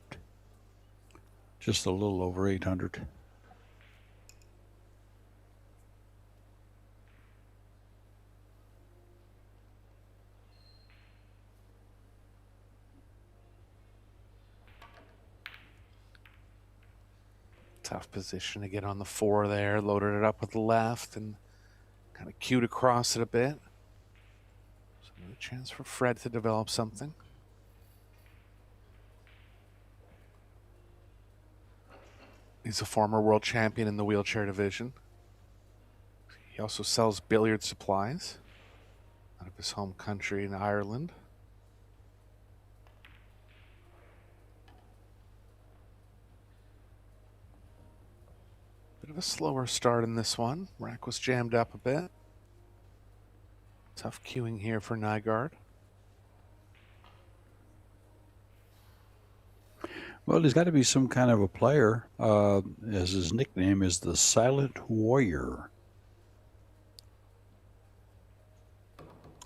Just a little over 800. Tough position to get on the 4 there. Loaded it up with the left and kind of cued across it a bit. So another chance for Fred to develop something. He's a former world champion in the wheelchair division. He also sells billiard supplies out of his home country in Ireland. Bit of a slower start in this one. Rack was jammed up a bit. Tough queuing here for Nygaard. Well, he's got to be some kind of a player, as his nickname is the Silent Warrior.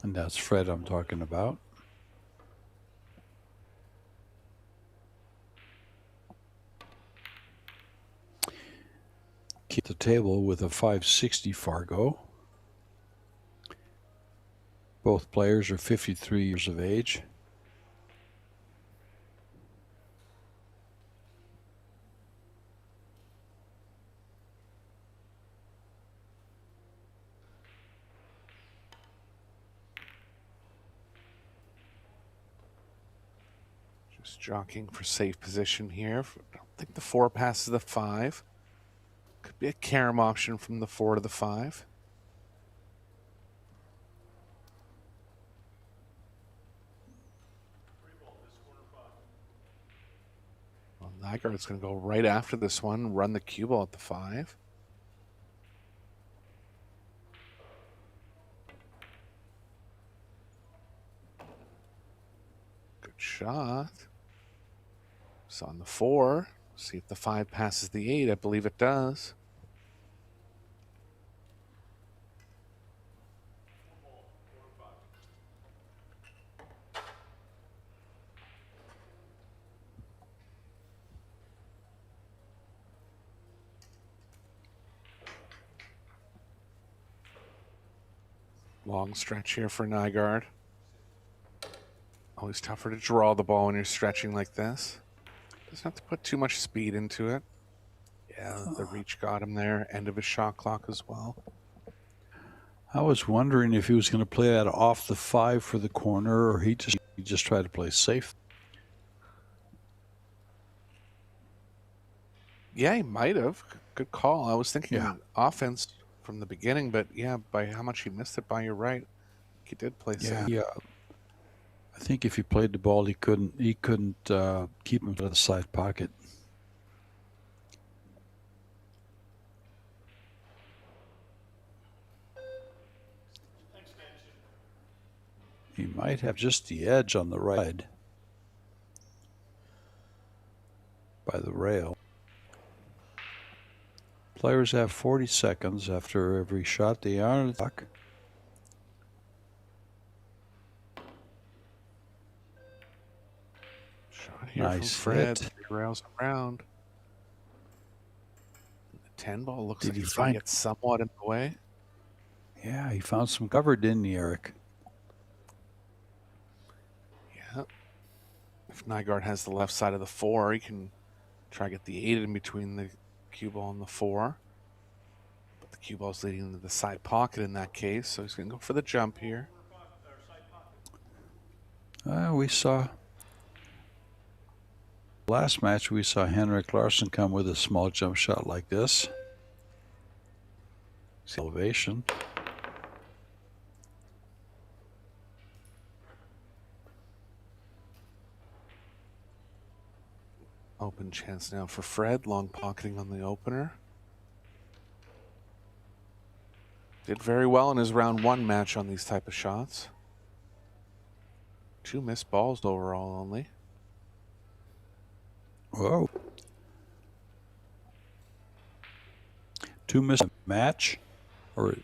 And that's Fred I'm talking about. Keep the table with a 560 Fargo. Both players are 53 years of age. Just jockeying for safe position here. I don't think the 4 passes the 5. Could be a carom option from the 4 to the 5. Well, Nygaard's going to go right after this one, run the cue ball at the 5. Good shot. It's on the 4. See if the 5 passes the 8. I believe it does. Long stretch here for Nygaard. Always tougher to draw the ball when you're stretching like this. Doesn't have to put too much speed into it. Yeah, the reach got him there. End of his shot clock as well. I was wondering if he was going to play that off the 5 for the corner, or he just tried to play safe. Yeah, he might have. Good call. I was thinking offense from the beginning, but yeah, by how much he missed it by, you're right. He did play safe. Yeah. I think if he played the ball, he couldn't keep him out of the side pocket. He might have just the edge on the right by the rail. Players have 40 seconds after every shot. They are on the clock. Shot here Nice from Fred. hit. 3 rails around. The 10 ball looks like Did he he's going to find- get somewhat in the way. Yeah, he found some cover, didn't he, Eric? Yeah. If Nygaard has the left side of the 4, he can try to get the 8 in between the cue ball and the 4. But the cue ball's leading into the side pocket in that case, so he's going to go for the jump here. We saw last match. We saw Henrik Larsson come with a small jump shot like this. Elevation. Open chance now for Fred. Long pocketing on the opener. Did very well in his round 1 match on these type of shots. 2 missed balls overall only. Whoa. 2 missed match? Or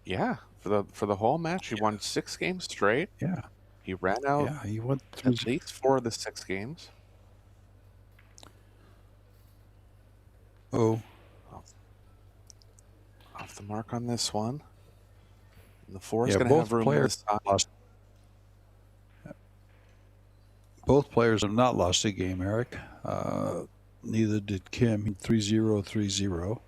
Yeah, for the whole match, he won 6 games straight. yeah. He ran out Yeah, he went through. at least 4 of the 6 games. Oh, Off the mark on this one. And the 4 is yeah, going to both have room on the players side. lost. Both players have not lost a game, Eric. Neither did Kim. 3-0, 3-0.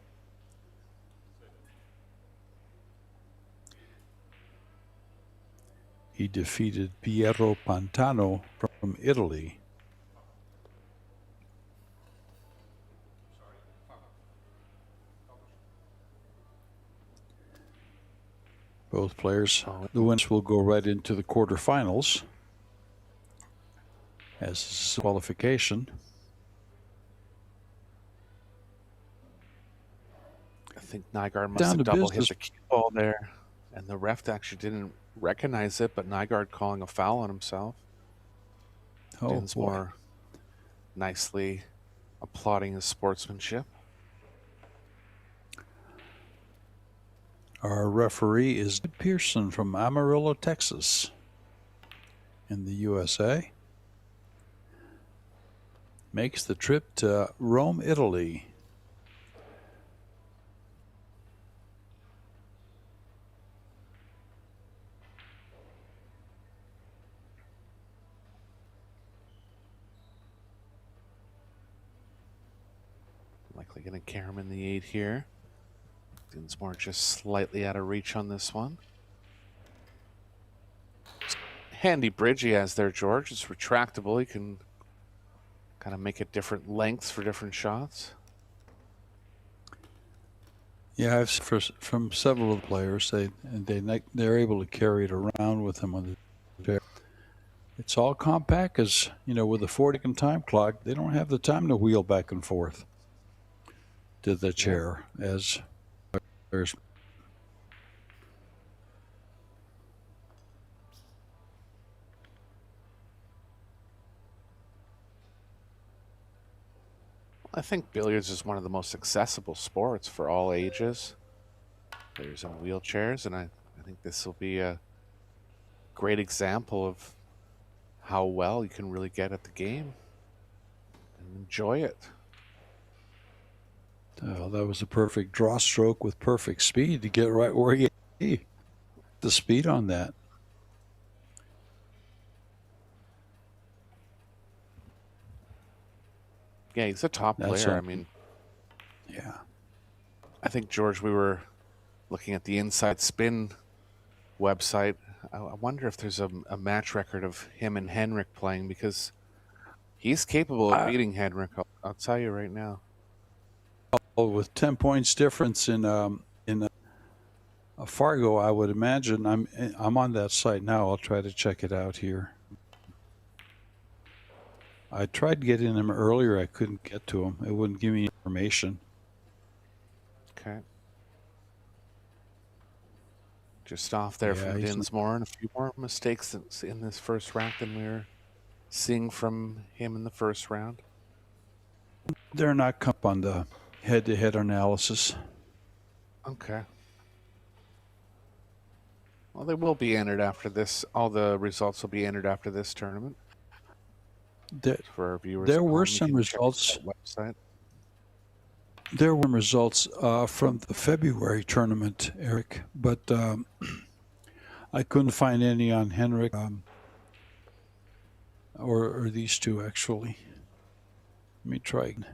He defeated Piero Pantano from Italy. Both players, the winners will go right into the quarterfinals as qualification. I think Nygaard must Down have to double hit business. the cue ball there. And the ref actually didn't recognize it, but Nygaard calling a foul on himself. Oh, boy. Dinsmore nicely applauding his sportsmanship. Our referee is Pearson from Amarillo, Texas, in the USA. Makes the trip to Rome, Italy. Likely going to carry him in the 8 here. Dinsmore just slightly out of reach on this one. Handy bridge he has there, George. It's retractable. You can kind of make it different lengths for different shots. Yeah, I've from several of the players. They're able to carry it around with them on the chair. It's all compact, because with a 40-second time clock, they don't have the time to wheel back and forth to the chair as there's. I think billiards is one of the most accessible sports for all ages. Players in wheelchairs, and I think this will be a great example of how well you can really get at the game and enjoy it. Oh, that was a perfect draw stroke with perfect speed to get right where you need the speed on that. Yeah, he's a top That's player. a- I mean, Yeah. I think, George, we were looking at the Inside Spin website. I wonder if there's a match record of him and Henrik playing, because he's capable of beating Henrik. I'll tell you right now. With 10 points difference in Fargo, I would imagine. I'm on that site now. I'll try to check it out here. I tried getting him earlier. I couldn't get to him. It wouldn't give me information. Okay. Just off there Yeah, from he's- Dinsmore, and a few more mistakes in this first round than we were seeing from him in the first round. They're not up on the head-to-head analysis. Okay. Well, they will be entered after this. All the results will be entered after this tournament for our viewers. There at were home. You some can check results. that website. There were results from the February tournament, Eric, but I couldn't find any on Henrik or these two, actually. Let me try again.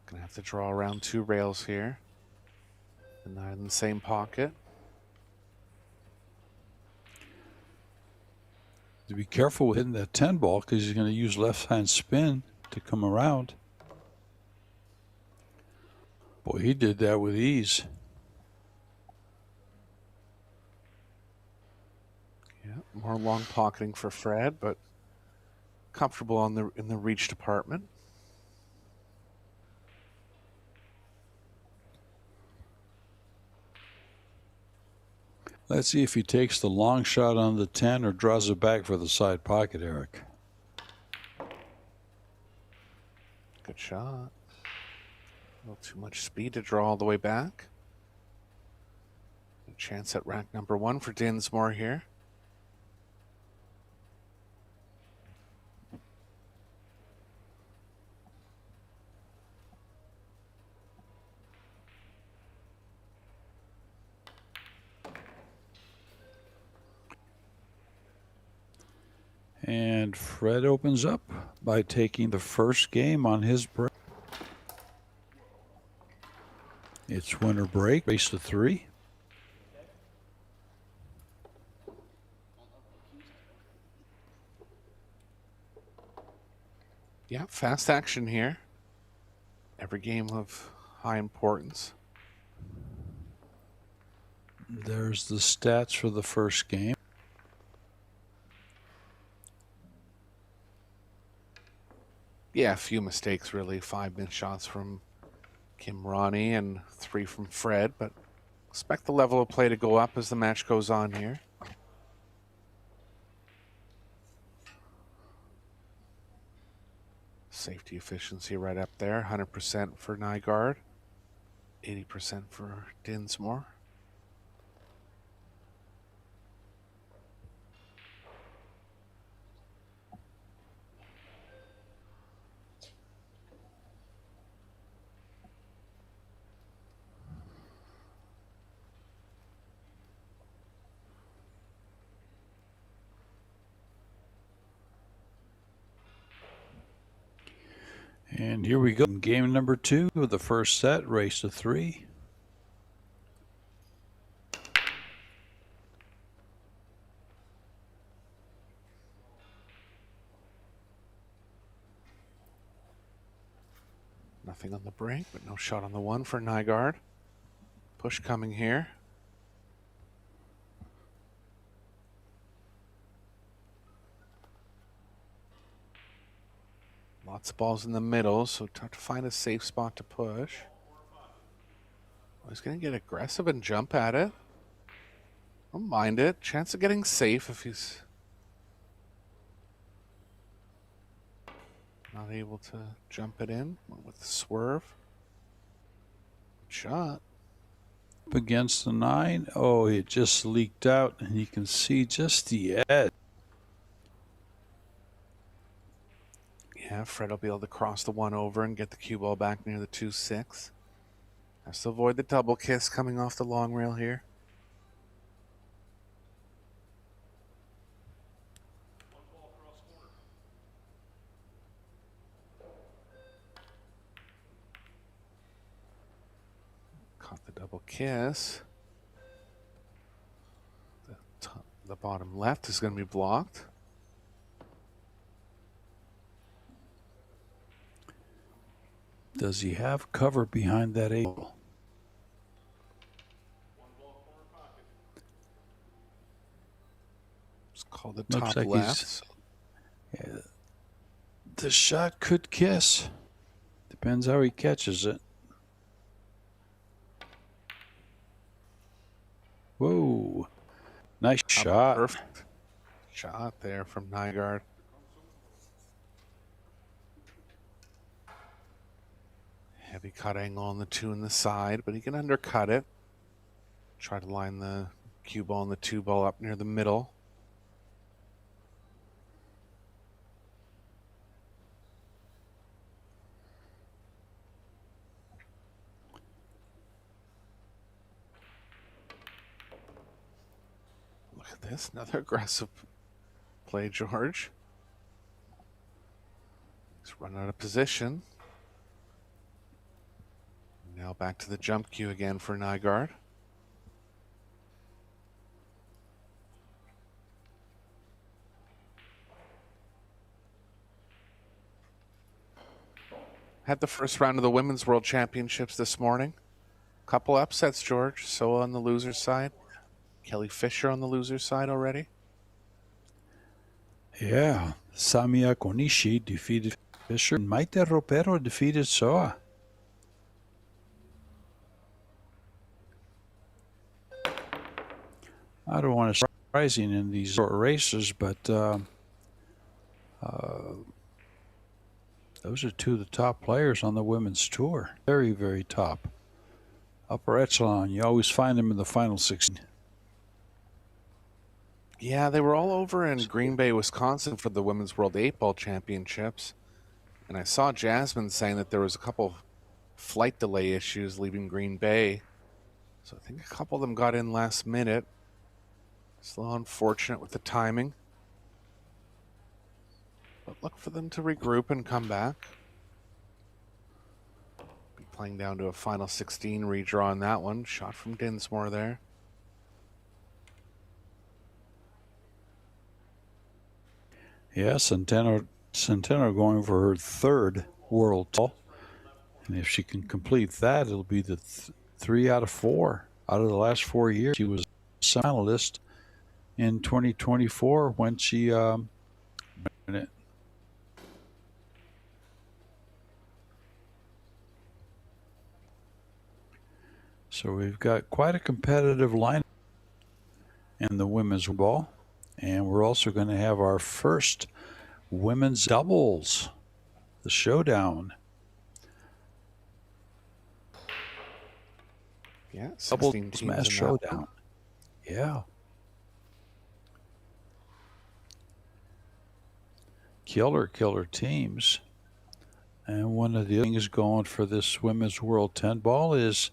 Gonna have to draw around 2 rails here. And they're in the same pocket. To be careful with hitting that 10 ball, because he's going to use left-hand spin to come around. Boy, he did that with ease. Yeah, more long pocketing for Fred, but comfortable on in the reach department. Let's see if he takes the long shot on the 10 or draws it back for the side pocket, Eric. Good shot. A little too much speed to draw all the way back. A chance at rack number 1 for Dinsmore here. And Fred opens up by taking the first game on his break. It's winner break, race to 3. Yeah, fast action here. Every game of high importance. There's the stats for the first game. Yeah, a few mistakes really. 5 missed shots from Kim Ronnie and 3 from Fred, but expect the level of play to go up as the match goes on here. Safety efficiency right up there. 100% for Nygaard. 80% for Dinsmore. And here we go. Game number 2 of the first set, race to 3. Nothing on the break, but no shot on the 1 for Nygaard. Push coming here. Lots of balls in the middle, so tough to find a safe spot to push. Well, he's going to get aggressive and jump at it. Don't mind it. Chance of getting safe if he's not able to jump it in. Went with the swerve. Good shot. Up against the 9. Oh, it just leaked out, and you can see just the edge. Yeah, Fred will be able to cross the 1 over and get the cue ball back near the 2-6. Has to avoid the double kiss coming off the long rail here. Caught the double kiss. The bottom left is going to be blocked. Does he have cover behind that 8? It's called the Looks top like left. Yeah, the shot could kiss. Depends how he catches it. Whoa. Nice shot. Perfect shot there from Nygaard. Heavy cut angle on the 2 in the side, but he can undercut it. Try to line the cue ball and the 2 ball up near the middle. Look at this, another aggressive play, George. He's run out of position. Now back to the jump cue again for Nygaard. Had the first round of the Women's World Championships this morning. Couple upsets, George. So on the loser's side. Kelly Fisher on the loser's side already. Yeah, Samia Konishi defeated Fisher, and Maite Ropero defeated Soa. I don't want to say surprising in these short races, but those are two of the top players on the women's tour. Very, very top. Upper echelon. You always find them in the final 16. Yeah, they were all over in Green Bay, Wisconsin for the Women's World 8-Ball Championships. And I saw Jasmine saying that there was a couple flight delay issues leaving Green Bay. So I think a couple of them got in last minute. It's a little unfortunate with the timing. But look for them to regroup and come back. Be playing down to a final 16 redraw on that one. Shot from Dinsmore there. Yeah, Centeno going for her third world title. And if she can complete that, it'll be the 3 out of 4 out of the last 4 years. She was a finalist in 2024 when she won it. So we've got quite a competitive lineup in the women's ball. And we're also going to have our first women's doubles, the Showdown. Yeah, Double 16 teams Smash in that Showdown. one. Yeah. Killer teams. And one of the things going for this Women's World 10 Ball is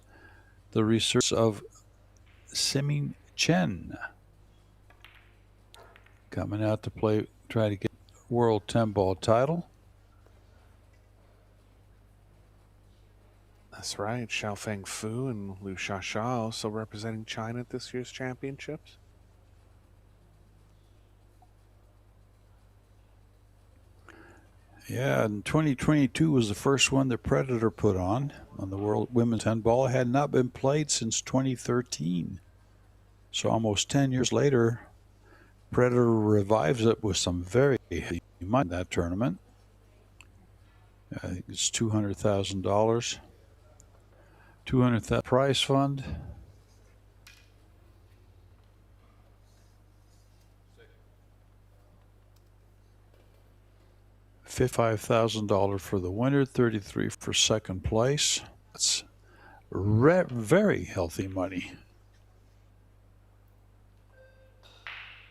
the research of Simin Chen. Coming out to play, try to get World 10 Ball title. That's right. Xiaofeng Fu and Liu Xiaxia also representing China at this year's championships. Yeah, and 2022 was the first one that Predator put on the World Women's 10 Ball. It had not been played since 2013. So almost 10 years later, Predator revives it with some very heavy money in that tournament. I think it's $200,000. $200,000 prize fund. $55,000 for the winner, $33,000 for second place. That's very healthy money.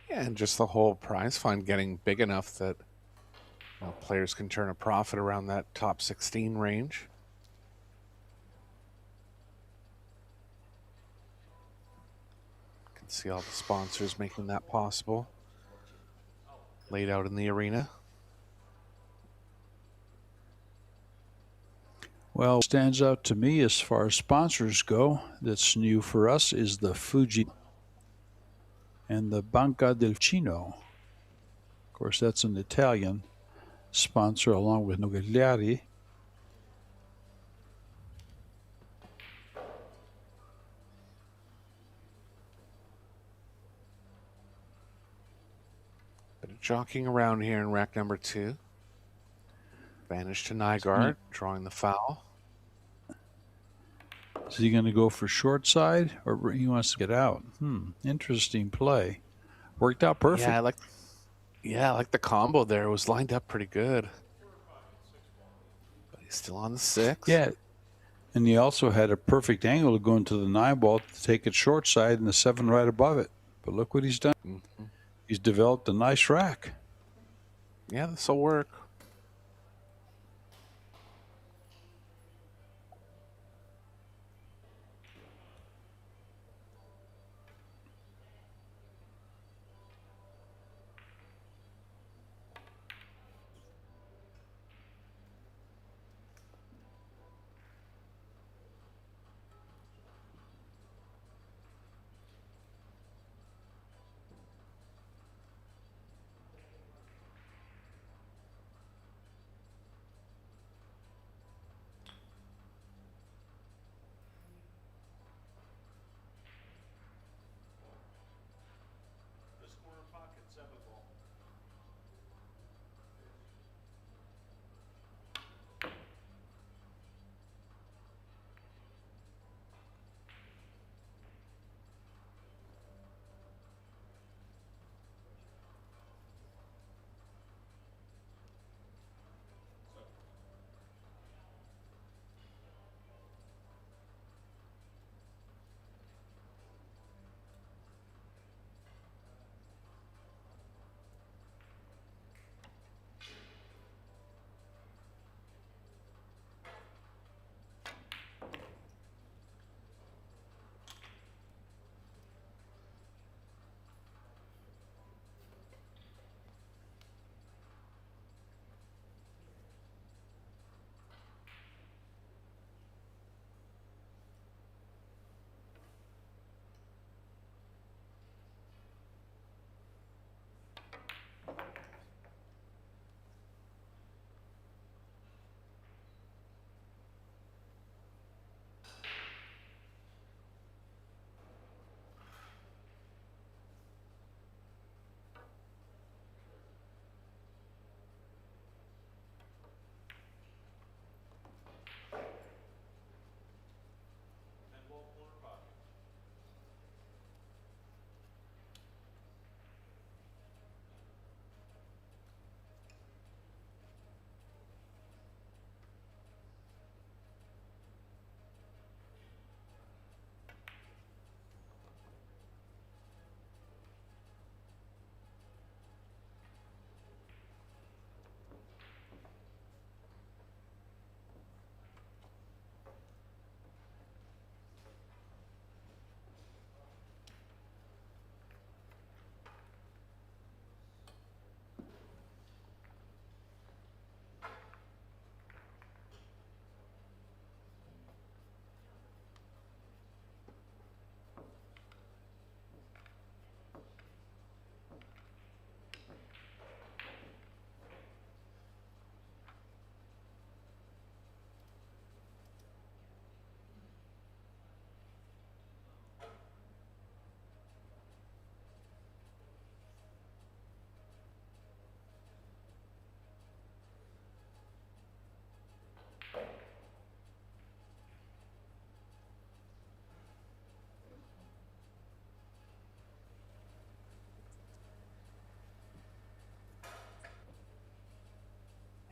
Yeah, and just the whole prize fund getting big enough that players can turn a profit around that top 16 range. You can see all the sponsors making that possible. Laid out in the arena. Well, what stands out to me as far as sponsors go that's new for us is the Fuji and the Banca del Fucino. Of course, that's an Italian sponsor along with Noleggiare. Bit of jockeying around here in rack number 2. Advantage to Nygaard, drawing the foul. Is he going to go for short side or he wants to get out? Interesting play. Worked out perfect. Yeah, I like the combo there. It was lined up pretty good. But he's still on the 6. Yeah. And he also had a perfect angle to go into the 9 ball to take it short side and the 7 right above it. But look what he's done. Mm-hmm. He's developed a nice rack. Yeah, this will work.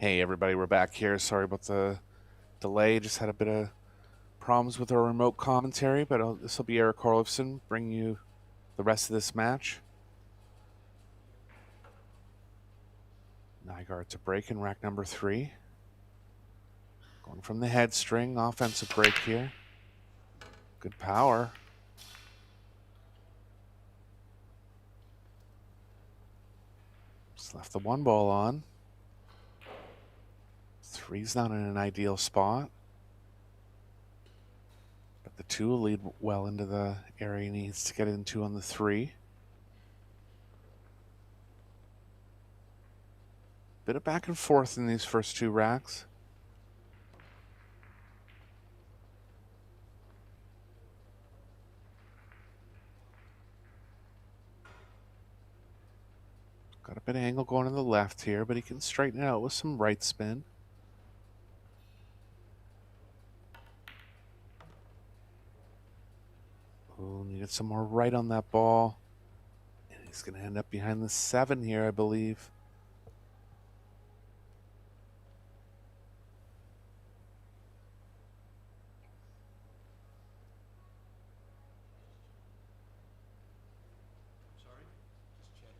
Hey everybody, we're back here. Sorry about the delay. Just had a bit of problems with our remote commentary, but this will be Eric Horlifson bringing you the rest of this match. Nygaard to break in rack number 3. Going from the head string, offensive break here. Good power. Just left the 1 ball on. 3's not in an ideal spot. But the 2 will lead well into the area he needs to get into on the 3. Bit of back and forth in these first 2 racks. Got a bit of angle going to the left here, but he can straighten it out with some right spin. Ooh, needed some more right on that ball. And he's going to end up behind the 7 here, I believe. Sorry? Just check.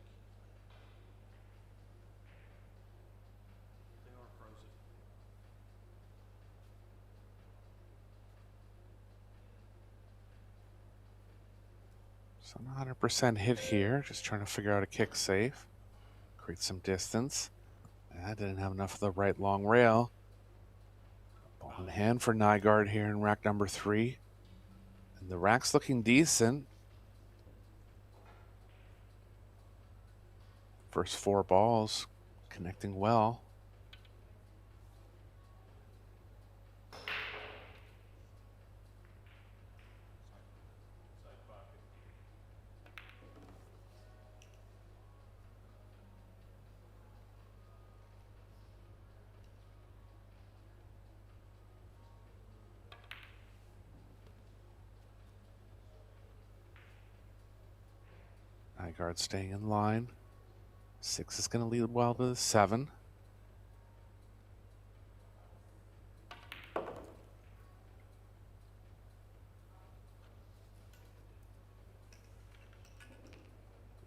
They are frozen. So not 100% hit here. Just trying to figure out a kick safe. Create some distance. I didn't have enough of the right long rail. Ball in hand for Nygaard here in rack number 3. And the rack's looking decent. First 4 balls connecting well. Nygaard staying in line. 6 is going to lead well to the 7.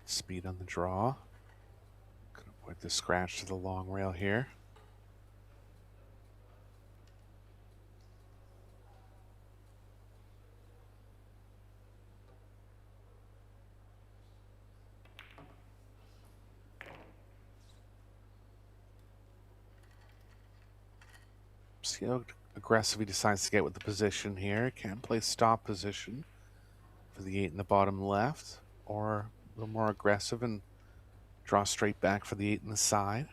Speed on the draw. Gonna avoid the scratch to the long rail here. See how aggressive he decides to get with the position here. Can play stop position for the 8 in the bottom left, or a little more aggressive and draw straight back for the 8 in the side.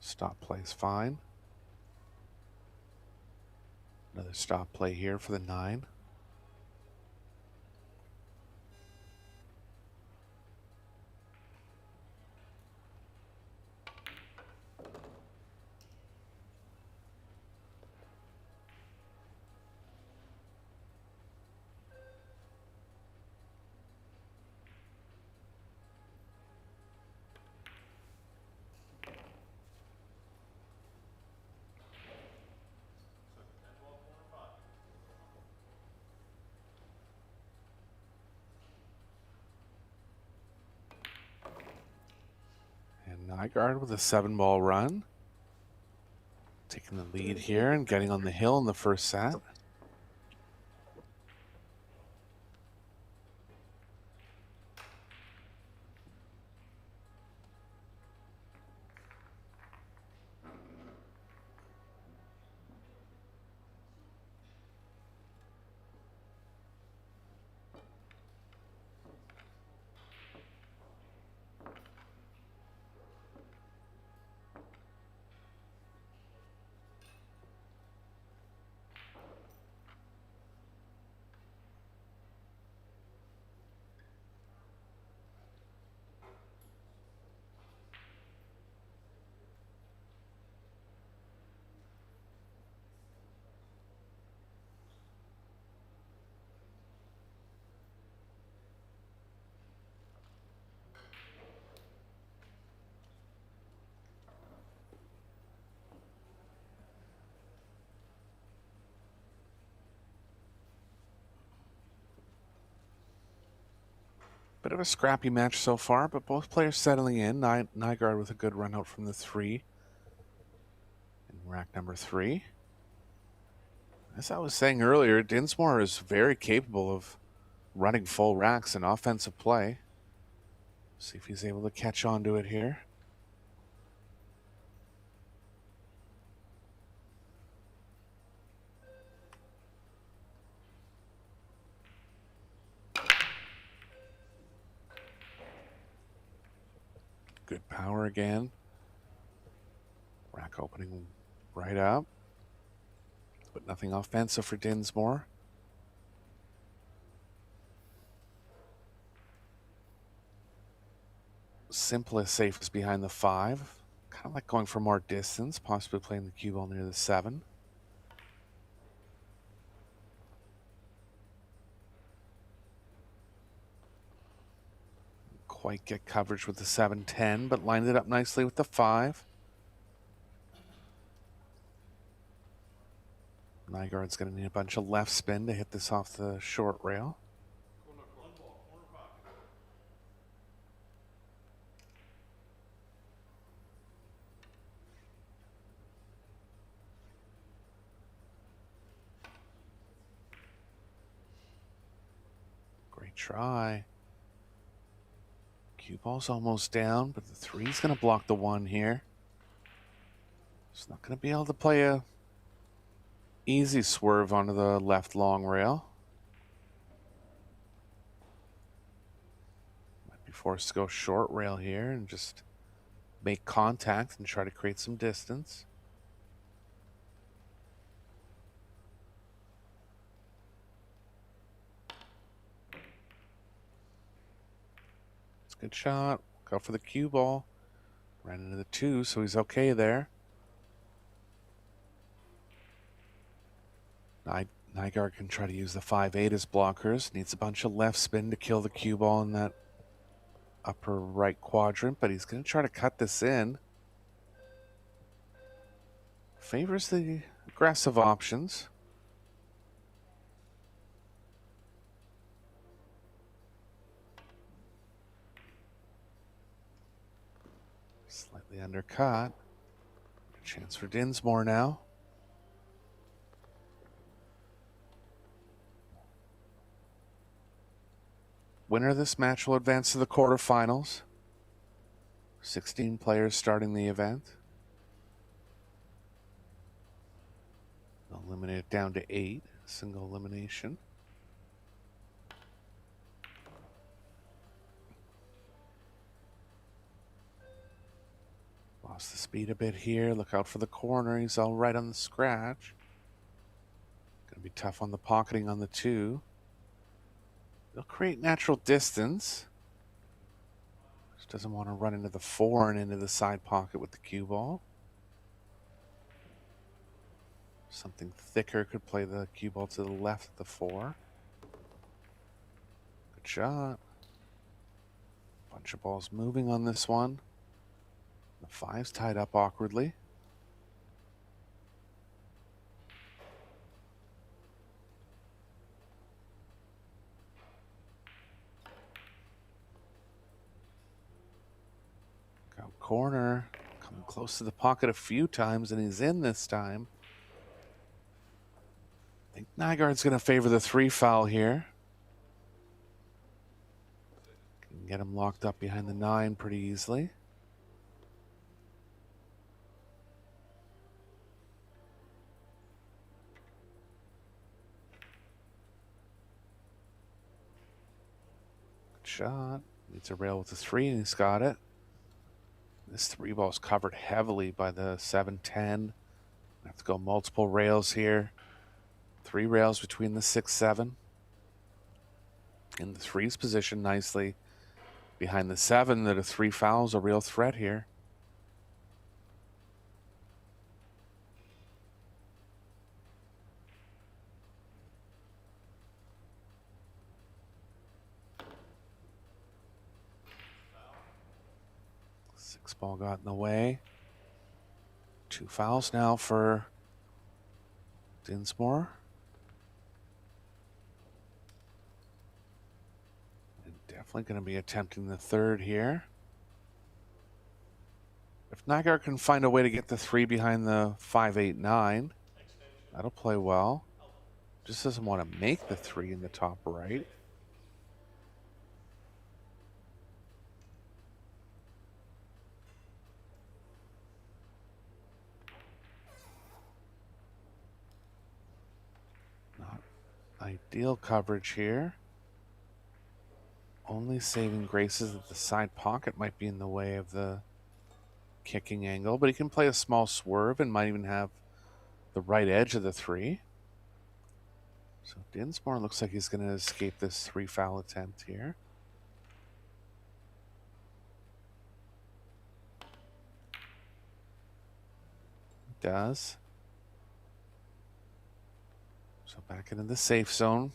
Stop play is fine. Another stop play here for the 9. Nygaard with a 7-ball run. Taking the lead here and getting on the hill in the first set. Bit of a scrappy match so far, but both players settling in. Nygaard with a good run out from the 3 in rack number 3. As I was saying earlier, Dinsmore is very capable of running full racks in offensive play. See if he's able to catch on to it here. Good power again. Rack opening right up. But nothing offensive for Dinsmore. Simplest safe is behind the 5. Kind of like going for more distance, possibly playing the cue ball near the 7. Quite get coverage with the 7-10, but lined it up nicely with the 5. Nygaard's going to need a bunch of left spin to hit this off the short rail. Great try. Cue ball's almost down, but the 3's going to block the 1 here. It's not going to be able to play a easy swerve onto the left long rail. Might be forced to go short rail here and just make contact and try to create some distance. It's a good shot. Go for the cue ball. Ran into the 2, so he's okay there. Nygaard can try to use the 5-8 as blockers. Needs a bunch of left spin to kill the cue ball in that upper right quadrant, but he's going to try to cut this in. Favors the aggressive options. Slightly undercut. Chance for Dinsmore now. Winner of this match will advance to the quarterfinals. 16 players starting the event. They'll eliminate it down to 8, single elimination. Lost the speed a bit here. Look out for the corner. He's all right on the scratch. Gonna be tough on the pocketing on the 2. They'll create natural distance. Just doesn't want to run into the 4 and into the side pocket with the cue ball. Something thicker could play the cue ball to the left of the 4. Good shot. Bunch of balls moving on this one. The 5's tied up awkwardly. Corner, coming close to the pocket a few times, and he's in this time. I think Nygaard's going to favor the 3 foul here. Can get him locked up behind the 9 pretty easily. Good shot. Needs a rail with the 3, and he's got it. This 3 ball is covered heavily by the 7-10. Have to go multiple rails here. 3 rails between the 6-7. And the 3's positioned nicely behind the 7. That a 3 foul is a real threat here. Ball got in the way. 2 fouls now for Dinsmore. And Definitely going to be attempting the third here. If Nygaard can find a way to get the 3 behind the 5-8-9, that'll play well. Just doesn't want to make the 3 in the top right. Not ideal coverage here. Only saving grace is that the side pocket might be in the way of the kicking angle, but he can play a small swerve and might even have the right edge of the 3. So Dinsmore looks like he's going to escape this 3 foul attempt here. He does. So back into the safe zone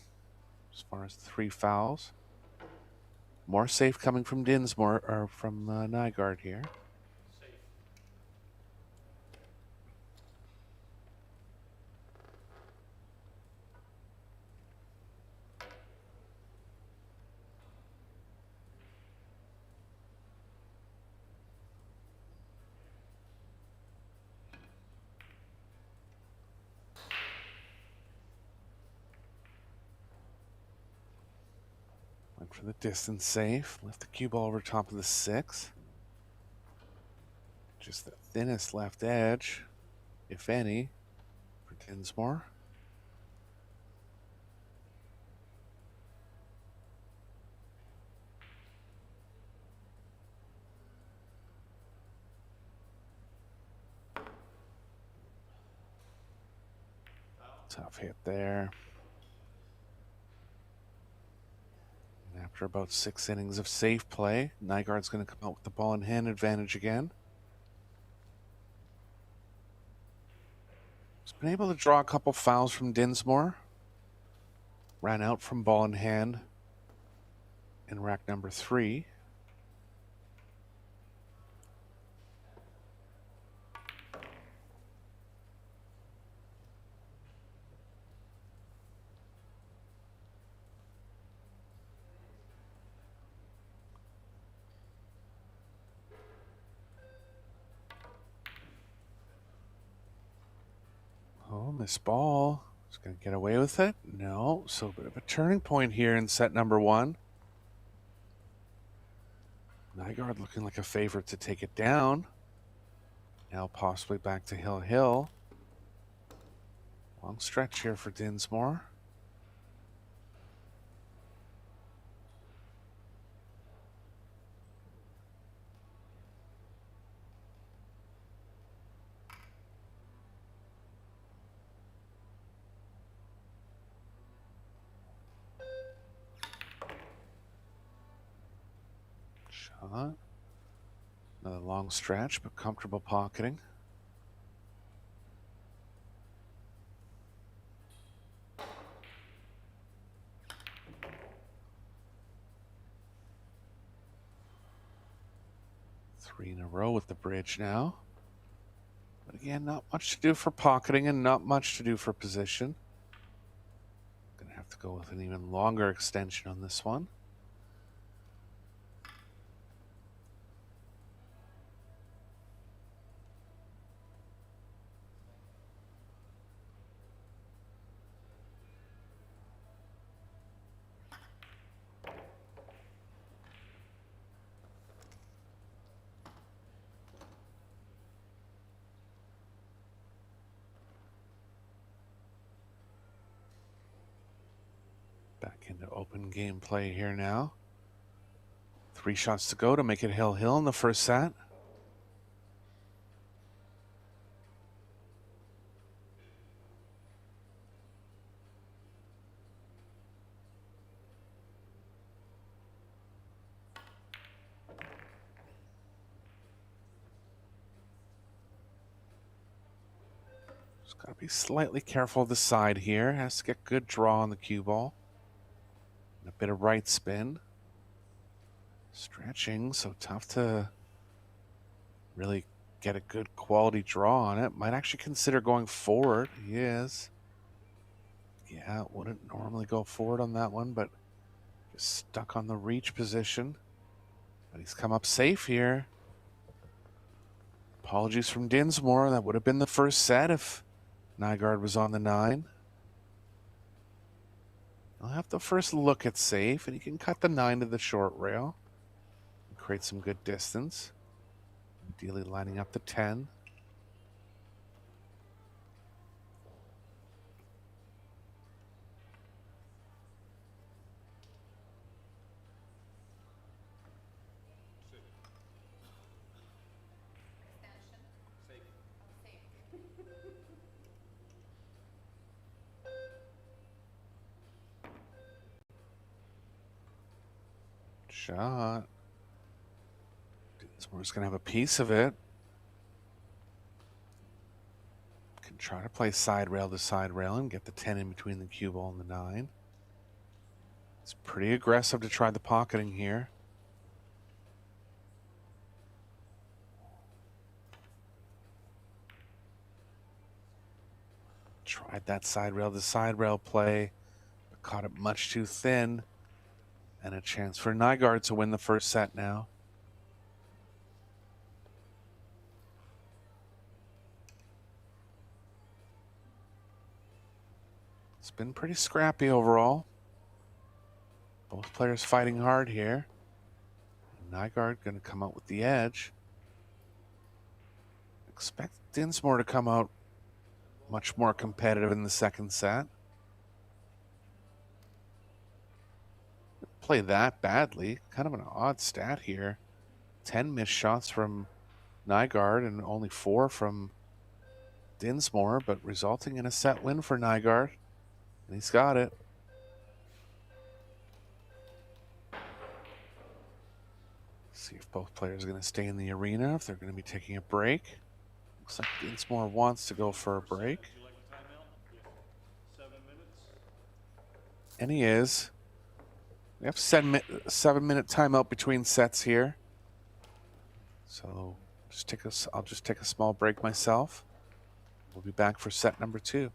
as far as 3 fouls. More safe coming from Dinsmore, or from Nygaard here. Went for the distance save. Left the cue ball over top of the 6. Just the thinnest left edge, if any, for Dinsmore. Tough hit there. And after about 6 innings of safe play, Nygaard's going to come out with the ball in hand advantage again. He's been able to draw a couple fouls from Dinsmore. Ran out from ball in hand in rack number 3. Oh, miss ball. Is going to get away with it? No. So a bit of a turning point here in set number 1. Nygaard looking like a favorite to take it down. Now possibly back to Hill. Long stretch here for Dinsmore. Shot. Another long stretch, but comfortable pocketing. Three in a row with the bridge now. But again, not much to do for pocketing and not much to do for position. Gonna have to go with an even longer extension on this one. Back into open game play here now. 3 shots to go to make it Hill in the first set. Just got to be slightly careful of the side here. Has to get good draw on the cue ball. A bit of right spin. Stretching, so tough to really get a good quality draw on it. Might actually consider going forward. He is. Yeah, wouldn't normally go forward on that one, but Just stuck on the reach position. But he's come up safe here. Apologies from Dinsmore. That would have been the first set if Nygaard was on the 9. He'll have the first look at safe, and he can cut the 9 to the short rail and create some good distance. Ideally lining up the 10. Shot. Dinsmore's going to have a piece of it. Can try to play side rail to side rail and get the 10 in between the cue ball and the 9. It's pretty aggressive to try the pocketing here. Tried that side rail to side rail play, but caught it much too thin. And a chance for Nygaard to win the first set now. It's been pretty scrappy overall. Both players fighting hard here. Nygaard going to come out with the edge. Expect Dinsmore to come out much more competitive in the second set. Play that badly. Kind of an odd stat here. 10 missed shots from Nygaard and only 4 from Dinsmore, but resulting in a set win for Nygaard. And he's got it. See if both players are going to stay in the arena, if they're going to be taking a break. Looks like Dinsmore wants to go for a break. And he is. We have 7-minute timeout between sets here. So I'll just take a small break myself. We'll be back for set number 2.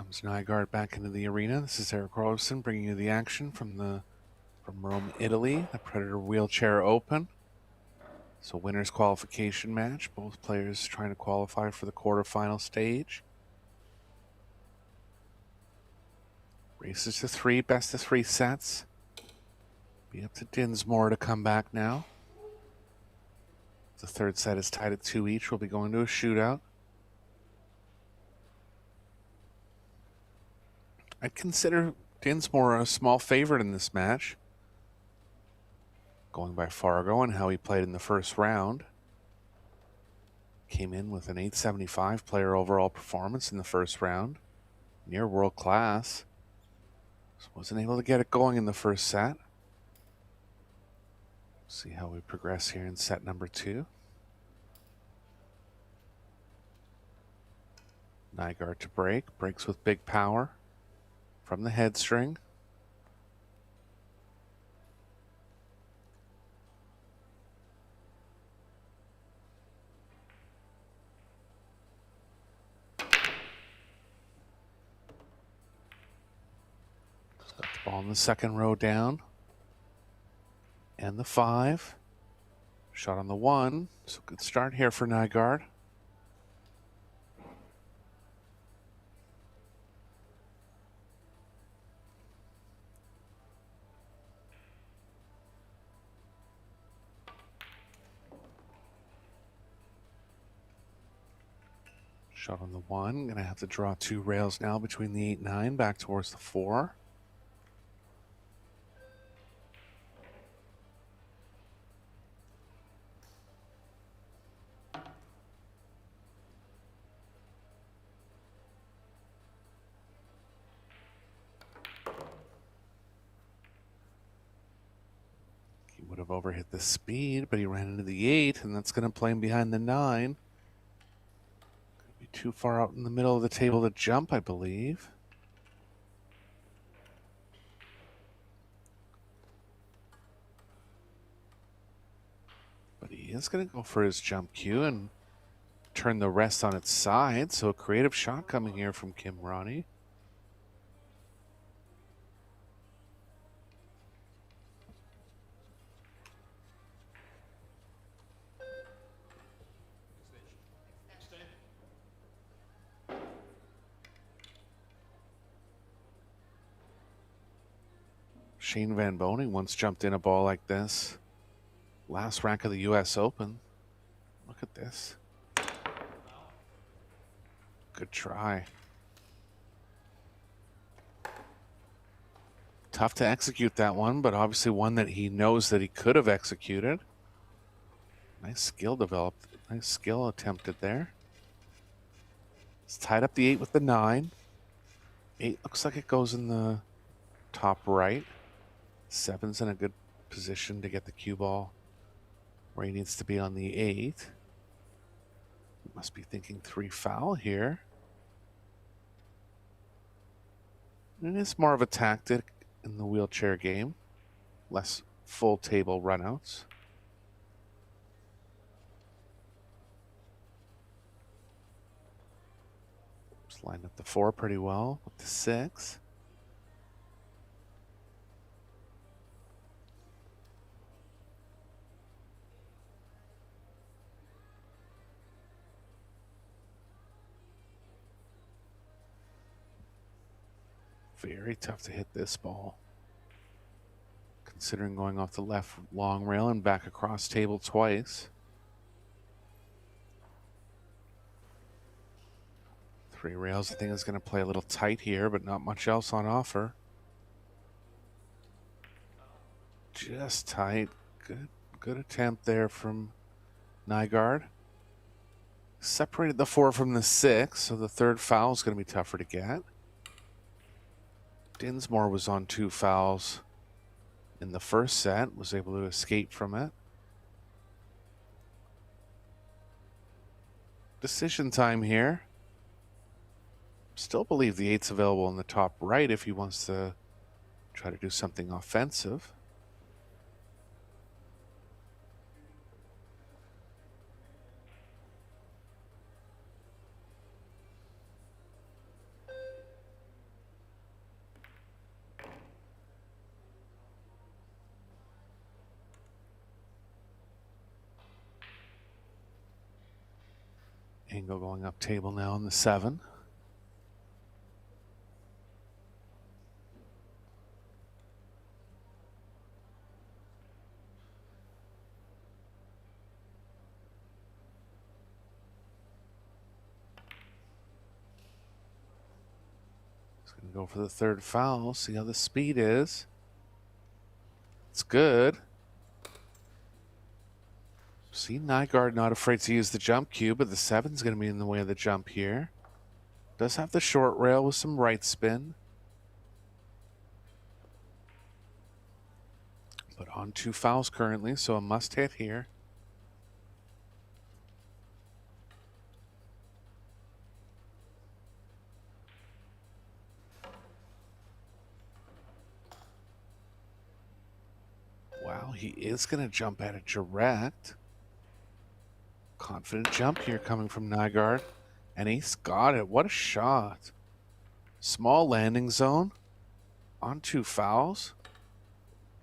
comes Nygaard back into the arena. This is Eric Rolfson bringing you the action from Rome, Italy, the Predator Wheelchair Open. So winner's qualification match. Both players trying to qualify for the quarterfinal stage. Races to 3, best of 3 sets. Be up to Dinsmore to come back now. The third set is tied at 2 each. We'll be going to a shootout. I'd consider Dinsmore a small favorite in this match, going by Fargo and how he played in the first round. Came in with an 875 player overall performance in the first round, near world class. So wasn't able to get it going in the first set. See how we progress here in set number 2. Nygaard to break, breaks with big power from the head string. Got the ball in the second row down. And the 5. Shot on the 1. So good start here for Nygaard. Shot on the 1. Gonna have to draw 2 rails now between the 8-9 back towards the 4. He would have overhit the speed, but he ran into the 8, and that's gonna play him behind the 9. Too far out in the middle of the table to jump, I believe. But he is going to go for his jump cue and turn the rest on its side. So a creative shot coming here from Kim Ronnie. Shane Van Boning once jumped in a ball like this. Last rack of the U.S. Open. Look at this. Good try. Tough to execute that one, but obviously one that he knows that he could have executed. Nice skill developed. Nice skill attempted there. It's tied up the 8 with the 9. 8 looks like it goes in the top right. 7's in a good position to get the cue ball where he needs to be on the 8. He must be thinking 3 foul here. And it is more of a tactic in the wheelchair game. Less full table runouts. Just lined up the 4 pretty well with the 6. Very tough to hit this ball. Considering going off the left long rail and back across table twice. 3 rails I think is going to play a little tight here, but not much else on offer. Just tight. Good attempt there from Nygaard. Separated the 4 from the 6, so the third foul is going to be tougher to get. Dinsmore was on 2 fouls in the first set, was able to escape from it. Decision time here. Still believe the 8's available in the top right if he wants to try to do something offensive. Angle going up table now on the 7. He's going to go for the 3rd foul, see how the speed is. It's good. See, Nygaard not afraid to use the jump cue, but the 7's going to be in the way of the jump here. Does have the short rail with some right spin. But on 2 fouls currently, so a must hit here. Wow, he is going to jump at it direct. Confident jump here coming from Nygaard. And he's got it. What a shot. Small landing zone on 2 fouls.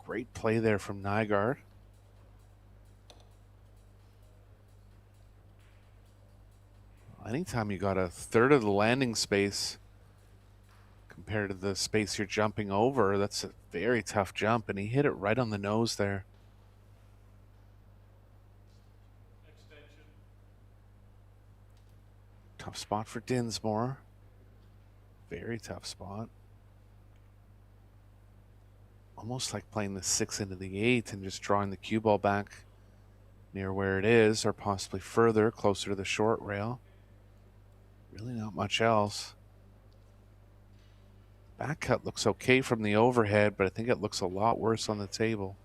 Great play there from Nygaard. Anytime you got a third of the landing space compared to the space you're jumping over, that's a very tough jump, and he hit it right on the nose there. Tough spot for Dinsmore. Very tough spot. Almost like playing the 6 into the 8 and just drawing the cue ball back near where it is, or possibly further, closer to the short rail. Really not much else. Back cut looks okay from the overhead, but I think it looks a lot worse on the table.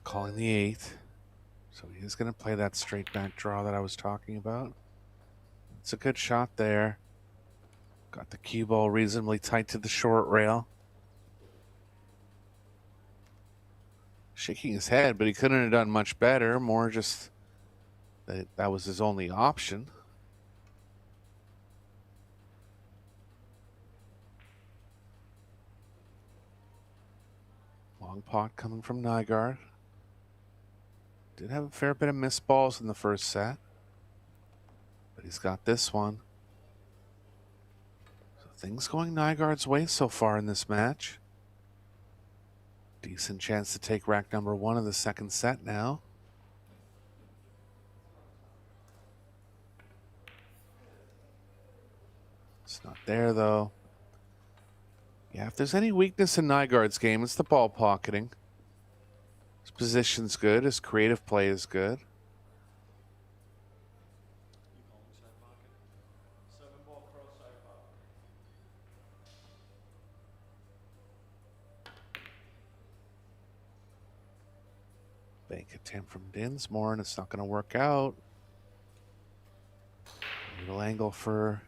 Calling the 8. So he is going to play that straight back draw that I was talking about. It's a good shot there. Got the cue ball reasonably tight to the short rail. Shaking his head, but he couldn't have done much better. More just that was his only option. Long pot coming from Nygaard. Did have a fair bit of missed balls in the first set, but he's got this one. So things going Nygaard's way so far in this match. Decent chance to take rack number 1 of the second set now. It's not there though. Yeah, if there's any weakness in Nygaard's game, it's the ball pocketing. His position's good, his creative play is good. Bank attempt from Dinsmore, and it's not going to work out. Little angle for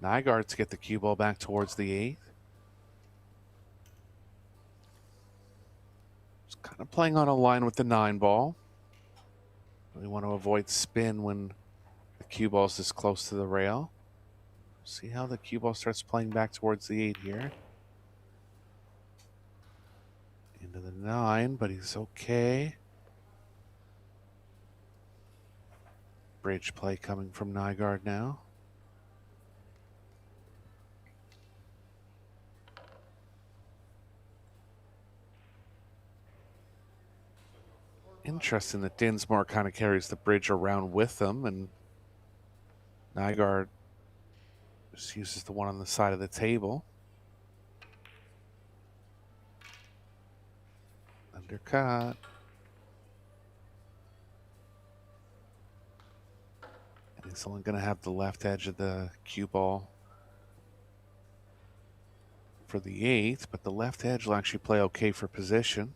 Nygaard to get the cue ball back towards the 8. Just kind of playing on a line with the 9 ball. We want to avoid spin when the cue ball's this close to the rail. See how the cue ball starts playing back towards the 8 here. Into the 9, but he's okay. Bridge play coming from Nygaard now. Interesting that Dinsmore kind of carries the bridge around with them, and Nygaard just uses the one on the side of the table. Undercut. And he's only going to have the left edge of the cue ball for the 8, but the left edge will actually play okay for position.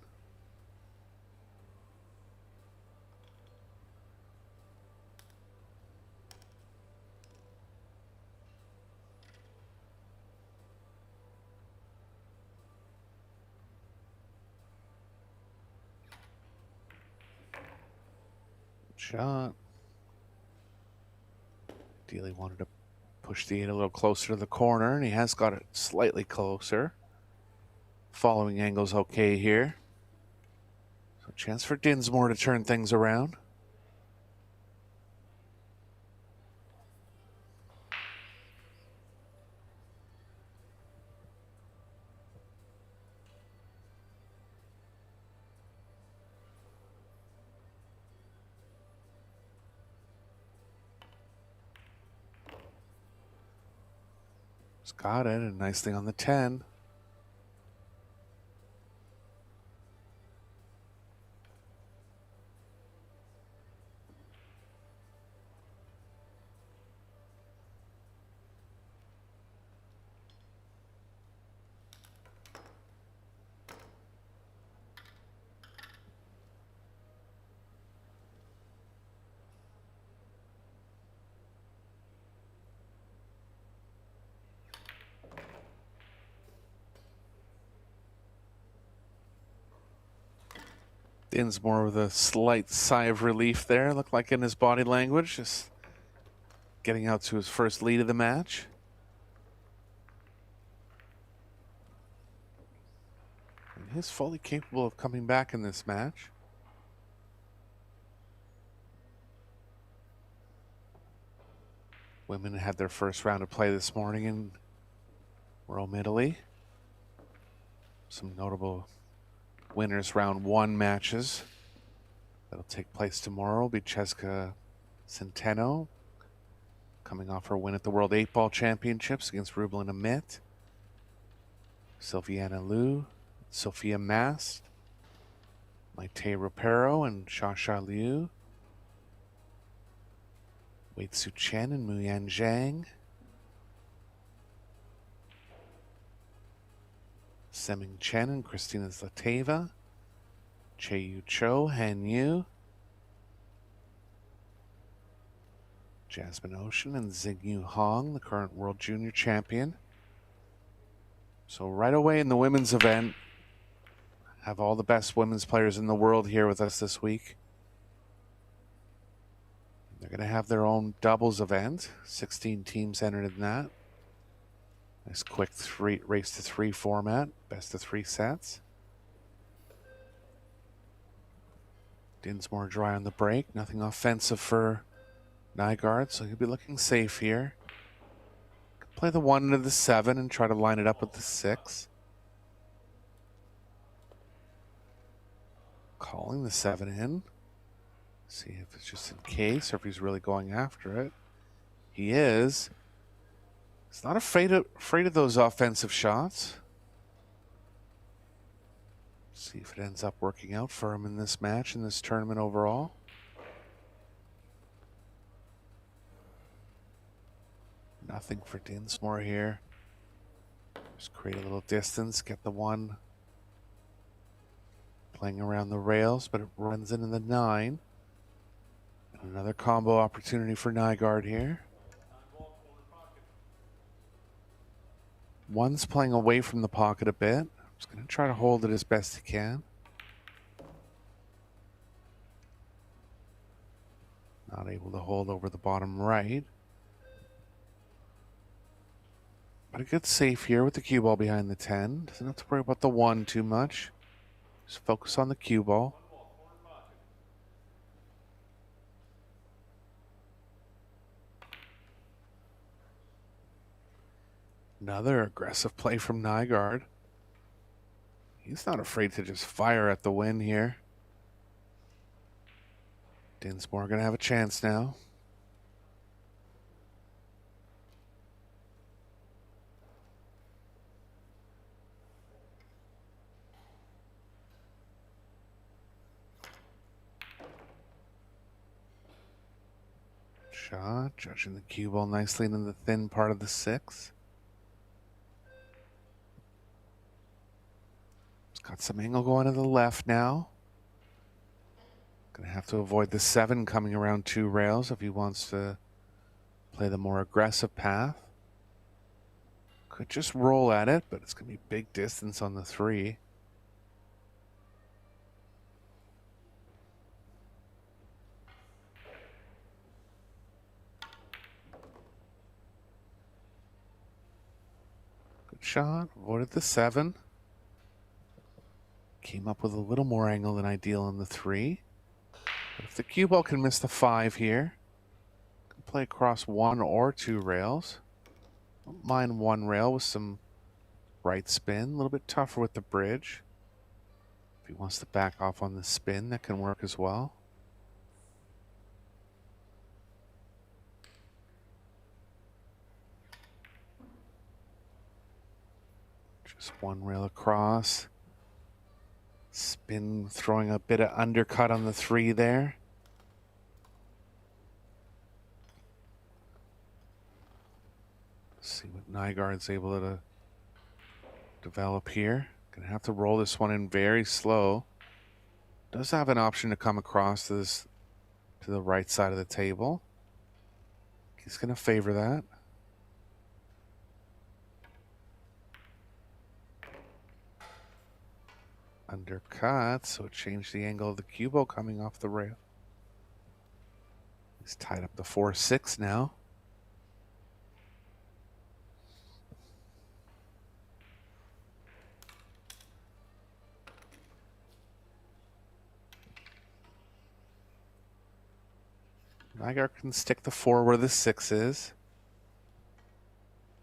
Shot. Ideally wanted to Push the 8 a little closer to the corner, and he has got it slightly closer. Following angle's okay here. So chance for Dinsmore to turn things around. He's got it, and nicely on the 10. Dinsmore with a slight sigh of relief there, looked like in his body language, just getting out to his first lead of the match. And he's fully capable of coming back in this match. Women had their first round of play this morning in Rome, Italy. Some notable winners round 1 matches that'll take place tomorrow. Be Cesca Centeno coming off her win at the World 8-Ball Championships against Rublin Amit. Sylviana Liu, Sophia Mast, Maite Ropero and Shasha Liu. Wei Tzu Chen and Muyan Zhang. Seming Chen and Christina Zlateva. Che Yu Cho, Han Yu. Jasmine Ocean and Xingyu Hong, the current World Junior Champion. So right away in the women's event, have all the best women's players in the world here with us this week. They're going to have their own doubles event. 16 teams entered in that. Nice quick race to 3 format, best of 3 sets. Dinsmore dry on the break, nothing offensive for Nygaard, so he'll be looking safe here. Play the 1 into the 7 and try to line it up with the 6. Calling the 7 in. See if it's just in case or if he's really going after it. He is. He's not afraid of those offensive shots. See if it ends up working out for him in this match, in this tournament overall. Nothing for Dinsmore here. Just create a little distance, get the 1 playing around the rails, but it runs into the 9. And another combo opportunity for Nygaard here. 1's playing away from the pocket a bit. Just going to try to hold it as best he can. Not able to hold over the bottom right. But a good save here with the cue ball behind the 10. Doesn't have to worry about the 1 too much. Just focus on the cue ball. Another aggressive play from Nygaard. He's not afraid to just fire at the win here. Dinsmore going to have a chance now. Shot, judging the cue ball nicely into the thin part of the 6. Got some angle going to the left now. Gonna have to avoid the 7 coming around 2 rails if he wants to play the more aggressive path. Could just roll at it, but it's gonna be big distance on the 3. shot. Avoided the 7. Came up with a little more angle than ideal on the 3. But if the cue ball can miss the 5 here, can play across 1 or 2 rails. Don't mind 1 rail with some right spin. A little bit tougher with the bridge. If he wants to back off on the spin, that can work as well. Just 1 rail across. Spin, throwing a bit of undercut on the 3 there. See what Nygaard's able to develop here. Gonna have to roll this one in very slow. Does have an option to come across to the right side of the table. He's gonna favor that. Undercut, so it changed the angle of the cue ball coming off the rail. He's tied up the 4-6 now. Nygaard can stick the 4 where the 6 is.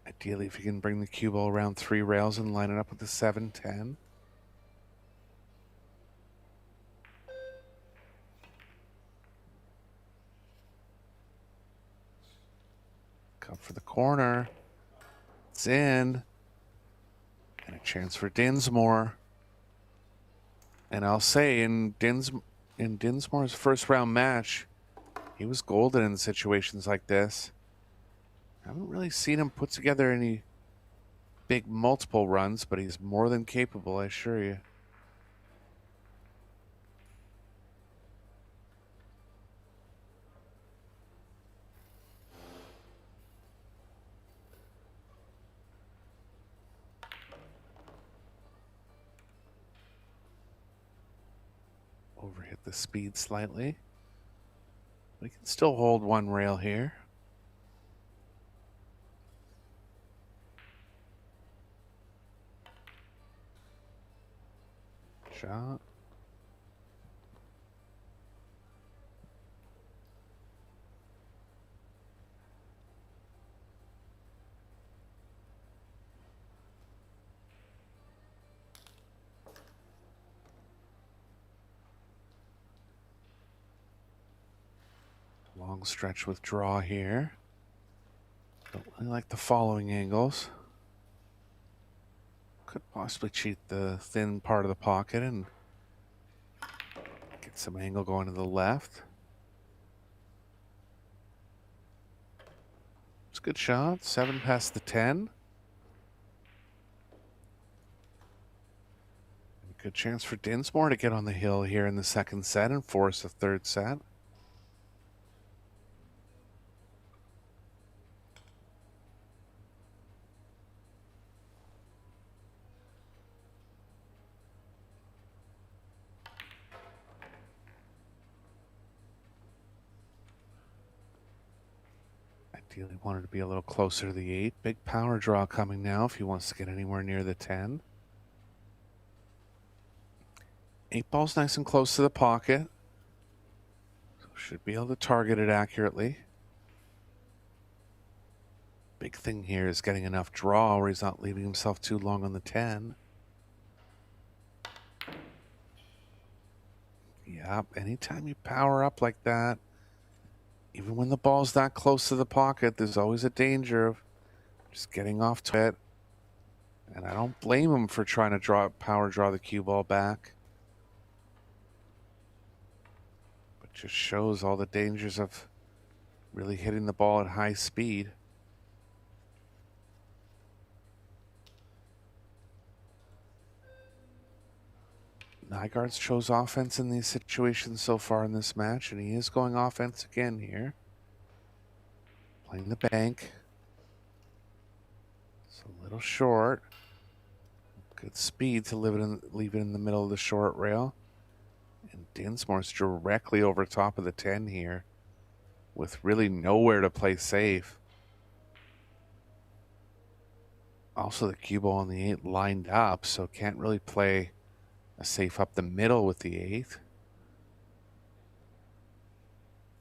Ideally, if you can bring the cue ball around 3 rails and line it up with the 7-10. Come for the corner. It's in. And a chance for Dinsmore. And I'll say in Dinsmore's first round match, he was golden in situations like this. I haven't really seen him put together any big multiple runs, but he's more than capable, I assure you. Overhit the speed slightly. We can still hold 1 rail here. Shot. Long stretch with draw here. Don't really like the following angles. Could possibly cheat the thin part of the pocket and get some angle going to the left. It's a good shot. 7 past the 10. Good chance for Dinsmore to get on the hill here in the second set and force a third set. Ideally wanted to be a little closer to the 8. Big power draw coming now if he wants to get anywhere near the 10. 8 ball's nice and close to the pocket. So should be able to target it accurately. Big thing here is getting enough draw where he's not leaving himself too long on the 10. Yep, anytime you power up like that, even when the ball's that close to the pocket, there's always a danger of just getting off to it. And I don't blame him for trying to power draw the cue ball back. But just shows all the dangers of really hitting the ball at high speed. Nygaard's chose offense in these situations so far in this match, and he is going offense again here. Playing the bank. It's a little short. Good speed to leave it in the middle of the short rail. And Dinsmore's directly over top of the 10 here, with really nowhere to play safe. Also, the cue ball on the 8 lined up, so can't really play a safe up the middle with the 8.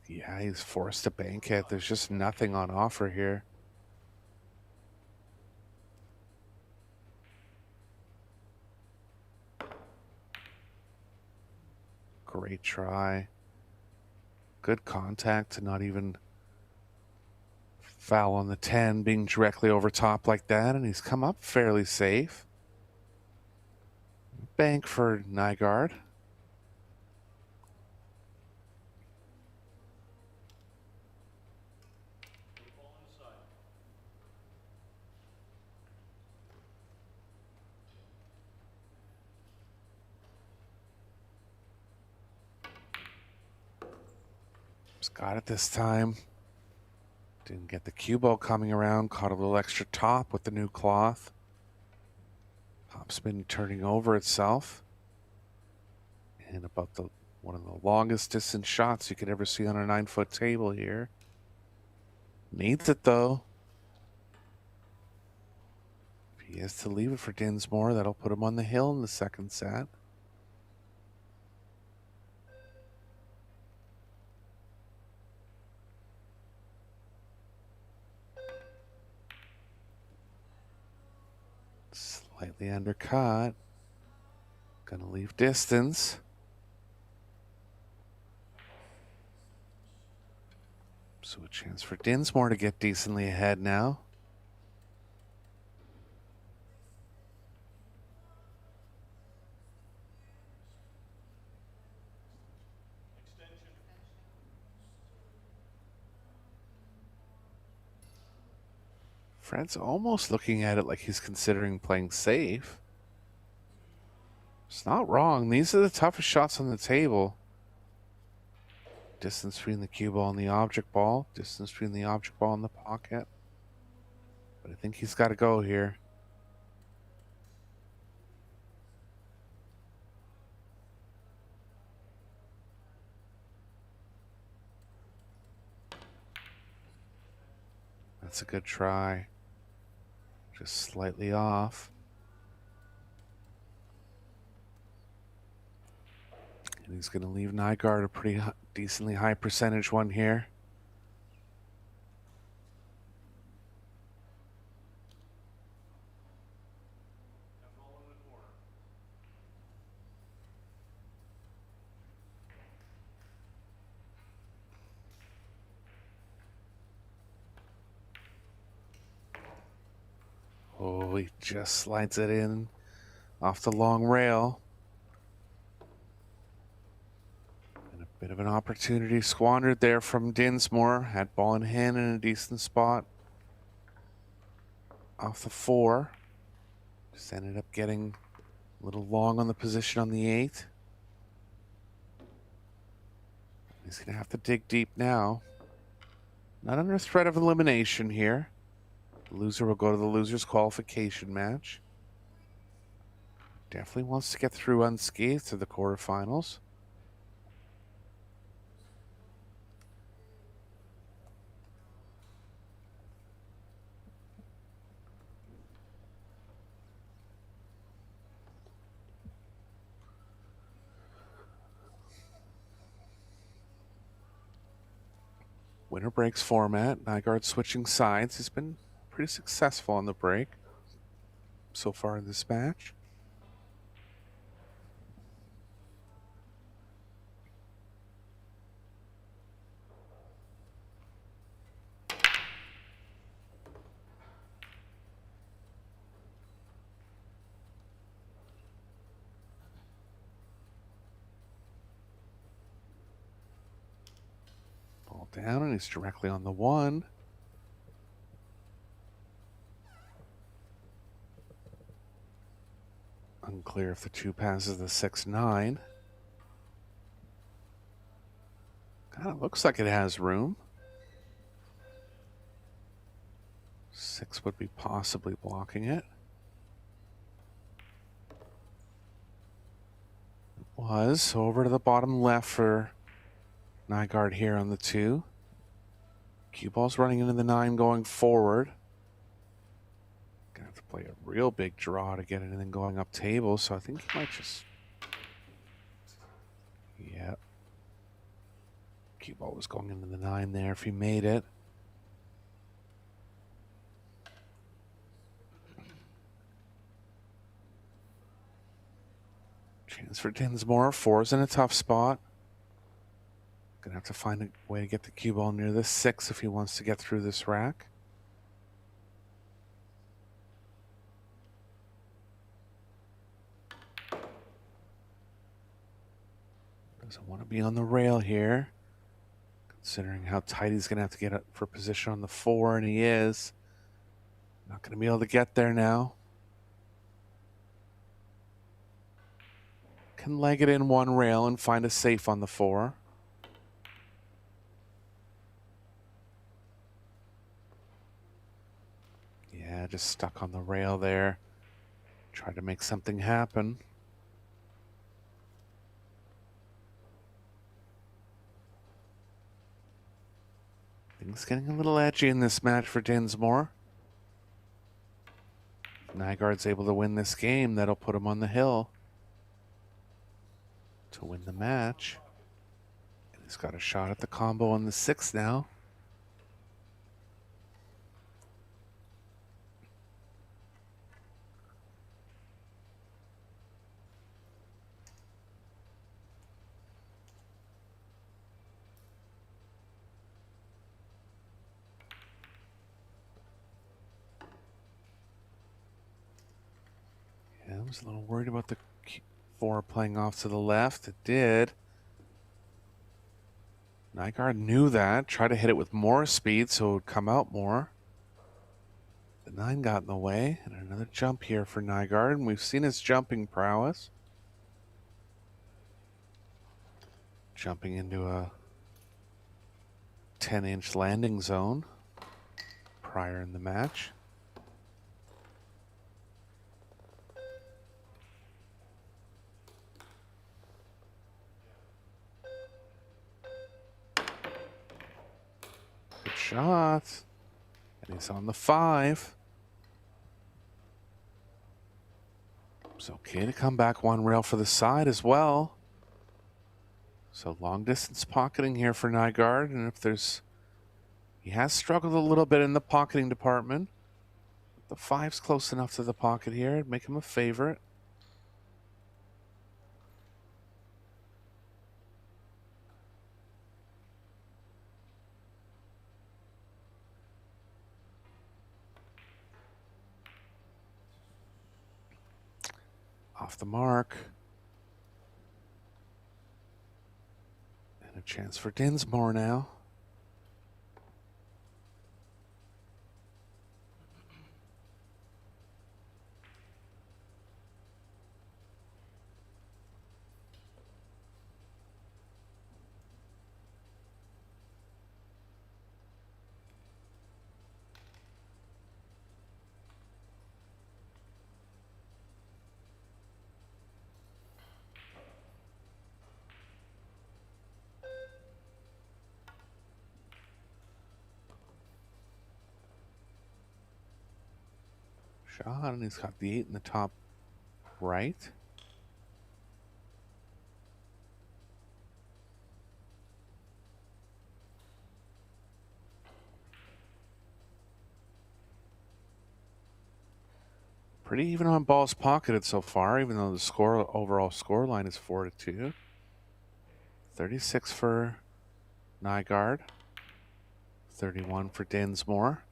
Yeah, he's forced to bank it. There's just nothing on offer here. Great try. Good contact to not even foul on the 10, being directly over top like that, and he's come up fairly safe. Bank for Nygaard. Just got it this time. Didn't get the cue ball coming around. Caught a little extra top with the new cloth. Topspin turning over itself. And about one of the longest distance shots you could ever see on a 9-foot table here. Needs it though. If he has to leave it for Dinsmore, that'll put him on the hill in the second set. Slightly undercut. Gonna leave distance. So a chance for Dinsmore to get decently ahead now. Fred's almost looking at it like he's considering playing safe. It's not wrong. These are the toughest shots on the table. Distance between the cue ball and the object ball. Distance between the object ball and the pocket. But I think he's got to go here. That's a good try. Just slightly off. And he's going to leave Nygaard a pretty decently high percentage one here. Oh, he just slides it in off the long rail. And a bit of an opportunity squandered there from Dinsmore. Had ball in hand in a decent spot off the 4. Just ended up getting a little long on the position on the 8. He's going to have to dig deep now. Not under threat of elimination here. The loser will go to the loser's qualification match. Definitely wants to get through unscathed to the quarterfinals. Winner breaks format. Nygaard switching sides. He's been pretty successful on the break so far in this match. Ball down, and he's directly on the 1. Unclear if the 2 passes the 6-9. Kind of looks like it has room. 6 would be possibly blocking it. It was over to the bottom left for Nygaard here on the 2. Cue ball's running into the 9 going forward. Gonna have to play play a real big draw to get anything going up table, so I think he might just... Yeah. Cue ball was going into the 9 there if he made it. Chance for Dinsmore. 4's in a tough spot. Gonna have to find a way to get the cue ball near the 6 if he wants to get through this rack. Doesn't want to be on the rail here, considering how tight he's going to have to get up for position on the 4, and he is. Not going to be able to get there now. Can leg it in one rail and find a safe on the 4. Yeah, just stuck on the rail there. Tried to make something happen. Things getting a little edgy in this match for Dinsmore. If Nygaard's able to win this game, that'll put him on the hill to win the match. And he's got a shot at the combo on the 6 now. I was a little worried about the 4 playing off to the left. It did. Nygaard knew that. Tried to hit it with more speed so it would come out more. The 9 got in the way. And another jump here for Nygaard. And we've seen his jumping prowess. Jumping into a 10-inch landing zone prior in the match. Shot, and he's on the 5. It's okay to come back one rail for the side as well. So long distance pocketing here for Nygaard, and if there's, he has struggled a little bit in the pocketing department. The 5's close enough to the pocket here, it'd make him a favorite. Off the mark. And a chance for Dinsmore now. Shot, and he's got the 8 in the top right. Pretty even on balls pocketed so far, even though the overall score line is 4-2. 36 for Nygaard. 31 for Dinsmore.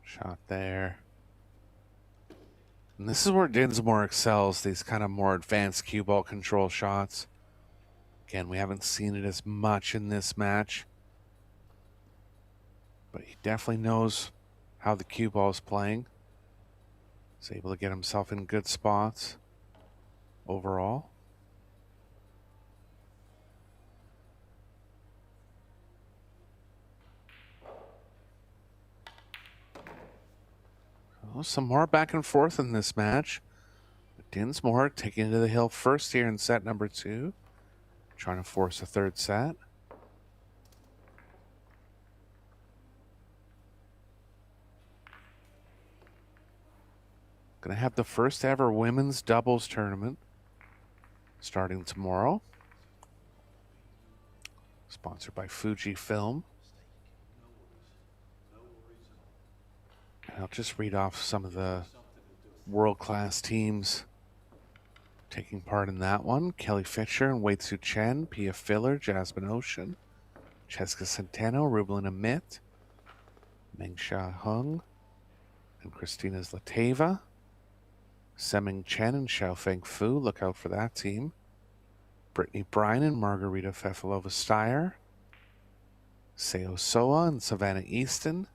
Shot there. And this is where Dinsmore excels, these kind of more advanced cue ball control shots. Again, we haven't seen it as much in this match, but he definitely knows how the cue ball is playing. He's able to get himself in good spots overall. Oh, some more back and forth in this match. Dinsmore taking it to the hill first here in set number 2. Trying to force a third set. Going to have the first ever women's doubles tournament starting tomorrow. Sponsored by Fujifilm. And I'll just read off some of the world-class teams taking part in that one. Kelly Fisher and Wei Tzu Chen, Pia Filler, Jasmine Ocean, Cheska Centeno, Rubelin Amit, Meng Sha Hung, and Christina Zlateva. Seming Chen and Xiaofeng Fu, look out for that team. Brittany Bryan and Margarita Fefilova-Steyer. Seo Soa and Savannah Easton.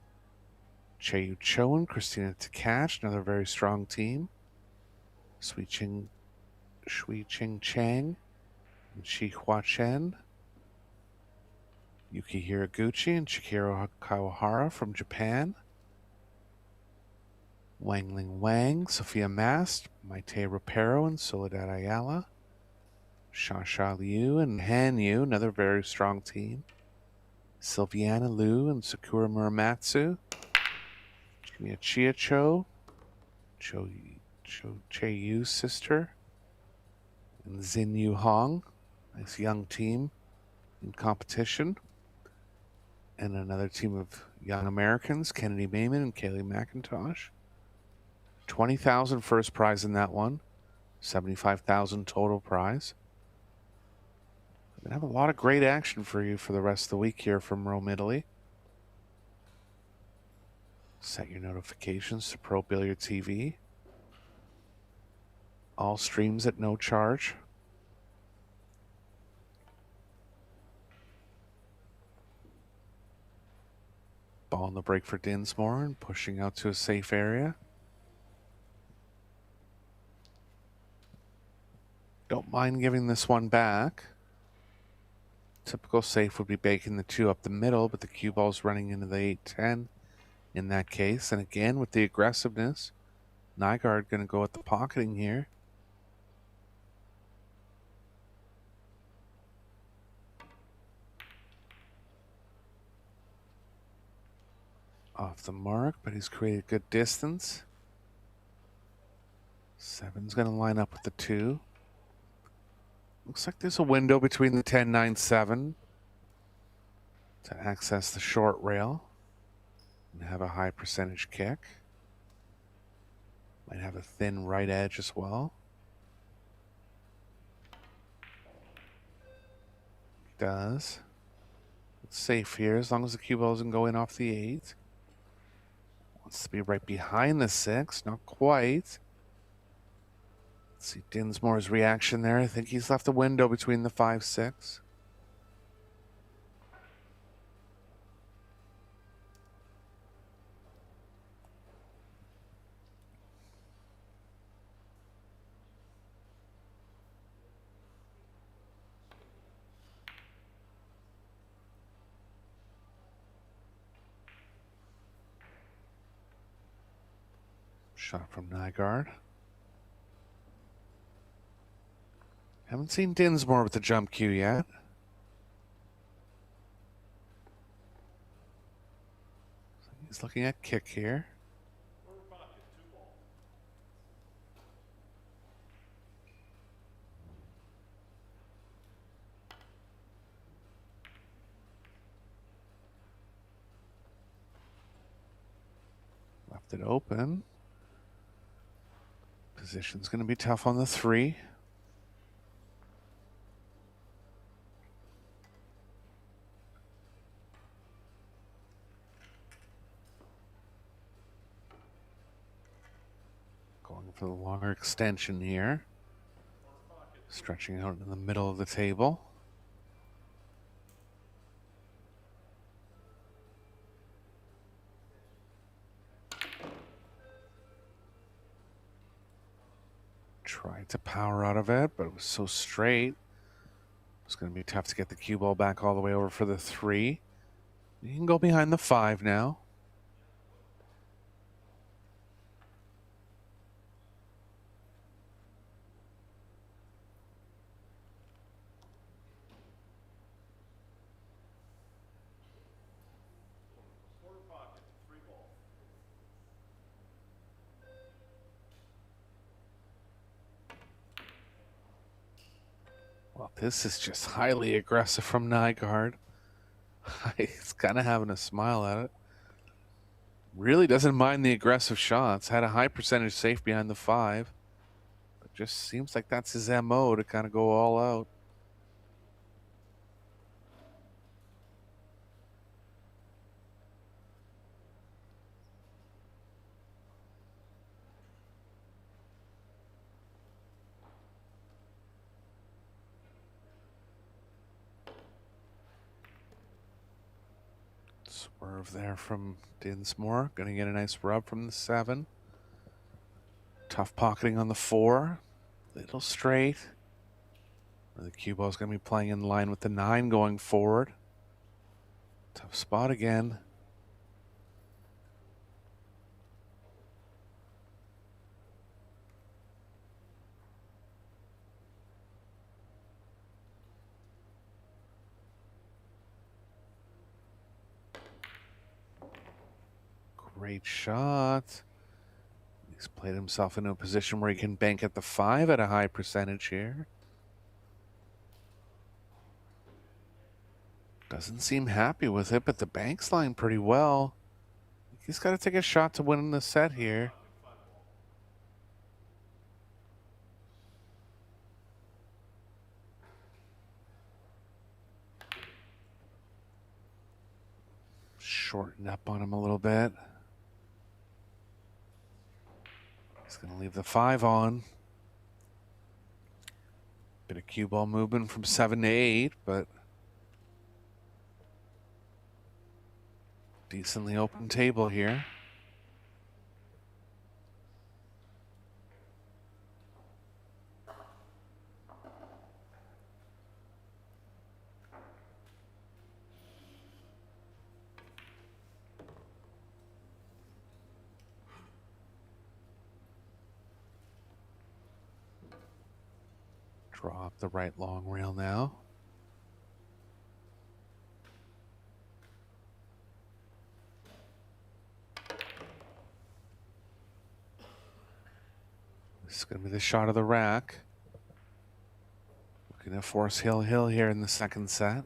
Chaeyu Cho and Christina Takash, another very strong team. Shui Ching Chang and Shi Hua Chen. Yuki Hiraguchi and Chikiro Kawahara from Japan. Wang Ling Wang, Sophia Mast, Maite Rapero and Soledad Ayala. Shasha Liu and Han Yu, another very strong team. Sylviana Liu and Sakura Muramatsu. Kimia Chiacho, Che-Yu's sister, and Xin Yu Hong, nice young team in competition. And another team of young Americans, Kennedy Mayman and Kaylee McIntosh. 20,000 first prize in that one, 75,000 total prize. We're going to have a lot of great action for you for the rest of the week here from Rome, Italy. Set your notifications to Pro Billiard TV. All streams at no charge. Ball on the break for Dinsmore and pushing out to a safe area. Don't mind giving this one back. Typical safe would be baking the 2 up the middle, but the cue ball's running into the 8-10 in that case. And again, with the aggressiveness, Nygaard going to go at the pocketing here. Off the mark, but he's created good distance. 7's going to line up with the 2. Looks like there's a window between the 10, 9, 7 to access the short rail and have a high percentage kick. Might have a thin right edge as well. Does. It's safe here as long as the cue ball doesn't go in off the 8. Wants to be right behind the 6, not quite. Let's see Dinsmore's reaction there. I think he's left a window between the 5, 6. Shot from Nygaard. Haven't seen Dinsmore with the jump cue yet. He's looking at kick here. Left it open. Position's going to be tough on the 3. Going for the longer extension here. Stretching out in the middle of the table. Tried to power out of it, but it was so straight. It's going to be tough to get the cue ball back all the way over for the 3. You can go behind the 5 now. Well, this is just highly aggressive from Nygaard. He's kind of having a smile at it. Really doesn't mind the aggressive shots. Had a high percentage safe behind the 5. But just seems like that's his MO, to kind of go all out. Swerve there from Dinsmore. Going to get a nice rub from the 7. Tough pocketing on the 4. Little straight. The cue ball's going to be playing in line with the 9 going forward. Tough spot again. Great shot. He's played himself into a position where he can bank at the 5 at a high percentage here. Doesn't seem happy with it, but the bank's lying pretty well. He's got to take a shot to win the set here. Shorten up on him a little bit. He's going to leave the 5 on. Bit of cue ball movement from 7 to 8, but decently open table here. Draw up the right long rail now. This is going to be the shot of the rack. Looking to force Hill here in the second set.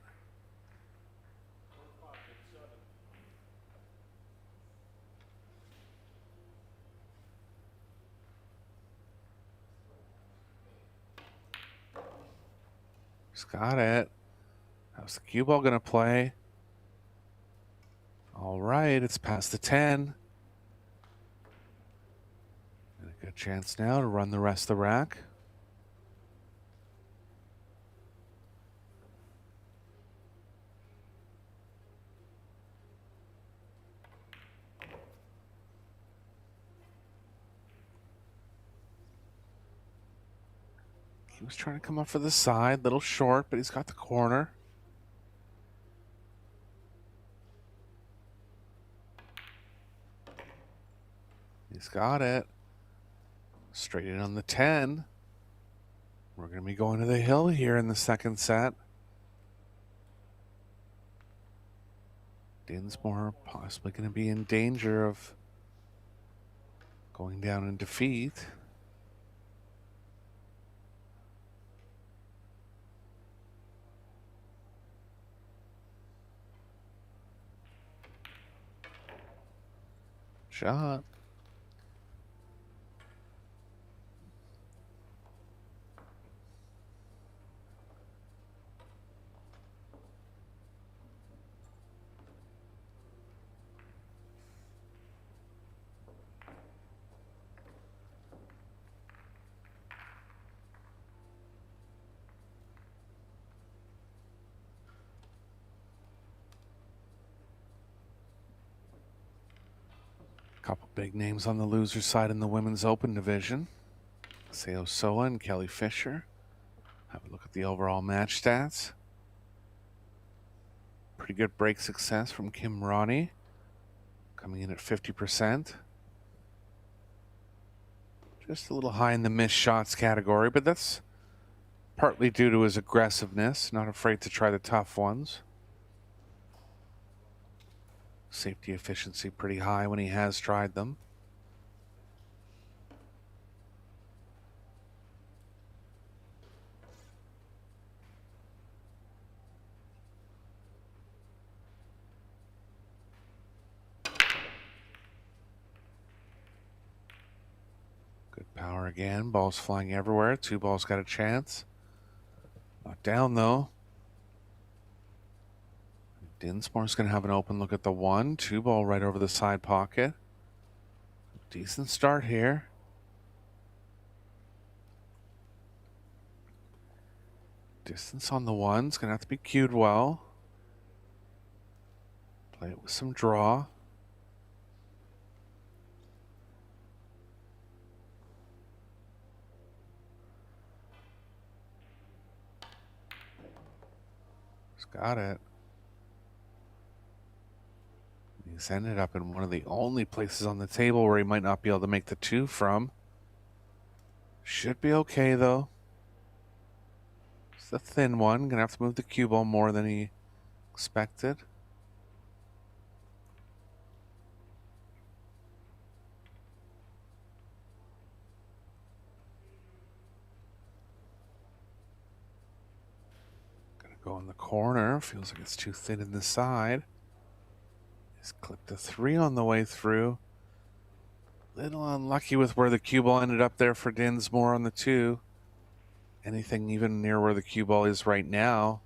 He's got it. How's the cue ball going to play? All right, it's past the 10. And a good chance now to run the rest of the rack. He was trying to come up for the side, little short, but he's got the corner. He's got it. Straight in on the 10. We're going to be going to the hill here in the second set. Dinsmore possibly going to be in danger of going down in defeat. Shot. Couple big names on the loser side in the women's open division. Seo Soa and Kelly Fisher. Have a look at the overall match stats. Pretty good break success from Kim Ronnie, coming in at 50%. Just a little high in the missed shots category, but that's partly due to his aggressiveness, not afraid to try the tough ones. Safety efficiency pretty high when he has tried them. power again. Balls flying everywhere. 2 balls got a chance. Not down though. Dinsmore's going to have an open look at the 1. 2 ball right over the side pocket. Decent start here. Distance on the 1's going to have to be cued well. Play it with some draw. He's got it. He's ended up in one of the only places on the table where he might not be able to make the 2 from. Should be okay though. It's a thin one. Gonna have to move the cue ball more than he expected. Gonna go in the corner. Feels like it's too thin in the side. He's clipped a 3 on the way through. Little unlucky with where the cue ball ended up there for Dinsmore on the 2. Anything even near where the cue ball is right now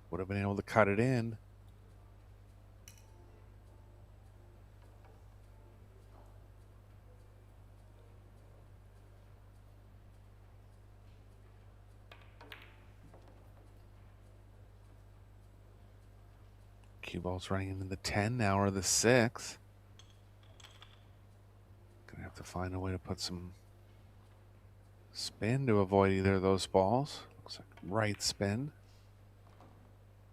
would have been able to cut it in. Cue ball's running into the 10 now or the 6. Gonna have to find a way to put some spin to avoid either of those balls. Looks like right spin.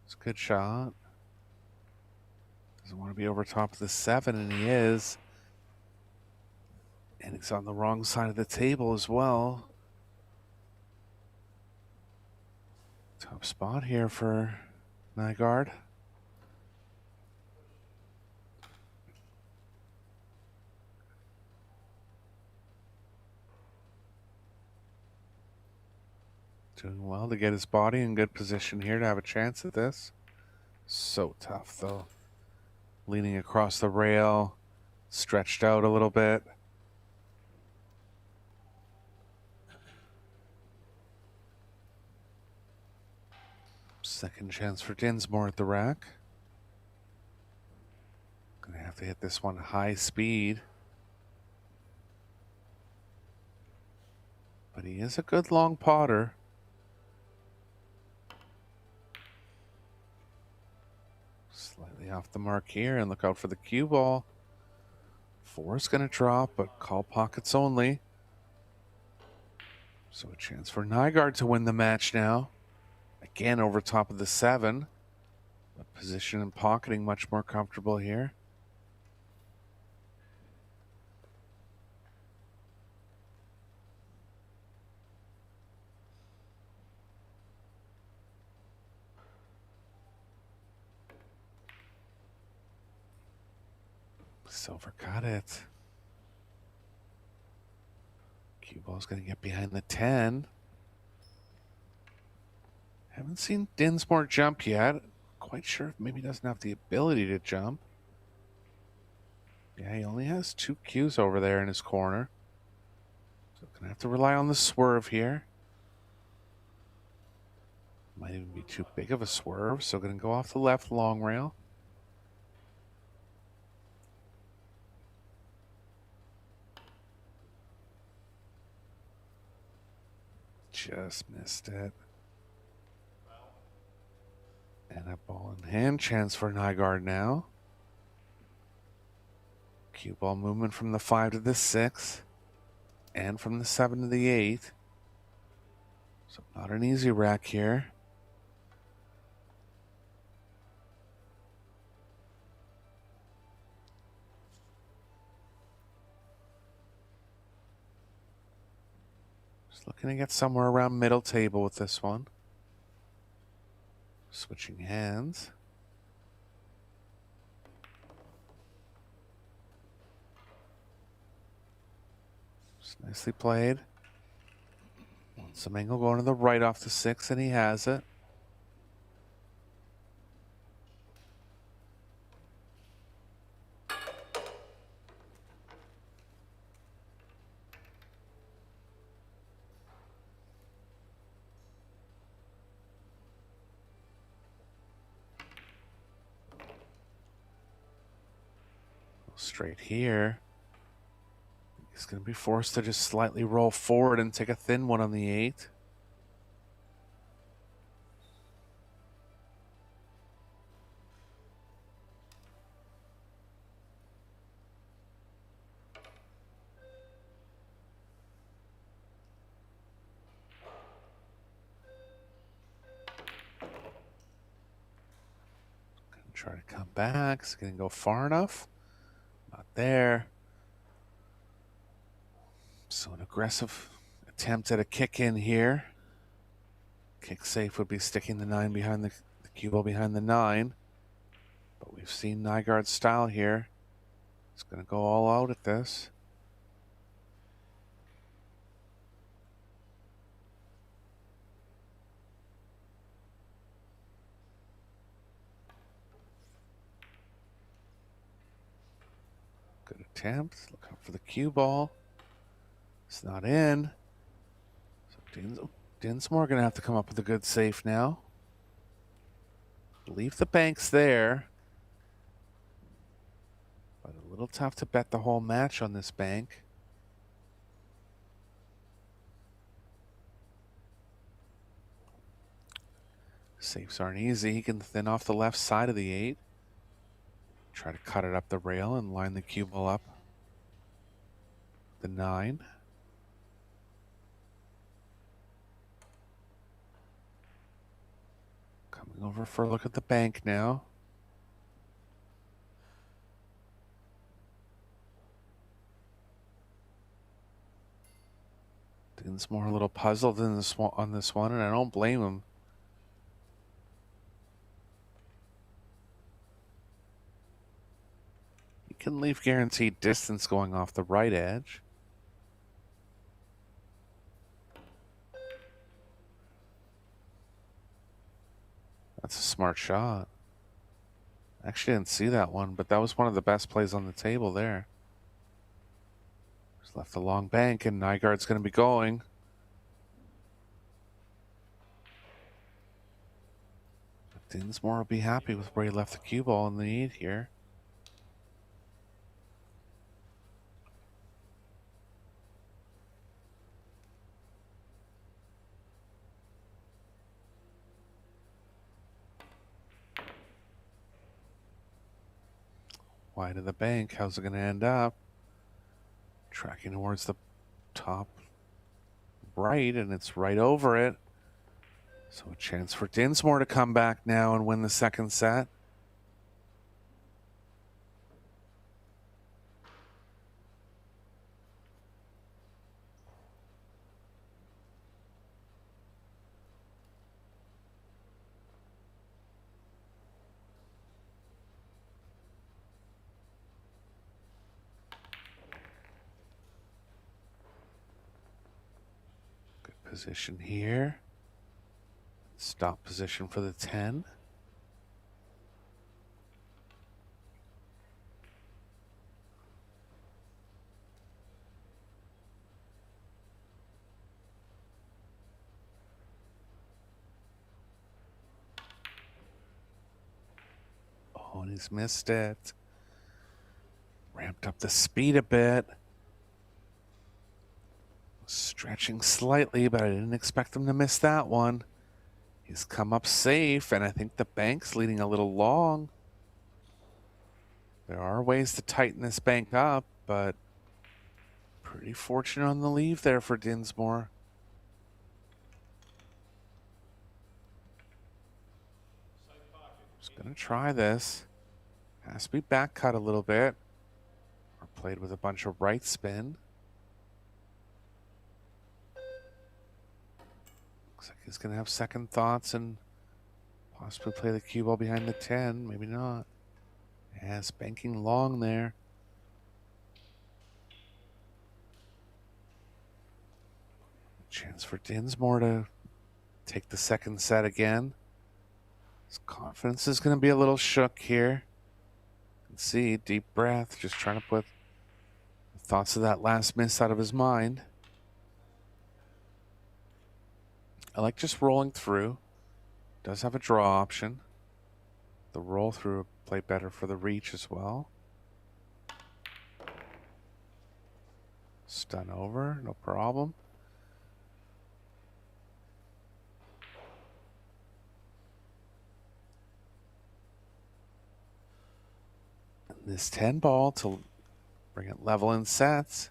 It's a good shot. Doesn't want to be over top of the 7, and he is. And he's on the wrong side of the table as well. Top spot here for Nygaard. Doing well to get his body in good position here to have a chance at this. So tough though. Leaning across the rail, stretched out a little bit. Second chance for Dinsmore at the rack. Gonna have to hit this one high speed. But he is a good long potter. Slightly off the mark here, and look out for the cue ball. 4 is going to drop, but call pockets only. So a chance for Nygaard to win the match now. Again over top of the 7. But position and pocketing much more comfortable here. Silver got it. Cue ball's going to get behind the 10. Haven't seen Dinsmore jump yet. Quite sure if maybe he doesn't have the ability to jump. Yeah, he only has 2 cues over there in his corner. So going to have to rely on the swerve here. Might even be too big of a swerve, so going to go off the left long rail. Just missed it. And a ball in hand chance for Nygaard now. Cue ball movement from the 5 to the 6. And from the 7 to the 8. So not an easy rack here. Looking to get somewhere around middle table with this one. Switching hands. Just nicely played. Want some angle going to the right off the 6, and he has it. Straight here. He's going to be forced to just slightly roll forward and take a thin one on the 8. Try to come back. Is it going to go far enough? Not there. So an aggressive attempt at a kick in here. Kick safe would be sticking the 9 behind the cue ball behind the 9. But we've seen Nygaard's style here. He's going to go all out at this. Good attempt. Look out for the cue ball. It's not in. So Dinsmore going to have to come up with a good safe now. Believe the bank's there. But a little tough to bet the whole match on this bank. Safes aren't easy. He can thin off the left side of the 8. Try to cut it up the rail and line the cue ball up. The 9. Coming over for a look at the bank now. Dinsmore a little puzzled on this one, and I don't blame him. He can leave guaranteed distance going off the right edge. That's a smart shot. I actually didn't see that one, but that was one of the best plays on the table there. Just left the long bank, and Nygaard's going to be going. But Dinsmore will be happy with where he left the cue ball in the 8 here. Wide of the bank. How's it going to end up? Tracking towards the top right, and it's right over it. So a chance for Dinsmore to come back now and win the second set. Position here. Stop position for the 10. Oh, and he's missed it. Ramped up the speed a bit. Stretching slightly, but I didn't expect him to miss that one. He's come up safe, and I think the bank's leading a little long. There are ways to tighten this bank up, but pretty fortunate on the leave there for Dinsmore. Just going to try this. Has to be back cut a little bit, or played with a bunch of right spin. Looks like he's going to have second thoughts and possibly play the cue ball behind the 10. Maybe not. Yes, banking long there. Chance for Dinsmore to take the second set again. His confidence is going to be a little shook here. You can see, deep breath, just trying to put the thoughts of that last miss out of his mind. I like just rolling through. Does have a draw option. The roll through play better for the reach as well. Stun over, no problem. And this 10 ball to bring it level in sets.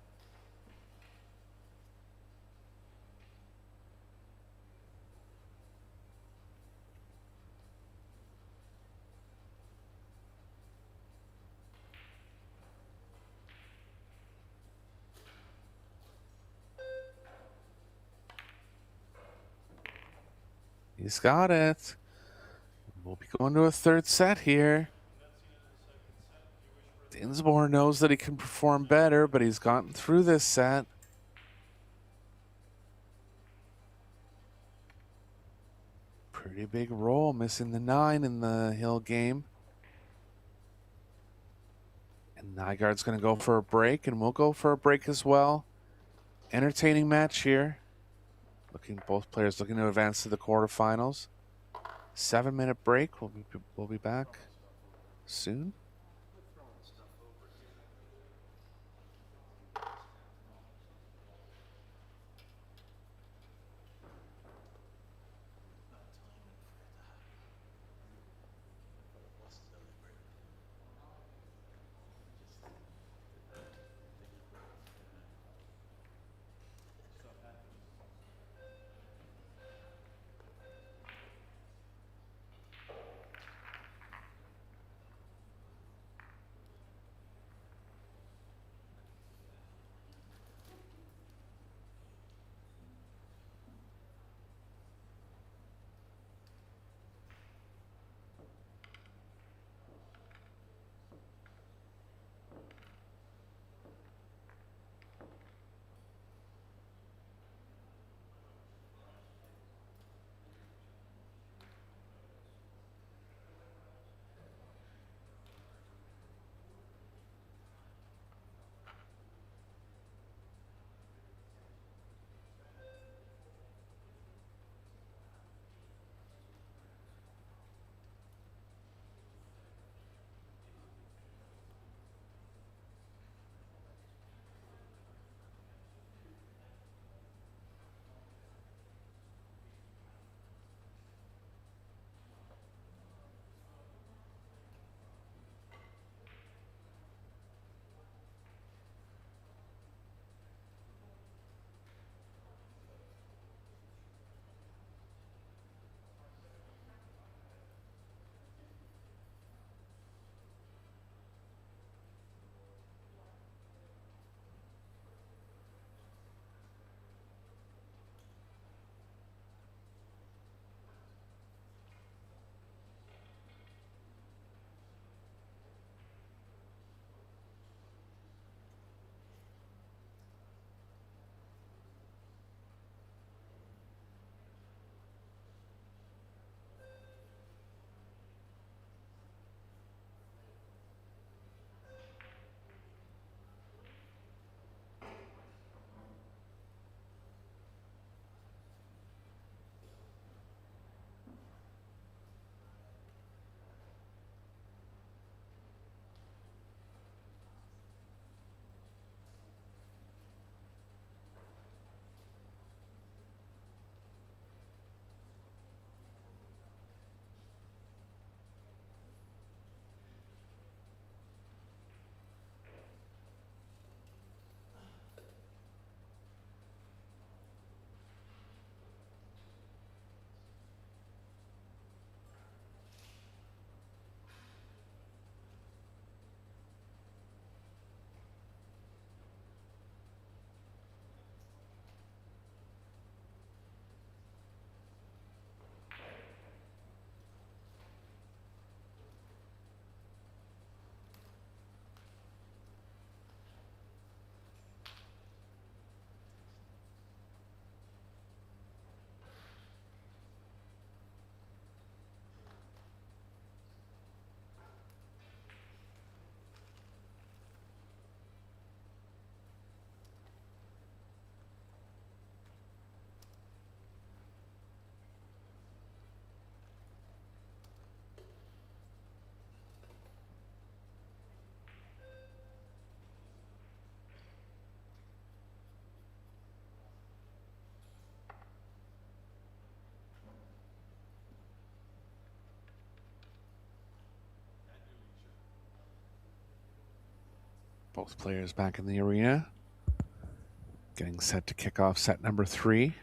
He's got it. We'll be going to a third set here. Dinsmore knows that he can perform better, but he's gotten through this set. Pretty big roll, missing the 9 in the Hill game. And Nygaard's going to go for a break, and we'll go for a break as well. Entertaining match here. Both players looking to advance to the quarterfinals. 7-minute break. We'll be back soon. Both players back in the arena. Getting set to kick off set number 3.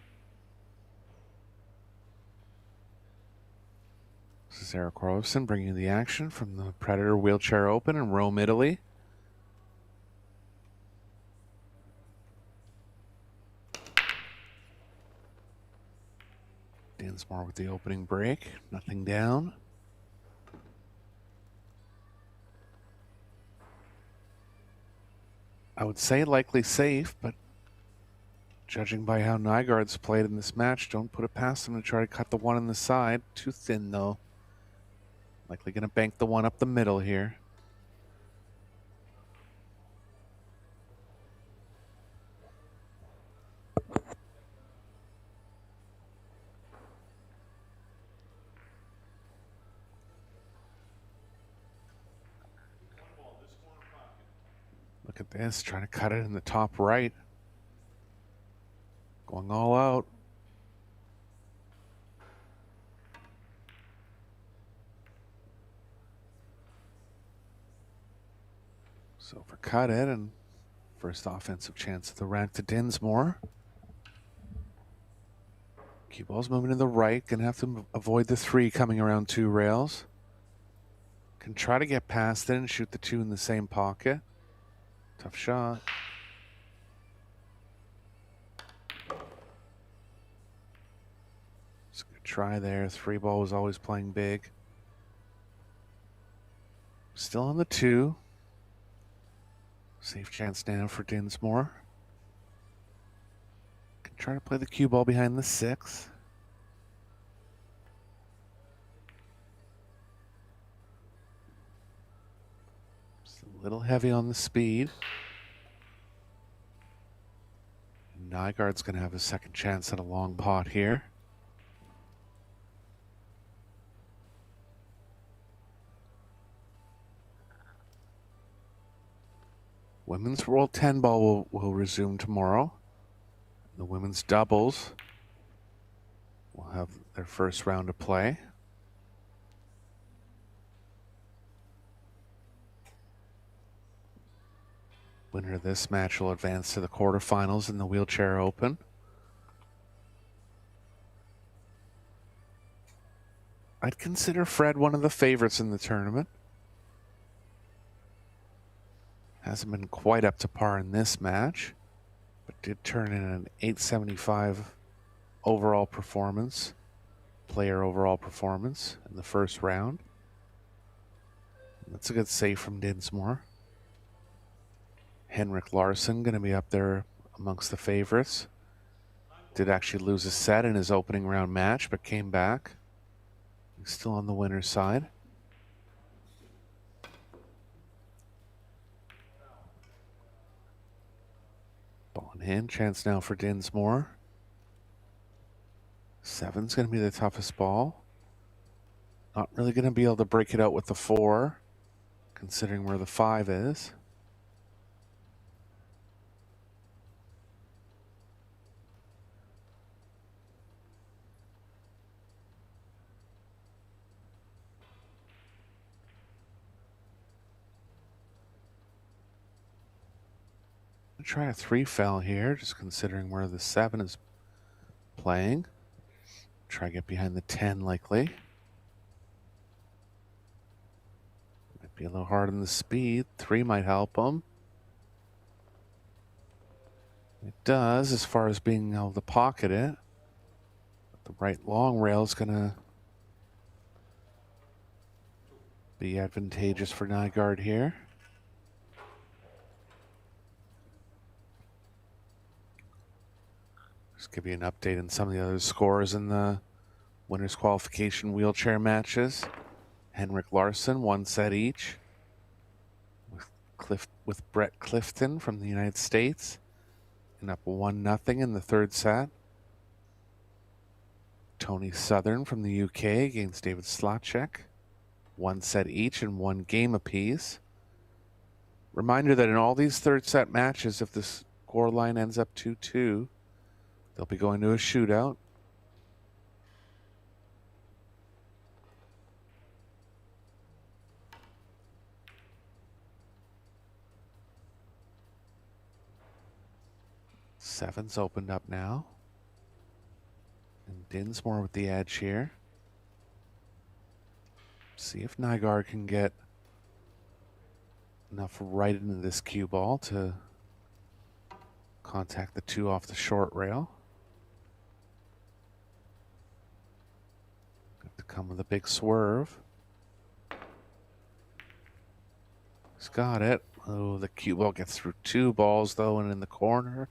This is Eric Rolfson bringing the action from the Predator Wheelchair Open in Rome, Italy. Dinsmore with the opening break. Nothing down. I would say likely safe, but judging by how Nygaard's played in this match, don't put it past him to try to cut the one on the side. Too thin, though. Likely going to bank the one up the middle here. Look at this, trying to cut it in the top right. Going all out. So for cut it, and first offensive chance at the rack to Dinsmore. Cue ball's moving to the right, gonna have to avoid the 3 coming around 2 rails. Can try to get past it and shoot the 2 in the same pocket. Tough shot. It's a good try there. 3 ball was always playing big. Still on the 2. Safe chance now for Dinsmore. Can try to play the cue ball behind the 6. Just a little heavy on the speed. Nygaard's going to have a second chance at a long pot here. Women's World 10 ball will resume tomorrow. The women's doubles will have their first round of play. Winner of this match will advance to the quarterfinals in the Wheelchair Open. I'd consider Fred one of the favorites in the tournament. Hasn't been quite up to par in this match, but did turn in an 875 overall performance, player overall performance in the first round. That's a good save from Dinsmore. Henrik Larsson going to be up there amongst the favorites. Did actually lose a set in his opening round match, but came back. He's still on the winner's side. Ball in hand, chance now for Dinsmore. 7's going to be the toughest ball. Not really going to be able to break it out with the 4, considering where the 5 is. Try a 3 foul here, just considering where the 7 is playing. Try to get behind the 10 likely. Might be a little hard on the speed. 3 might help him. It does, as far as being able to pocket it. But the right long rail is going to be advantageous for Nygaard here. Just give you an update on some of the other scores in the winners qualification wheelchair matches. Henrik Larsson, 1 set each. With Brett Clifton from the United States. And up 1-0 in the 3rd set. Tony Southern from the UK against David Slacek. 1 set each and 1 game apiece. Reminder that in all these 3rd set matches, if the score line ends up 2-2, they'll be going to a shootout. Seven's opened up now. And Dinsmore with the edge here. See if Nygaard can get enough right into this cue ball to contact the 2 off the short rail. Got to come with a big swerve. He's got it. Oh, the cue ball gets through 2 balls though, and in the corner.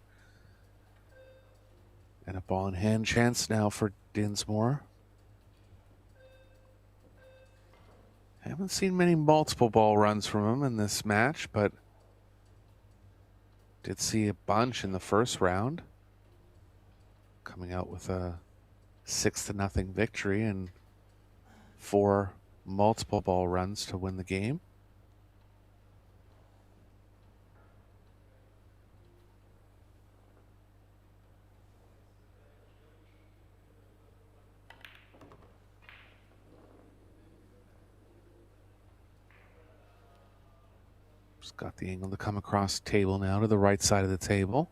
And a ball in hand chance now for Dinsmore. Haven't seen many multiple ball runs from him in this match, but did see a bunch in the first round. Coming out with a 6-0 victory and 4 multiple ball runs to win the game. Just got the angle to come across the table now to the right side of the table.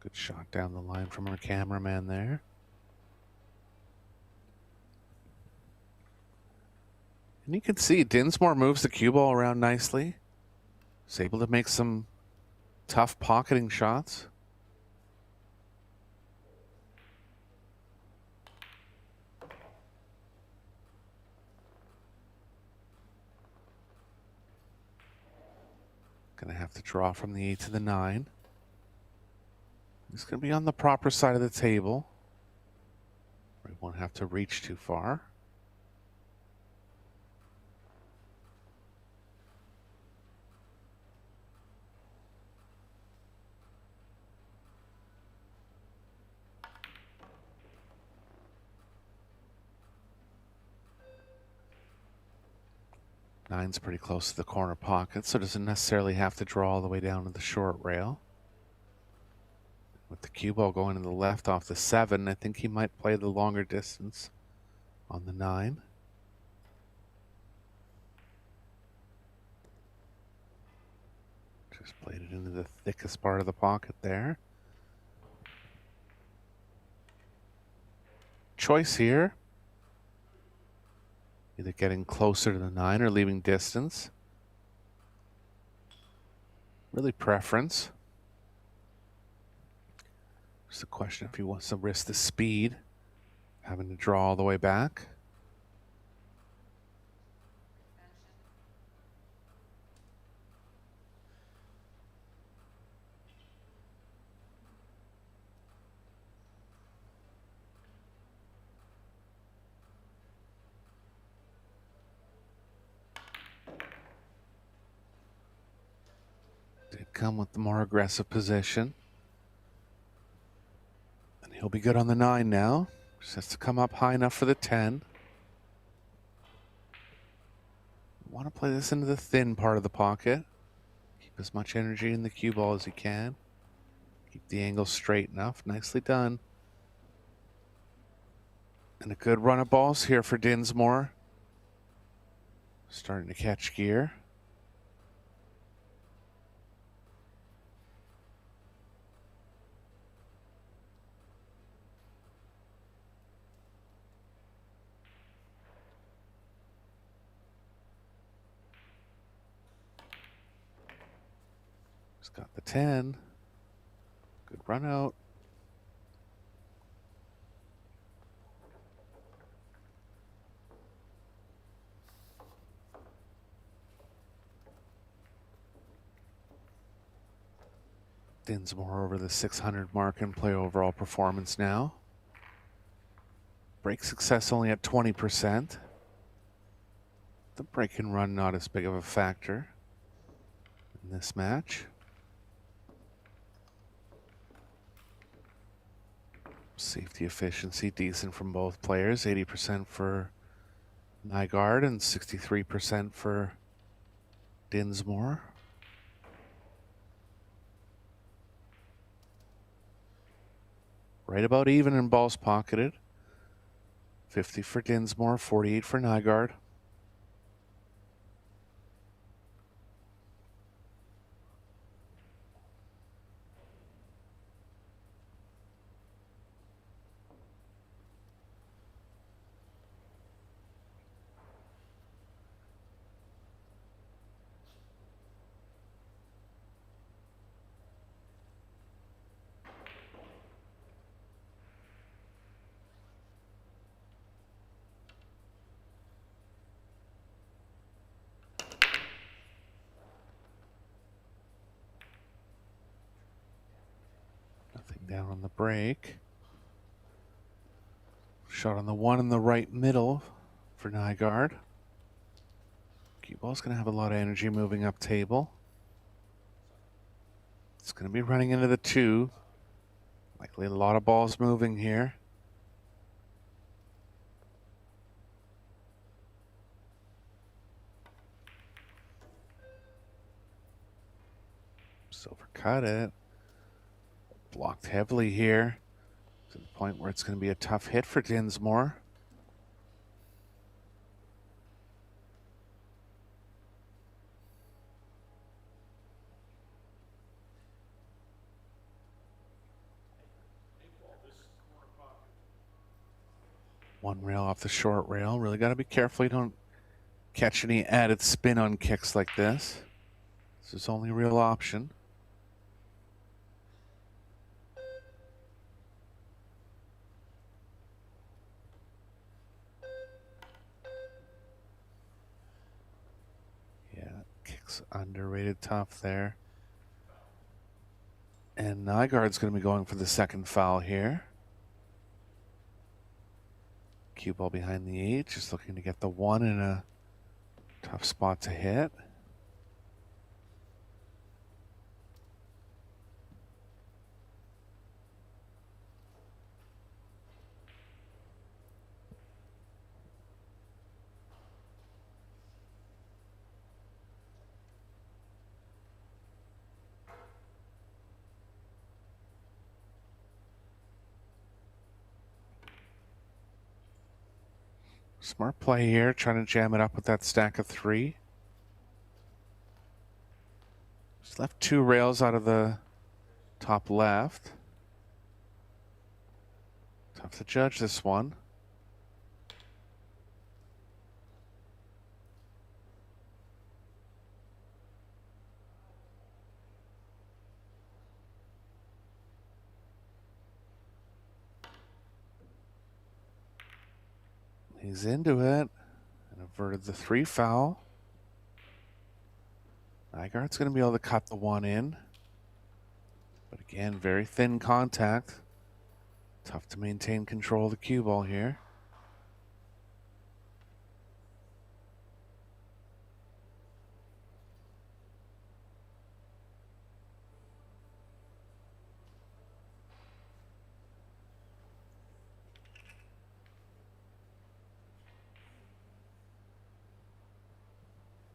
Good shot down the line from our cameraman there. And you can see Dinsmore moves the cue ball around nicely. He's able to make some tough pocketing shots. Gonna have to draw from the 8 to the 9. He's gonna be on the proper side of the table. We won't have to reach too far. Nine's pretty close to the corner pocket, so doesn't necessarily have to draw all the way down to the short rail. With the cue ball going to the left off the 7, I think he might play the longer distance on the 9. Just played it into the thickest part of the pocket there. Choice here. Either getting closer to the 9 or leaving distance. Really preference. Just a question if he wants to risk the speed, having to draw all the way back. Did come with the more aggressive position. He'll be good on the 9 now. Just has to come up high enough for the 10. Want to play this into the thin part of the pocket. Keep as much energy in the cue ball as you can. Keep the angle straight enough. Nicely done. And a good run of balls here for Dinsmore. Starting to catch gear. Got the 10. Good run out. Dinsmore over the 600 mark and play overall performance now. Break success only at 20%. The break and run not as big of a factor in this match. Safety efficiency decent from both players, 80% for Nygaard and 63% for Dinsmore. right about even in balls pocketed. 50 for Dinsmore, 48 for Nygaard. Nothing down on the break. Shot on the one in the right middle for Nygaard. Cue ball's going to have a lot of energy moving up table. It's going to be running into the two. Likely a lot of balls moving here. Silver cut it. Blocked heavily here to the point where it's going to be a tough hit for Dinsmore. One rail off the short rail. Really got to be careful you don't catch any added spin on kicks like this. This is only real option. Kicks underrated tough there. And Nygaard's going to be going for the second foul here. Cue ball behind the 8, just looking to get the 1 in a tough spot to hit. Smart play here, trying to jam it up with that stack of 3. Just left 2 rails out of the top left. Tough to judge this one. He's into it and averted the 3 foul. Nygaard's going to be able to cut the 1 in. But again, very thin contact. Tough to maintain control of the cue ball here.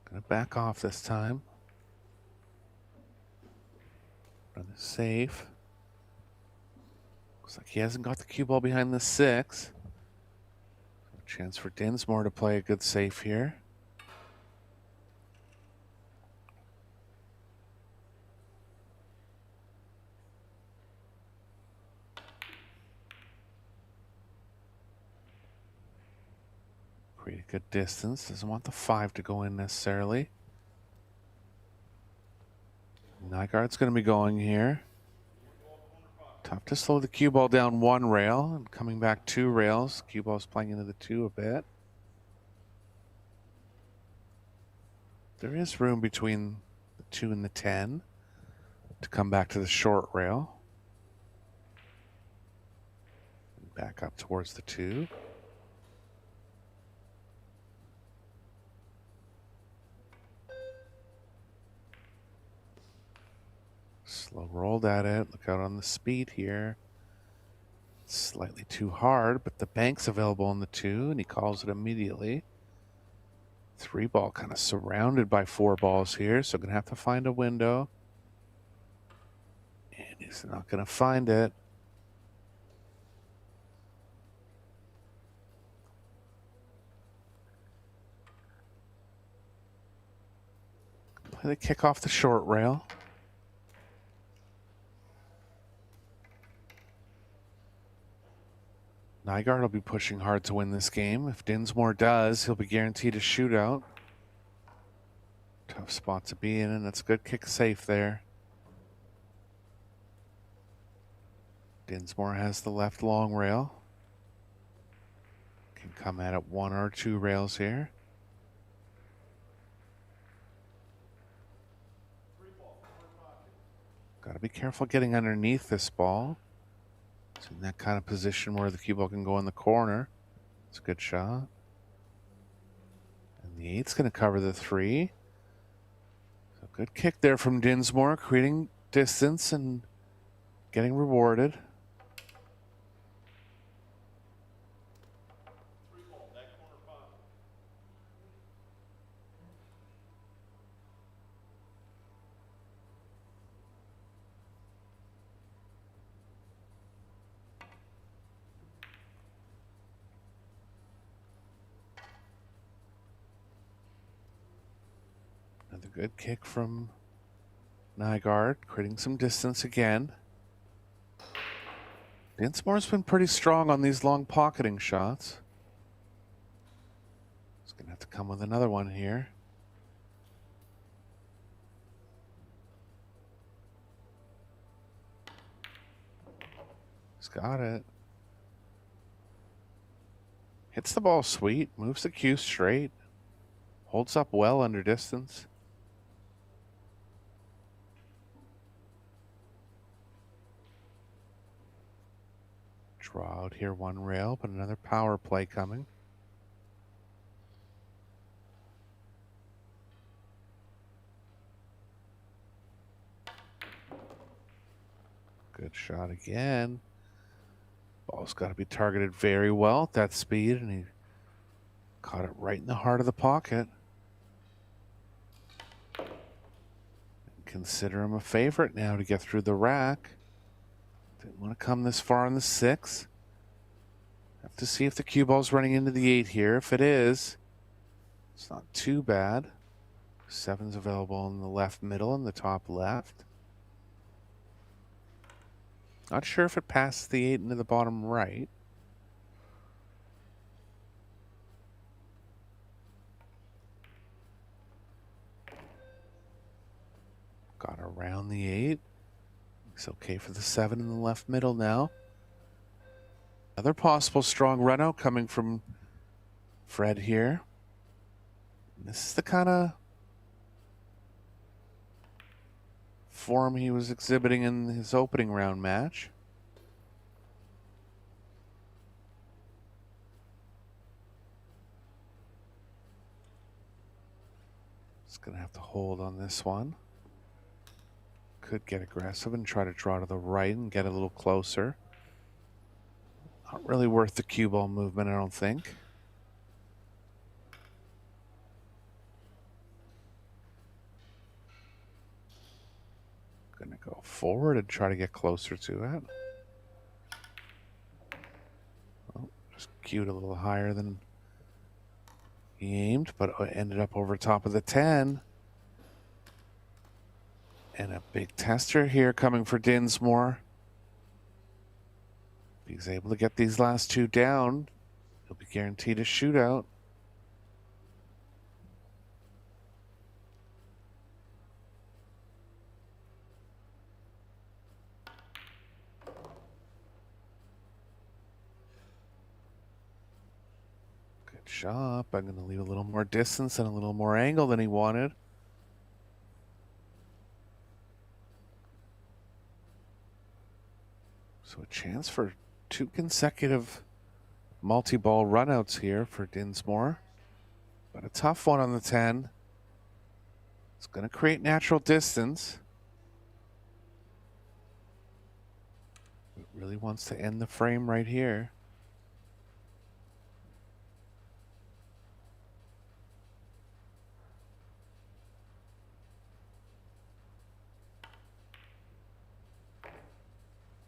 Gonna back off this time. Run the safe. Looks like he hasn't got the cue ball behind the 6. A chance for Dinsmore to play a good safe here. Create a good distance. Doesn't want the 5 to go in necessarily. Nygaard's going to be going here. Tough to slow the cue ball down 1 rail and coming back 2 rails. Cue ball's playing into the 2 a bit. There is room between the 2 and the 10 to come back to the short rail. Back up towards the 2. Slow rolled at it. Look out on the speed here. Slightly too hard, but the bank's available on the 2, and he calls it immediately. 3 ball kind of surrounded by 4 balls here, so going to have to find a window. And he's not going to find it. Play the kick off the short rail. Nygaard will be pushing hard to win this game. If Dinsmore does, he'll be guaranteed a shootout. Tough spot to be in, and that's a good kick safe there. Dinsmore has the left long rail. Can come at it 1 or 2 rails here. Got to be careful getting underneath this ball. It's in that kind of position where the cue ball can go in the corner. It's a good shot. And the 8's going to cover the 3. So good kick there from Dinsmore, creating distance and getting rewarded. Another good kick from Nygaard, creating some distance again. Dinsmore's been pretty strong on these long pocketing shots. He's going to have to come with another one here. He's got it. Hits the ball sweet, moves the cue straight, holds up well under distance. Draw out here 1 rail, but another power play coming. Good shot again. Ball's got to be targeted very well at that speed, and he caught it right in the heart of the pocket. And consider him a favorite now to get through the rack. Didn't want to come this far in the 6. Have to see if the cue ball's running into the 8 here. If it is, it's not too bad. 7's available in the left middle and the top left. Not sure if it passes the 8 into the bottom right. Got around the 8. It's okay for the 7 in the left middle now. Another possible strong run out coming from Fred here. This is the kind of form he was exhibiting in his opening round match. Just gonna have to hold on this one. Could get aggressive and try to draw to the right and get a little closer. Not really worth the cue ball movement, I don't think. Gonna go forward and try to get closer to it. Oh, just cued a little higher than he aimed, but ended up over top of the 10. And a big tester here coming for Dinsmore. If he's able to get these last 2 down, he'll be guaranteed a shootout. Good shot. I'm going to leave a little more distance and a little more angle than he wanted. So a chance for 2 consecutive multi-ball runouts here for Dinsmore. But a tough one on the 10. It's going to create natural distance. It really wants to end the frame right here.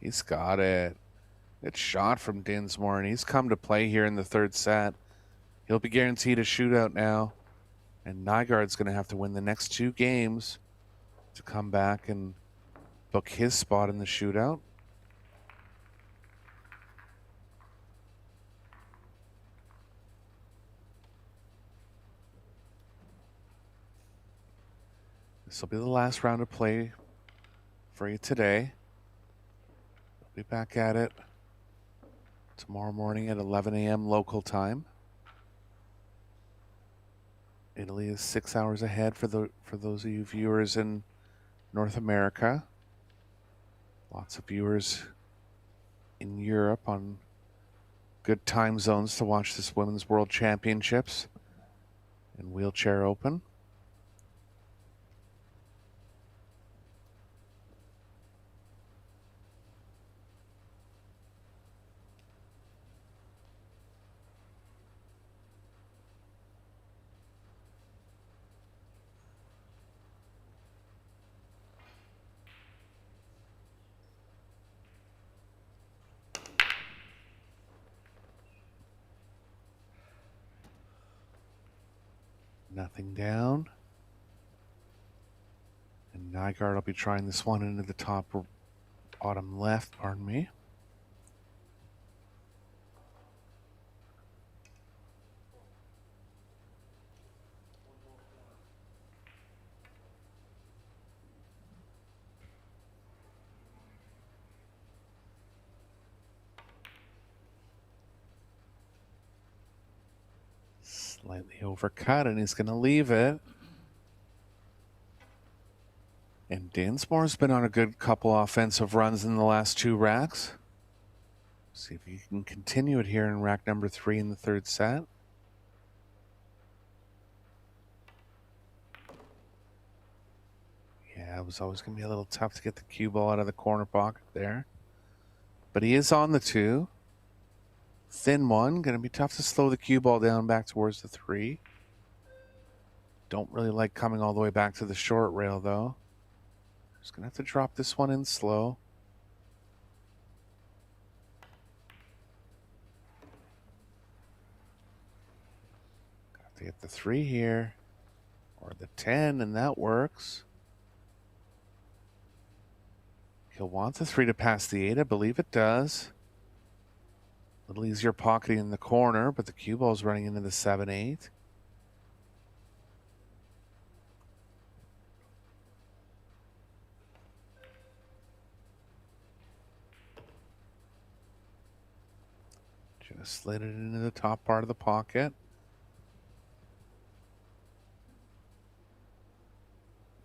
He's got it. Good shot from Dinsmore, and he's come to play here in the 3rd set. He'll be guaranteed a shootout now. And Nygaard's going to have to win the next 2 games to come back and book his spot in the shootout. This will be the last round of play for you today. We'll be back at it tomorrow morning at 11 a.m. local time. Italy is 6 hours ahead for those of you viewers in North America. Lots of viewers in Europe on good time zones to watch this Women's World Championships and Wheelchair Open. Nothing down. And Nygaard will be trying this one into the top bottom left, pardon me. Slightly overcut, and he's going to leave it. And Dinsmore's been on a good couple offensive runs in the last 2 racks. See if he can continue it here in rack number 3 in the 3rd set. Yeah, it was always going to be a little tough to get the cue ball out of the corner pocket there. But he is on the 2. Thin one, going to be tough to slow the cue ball down back towards the 3. Don't really like coming all the way back to the short rail, though. Just going to have to drop this one in slow. Got to get the 3 here, or the 10, and that works. He'll want the 3 to pass the 8. I believe it does. A little easier pocketing in the corner, but the cue ball's running into the 7-8. Just slid it into the top part of the pocket.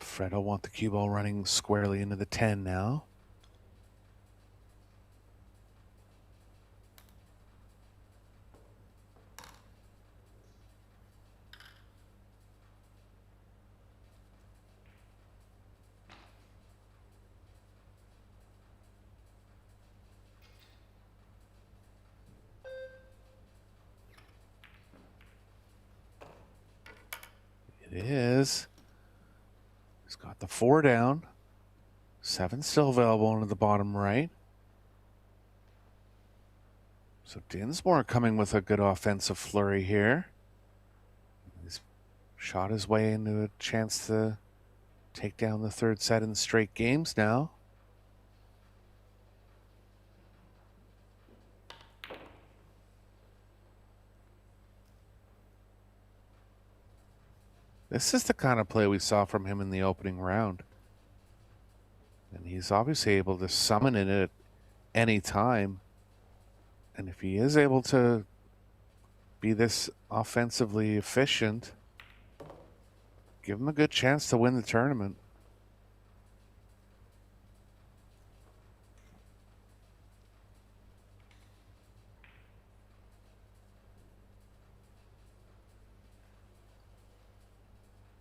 Fred will want the cue ball running squarely into the 10 now. It is. He's got the 4 down. 7 still available into the bottom right. So Dinsmore coming with a good offensive flurry here. He's shot his way into a chance to take down the 3rd set in straight games now. This is the kind of play we saw from him in the opening round. And he's obviously able to summon it at any time. And if he is able to be this offensively efficient, give him a good chance to win the tournament.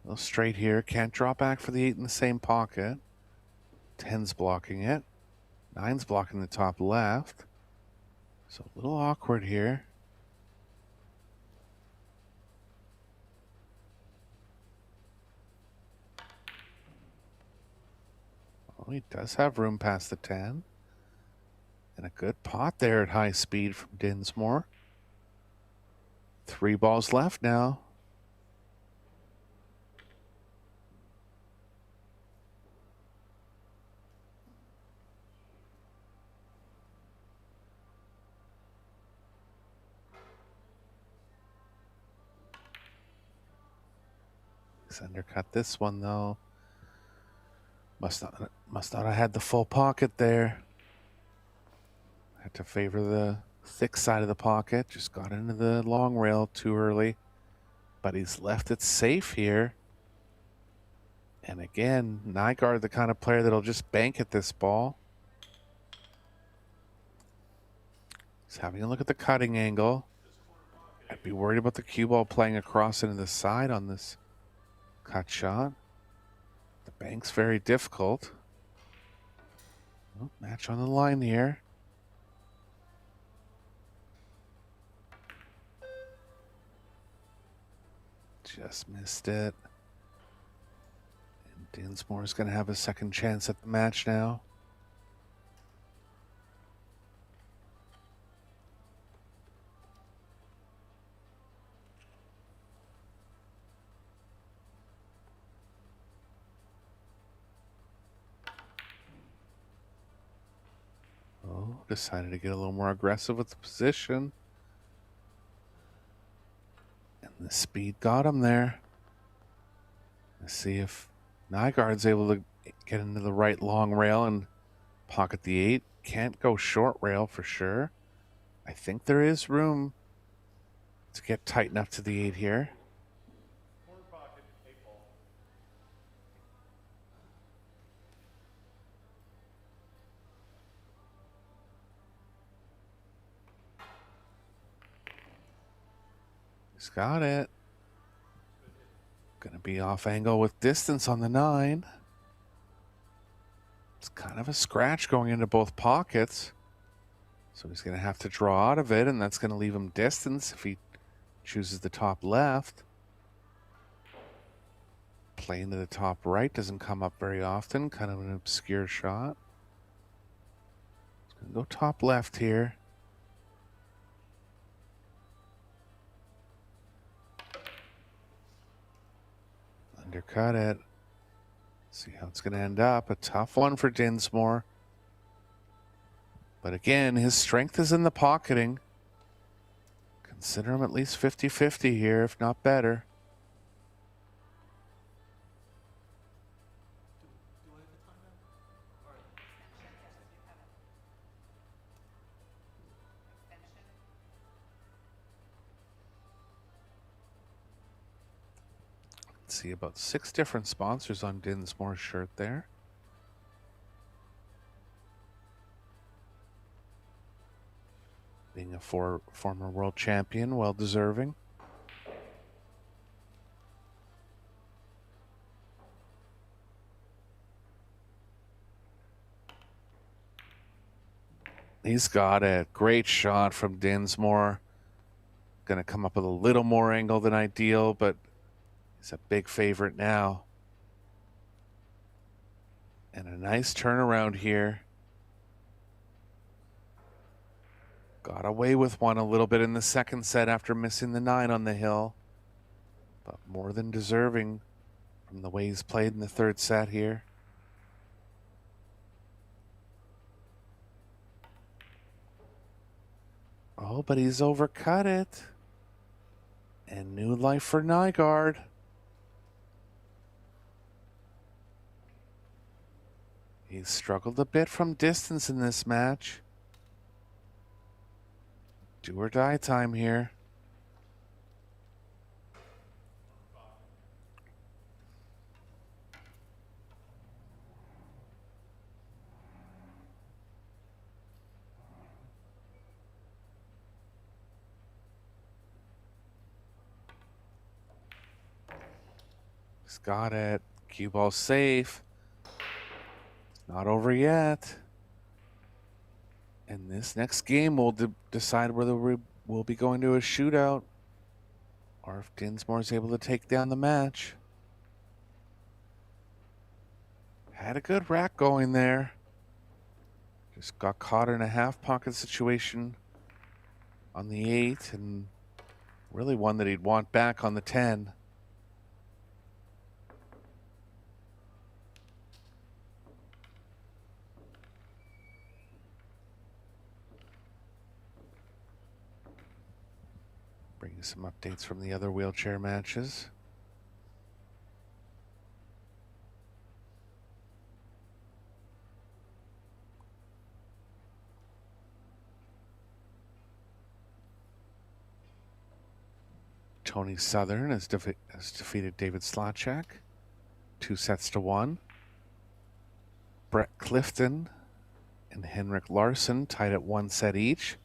A little straight here. Can't drop back for the 8 in the same pocket. 10's blocking it. 9's blocking the top left. So a little awkward here. Oh, he does have room past the 10. And a good pot there at high speed from Dinsmore. 3 balls left now. Nice undercut this one though. Must not have had the full pocket there. Had to favor the thick side of the pocket. Just got into the long rail too early. But he's left it safe here. And again, Nygaard, the kind of player that'll just bank at this ball. He's having a look at the cutting angle. I'd be worried about the cue ball playing across into the side on this cut shot. The bank's very difficult. Oh, match on the line here. Just missed it. And Dinsmore's going to have a second chance at the match now. Oh, decided to get a little more aggressive with the position. And the speed got him there. Let's see if Nygaard's able to get into the right long rail and pocket the 8. Can't go short rail for sure. I think there is room to get tight enough to the 8 here. Corner pocket, 8 ball. He's got it. Gonna be off angle with distance on the 9. It's kind of a scratch going into both pockets. So he's gonna have to draw out of it, and that's gonna leave him distance if he chooses the top left. Playing to the top right doesn't come up very often, kind of an obscure shot. He's gonna go top left here. Undercut it. See how it's going to end up. A tough one for Dinsmore. But again, his strength is in the pocketing. Consider him at least 50-50 here, if not better. See about 6 different sponsors on Dinsmore's shirt there. Being a former world champion, well deserving. He's got it. Great shot from Dinsmore. Going to come up with a little more angle than ideal, but he's a big favorite now. And a nice turnaround here. Got away with one a little bit in the second set after missing the 9 on the hill. But more than deserving from the way he's played in the third set here. Oh, but he's overcut it. And new life for Nygaard. He's struggled a bit from distance in this match. Do or die time here. He's got it. Cue ball safe. Not over yet. And this next game will decide whether we'll be going to a shootout or if Dinsmore is able to take down the match. Had a good rack going there. Just got caught in a half pocket situation on the 8 and really one that he'd want back on the 10. Bring you some updates from the other wheelchair matches. Tony Southern has defeated David Slachak 2-1. Brett Clifton and Henrik Larsson tied at 1 set each.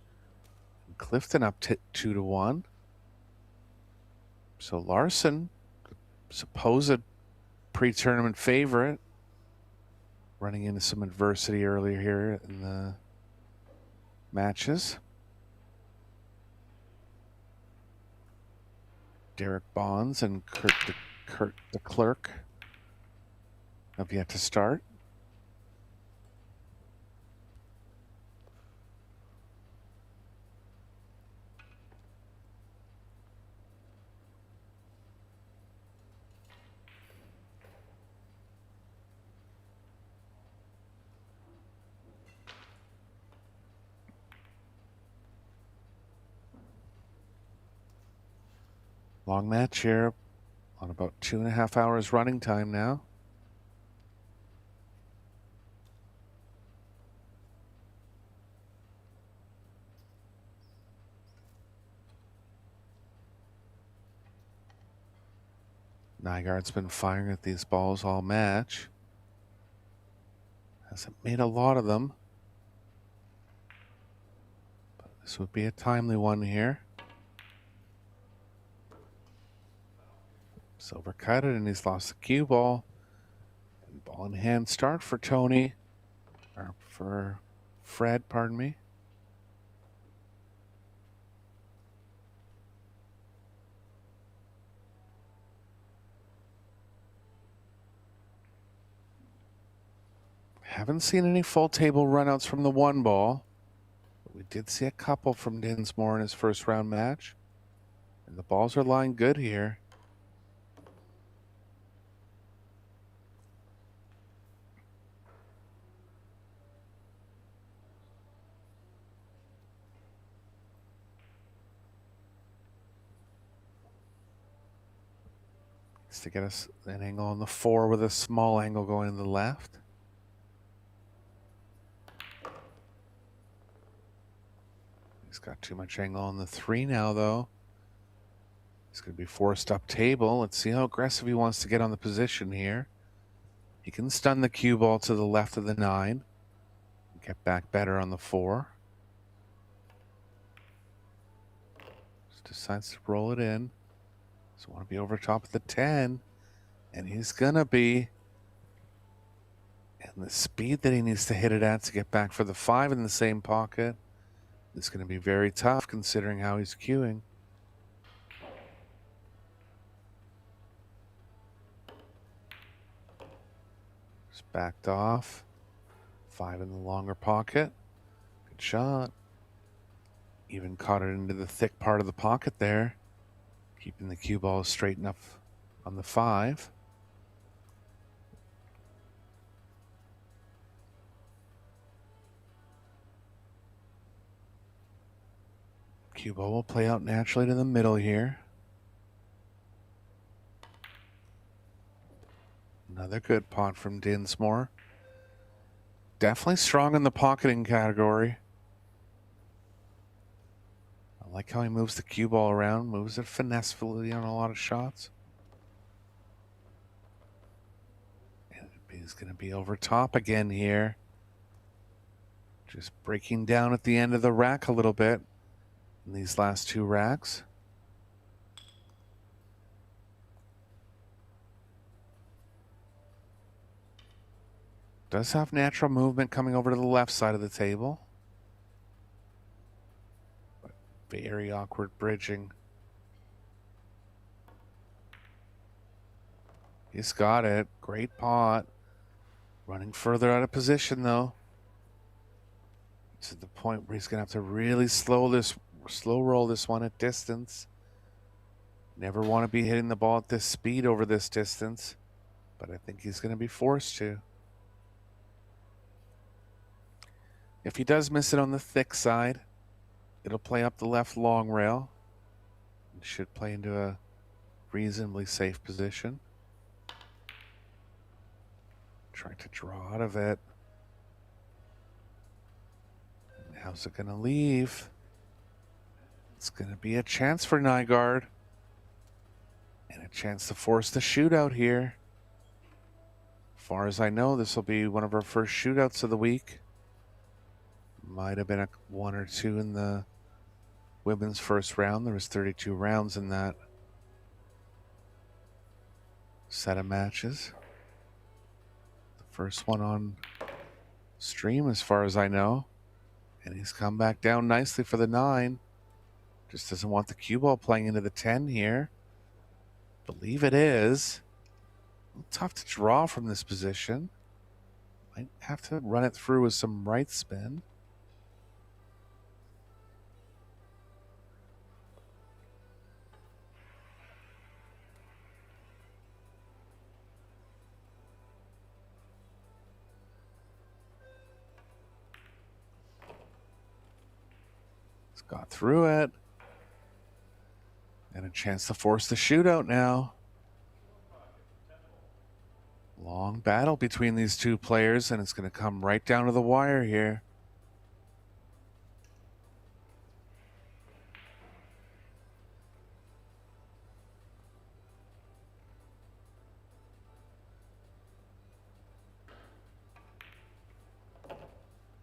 And Clifton up 2-1. So Larsson, supposed pre-tournament favorite, running into some adversity earlier here in the matches. Derek Bonds and Kurt the Clerk have yet to start. Long match here on about 2.5 hours running time now. Nygaard's been firing at these balls all match. Hasn't made a lot of them. But this would be a timely one here. Silver cut it, and he's lost the cue ball. And ball in hand start for Tony, or for Fred, pardon me. Haven't seen any full table runouts from the 1 ball. But we did see a couple from Dinsmore in his first round match. And the balls are lying good here. To get us an angle on the 4 with a small angle going to the left. He's got too much angle on the 3 now, though. He's going to be forced up table. Let's see how aggressive he wants to get on the position here. He can stun the cue ball to the left of the 9. Get back better on the 4. Just decides to roll it in. So want to be over top of the 10, and he's gonna be. And the speed that he needs to hit it at to get back for the 5 in the same pocket is going to be very tough considering how he's queuing. Just backed off. 5 in the longer pocket. Good shot. Even caught it into the thick part of the pocket there. Keeping the cue ball straight enough on the 5. Cue ball will play out naturally to the middle here. Another good pot from Dinsmore. Definitely strong in the pocketing category. I like how he moves the cue ball around, moves it finessefully on a lot of shots. And he's going to be over top again here. Just breaking down at the end of the rack a little bit in these last 2 racks. Does have natural movement coming over to the left side of the table. Very awkward bridging. He's got it. Great pot. Running further out of position though. To the point where he's gonna have to really slow roll this one at distance. Never want to be hitting the ball at this speed over this distance, but I think he's gonna be forced to. If he does miss it on the thick side, it'll play up the left long rail. It should play into a reasonably safe position. Trying to draw out of it. And how's it going to leave? It's going to be a chance for Nygaard. And a chance to force the shootout here. Far as I know, this will be one of our first shootouts of the week. Might have been a 1 or 2 in the women's first round. There was 32 rounds in that set of matches. The first one on stream as far as I know. And he's come back down nicely for the 9. Just doesn't want the cue ball playing into the 10 here. Believe it is. Tough to draw from this position. Might have to run it through with some right spin. He's got through it. And a chance to force the shootout now. Long battle between these two players, and it's going to come right down to the wire here.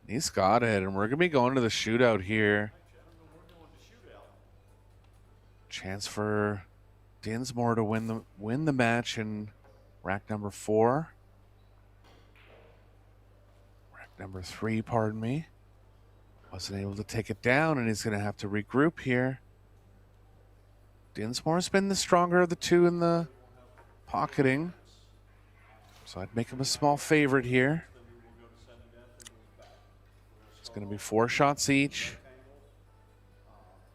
He's got it, and we're going to be going to the shootout here. Chance for Dinsmore to win the match in rack number 4. Rack number 3, pardon me. Wasn't able to take it down, and he's going to have to regroup here. Dinsmore's been the stronger of the two in the pocketing. So I'd make him a small favorite here. It's going to be 4 shots each.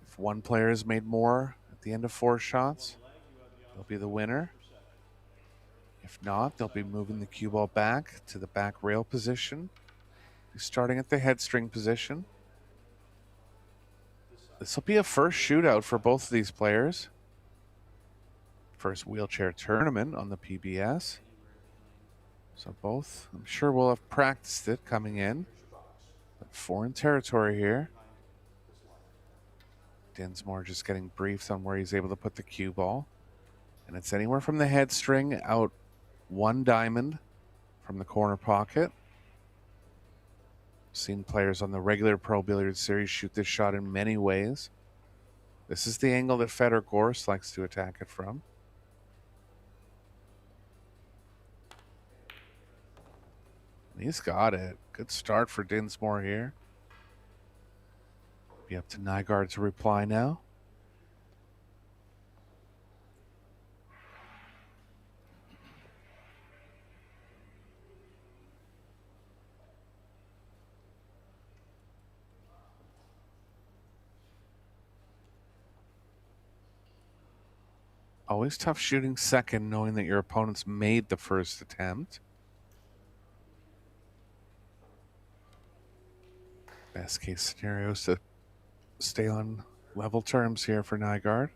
If one player has made more at the end of 4 shots, they'll be the winner. If not, they'll be moving the cue ball back to the back rail position, starting at the head string position. This will be a first shootout for both of these players. First wheelchair tournament on the PBS. So both, I'm sure, will have practiced it coming in. But foreign territory here. Dinsmore just getting briefed on where he's able to put the cue ball. And it's anywhere from the head string out 1 diamond from the corner pocket. Seen players on the regular Pro Billiard series shoot this shot in many ways. This is the angle that Fedor Gorst likes to attack it from. He's got it. Good start for Dinsmore here. Be up to Nygaard to reply now. Always tough shooting second, knowing that your opponent's made the first attempt. Best case scenario is to stay on level terms here for Nygaard.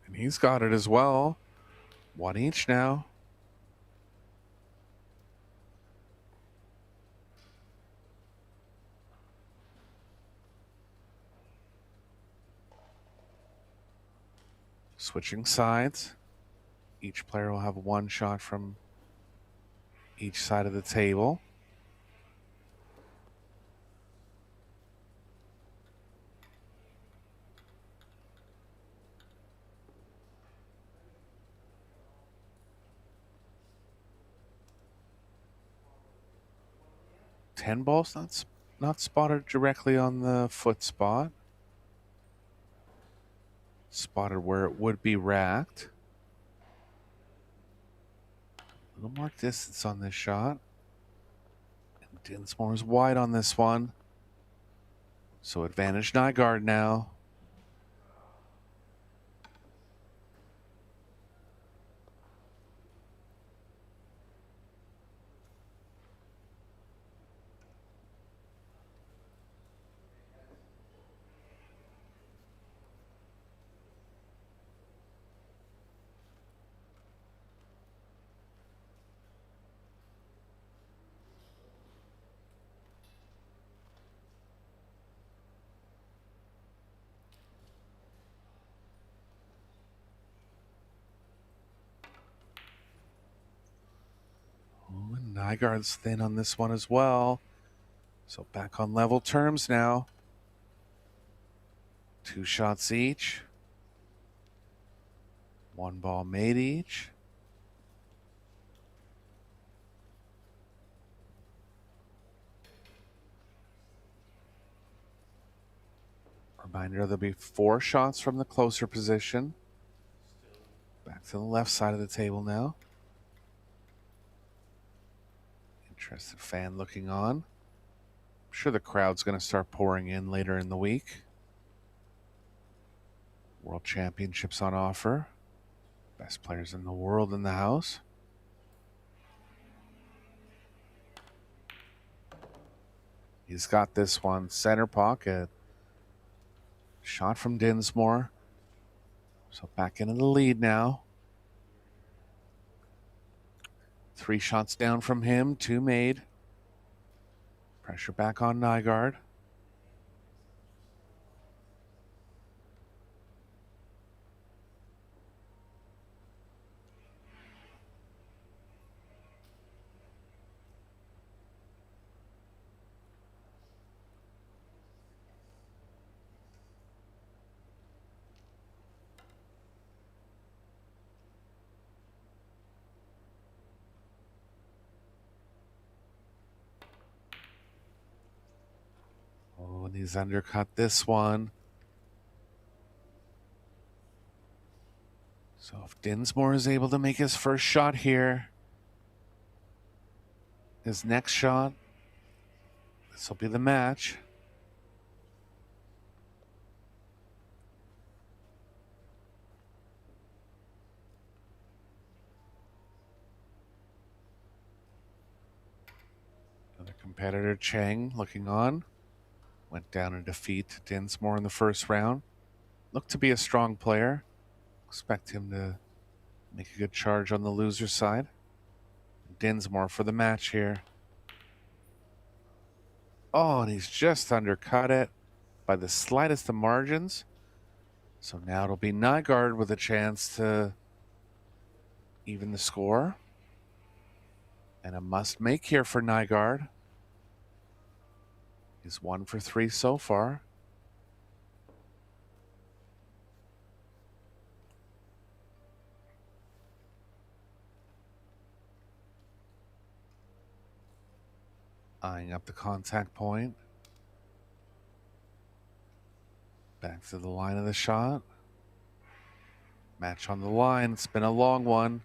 And he's got it as well. 1 each now. Switching sides. Each player will have 1 shot from each side of the table. Ten balls not spotted directly on the foot spot. Spotted where it would be racked. A little more distance on this shot. And Dinsmore's wide on this one. So advantage Nygaard now. Nygaard's thin on this one as well. So back on level terms now. 2 shots each. 1 ball made each. Reminder, there'll be 4 shots from the closer position. Back to the left side of the table now. Interested fan looking on. I'm sure the crowd's going to start pouring in later in the week. World Championships on offer. Best players in the world in the house. He's got this one. Center pocket. Shot from Dinsmore. So back into the lead now. 3 shots down from him, 2 made. Pressure back on Nygaard. Oh, and he's undercut this one. So if Dinsmore is able to make his first shot here, his next shot, this will be the match. Another competitor, Chang, looking on. Went down in defeat to Dinsmore in the first round. Looked to be a strong player. Expect him to make a good charge on the loser side. Dinsmore for the match here. Oh, and he's just undercut it by the slightest of margins. So now it'll be Nygaard with a chance to even the score. And a must make here for Nygaard. He's 1 for 3 so far. Eyeing up the contact point. Back to the line of the shot. Match on the line. It's been a long one.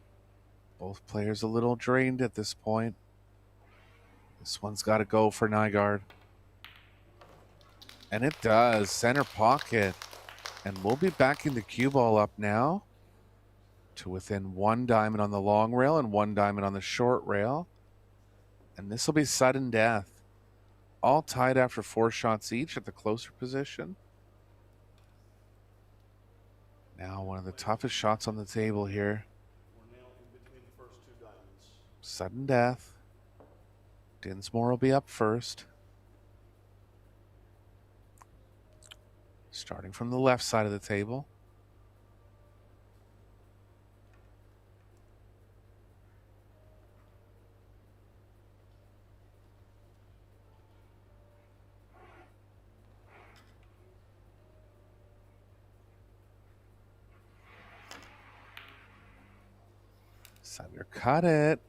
Both players a little drained at this point. This one's got to go for Nygaard. And it does. Center pocket. And we'll be backing the cue ball up now to within 1 diamond on the long rail and 1 diamond on the short rail. And this will be sudden death. All tied after 4 shots each at the closer position. Now one of the toughest shots on the table here. We're now in between the first 2 diamonds. Sudden death. Dinsmore will be up first. Starting from the left side of the table. Undercut it.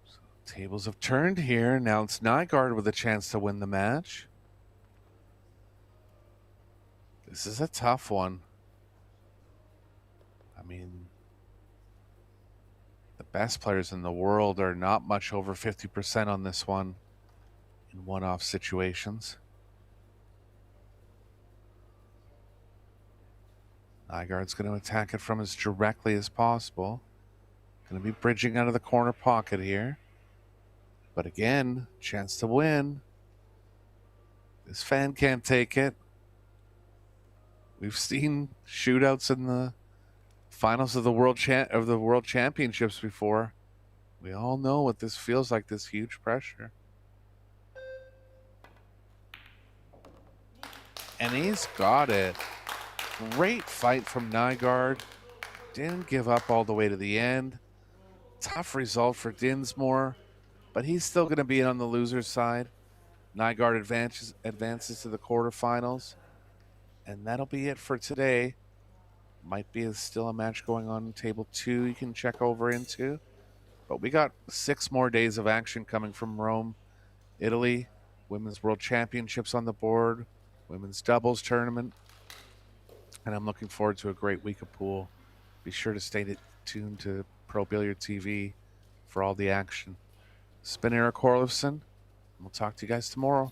So tables have turned here. Now it's Nygaard with a chance to win the match. This is a tough one. I mean, the best players in the world are not much over 50% on this one in one-off situations. Nygaard's going to attack it from as directly as possible. Going to be bridging out of the corner pocket here. But again, chance to win. This fan can't take it. We've seen shootouts in the finals of the World Championships before. We all know what this feels like, this huge pressure. And he's got it. Great fight from Nygaard. Didn't give up all the way to the end. Tough result for Dinsmore, but he's still going to be on the loser's side. Nygaard advances to the quarterfinals. And that'll be it for today. Might be still a match going on in table 2 you can check over into. But we got 6 more days of action coming from Rome, Italy. Women's World Championships on the board. Women's doubles tournament. And I'm looking forward to a great week of pool. Be sure to stay tuned to Pro Billiard TV for all the action. It's been Eric Horlifson. We'll talk to you guys tomorrow.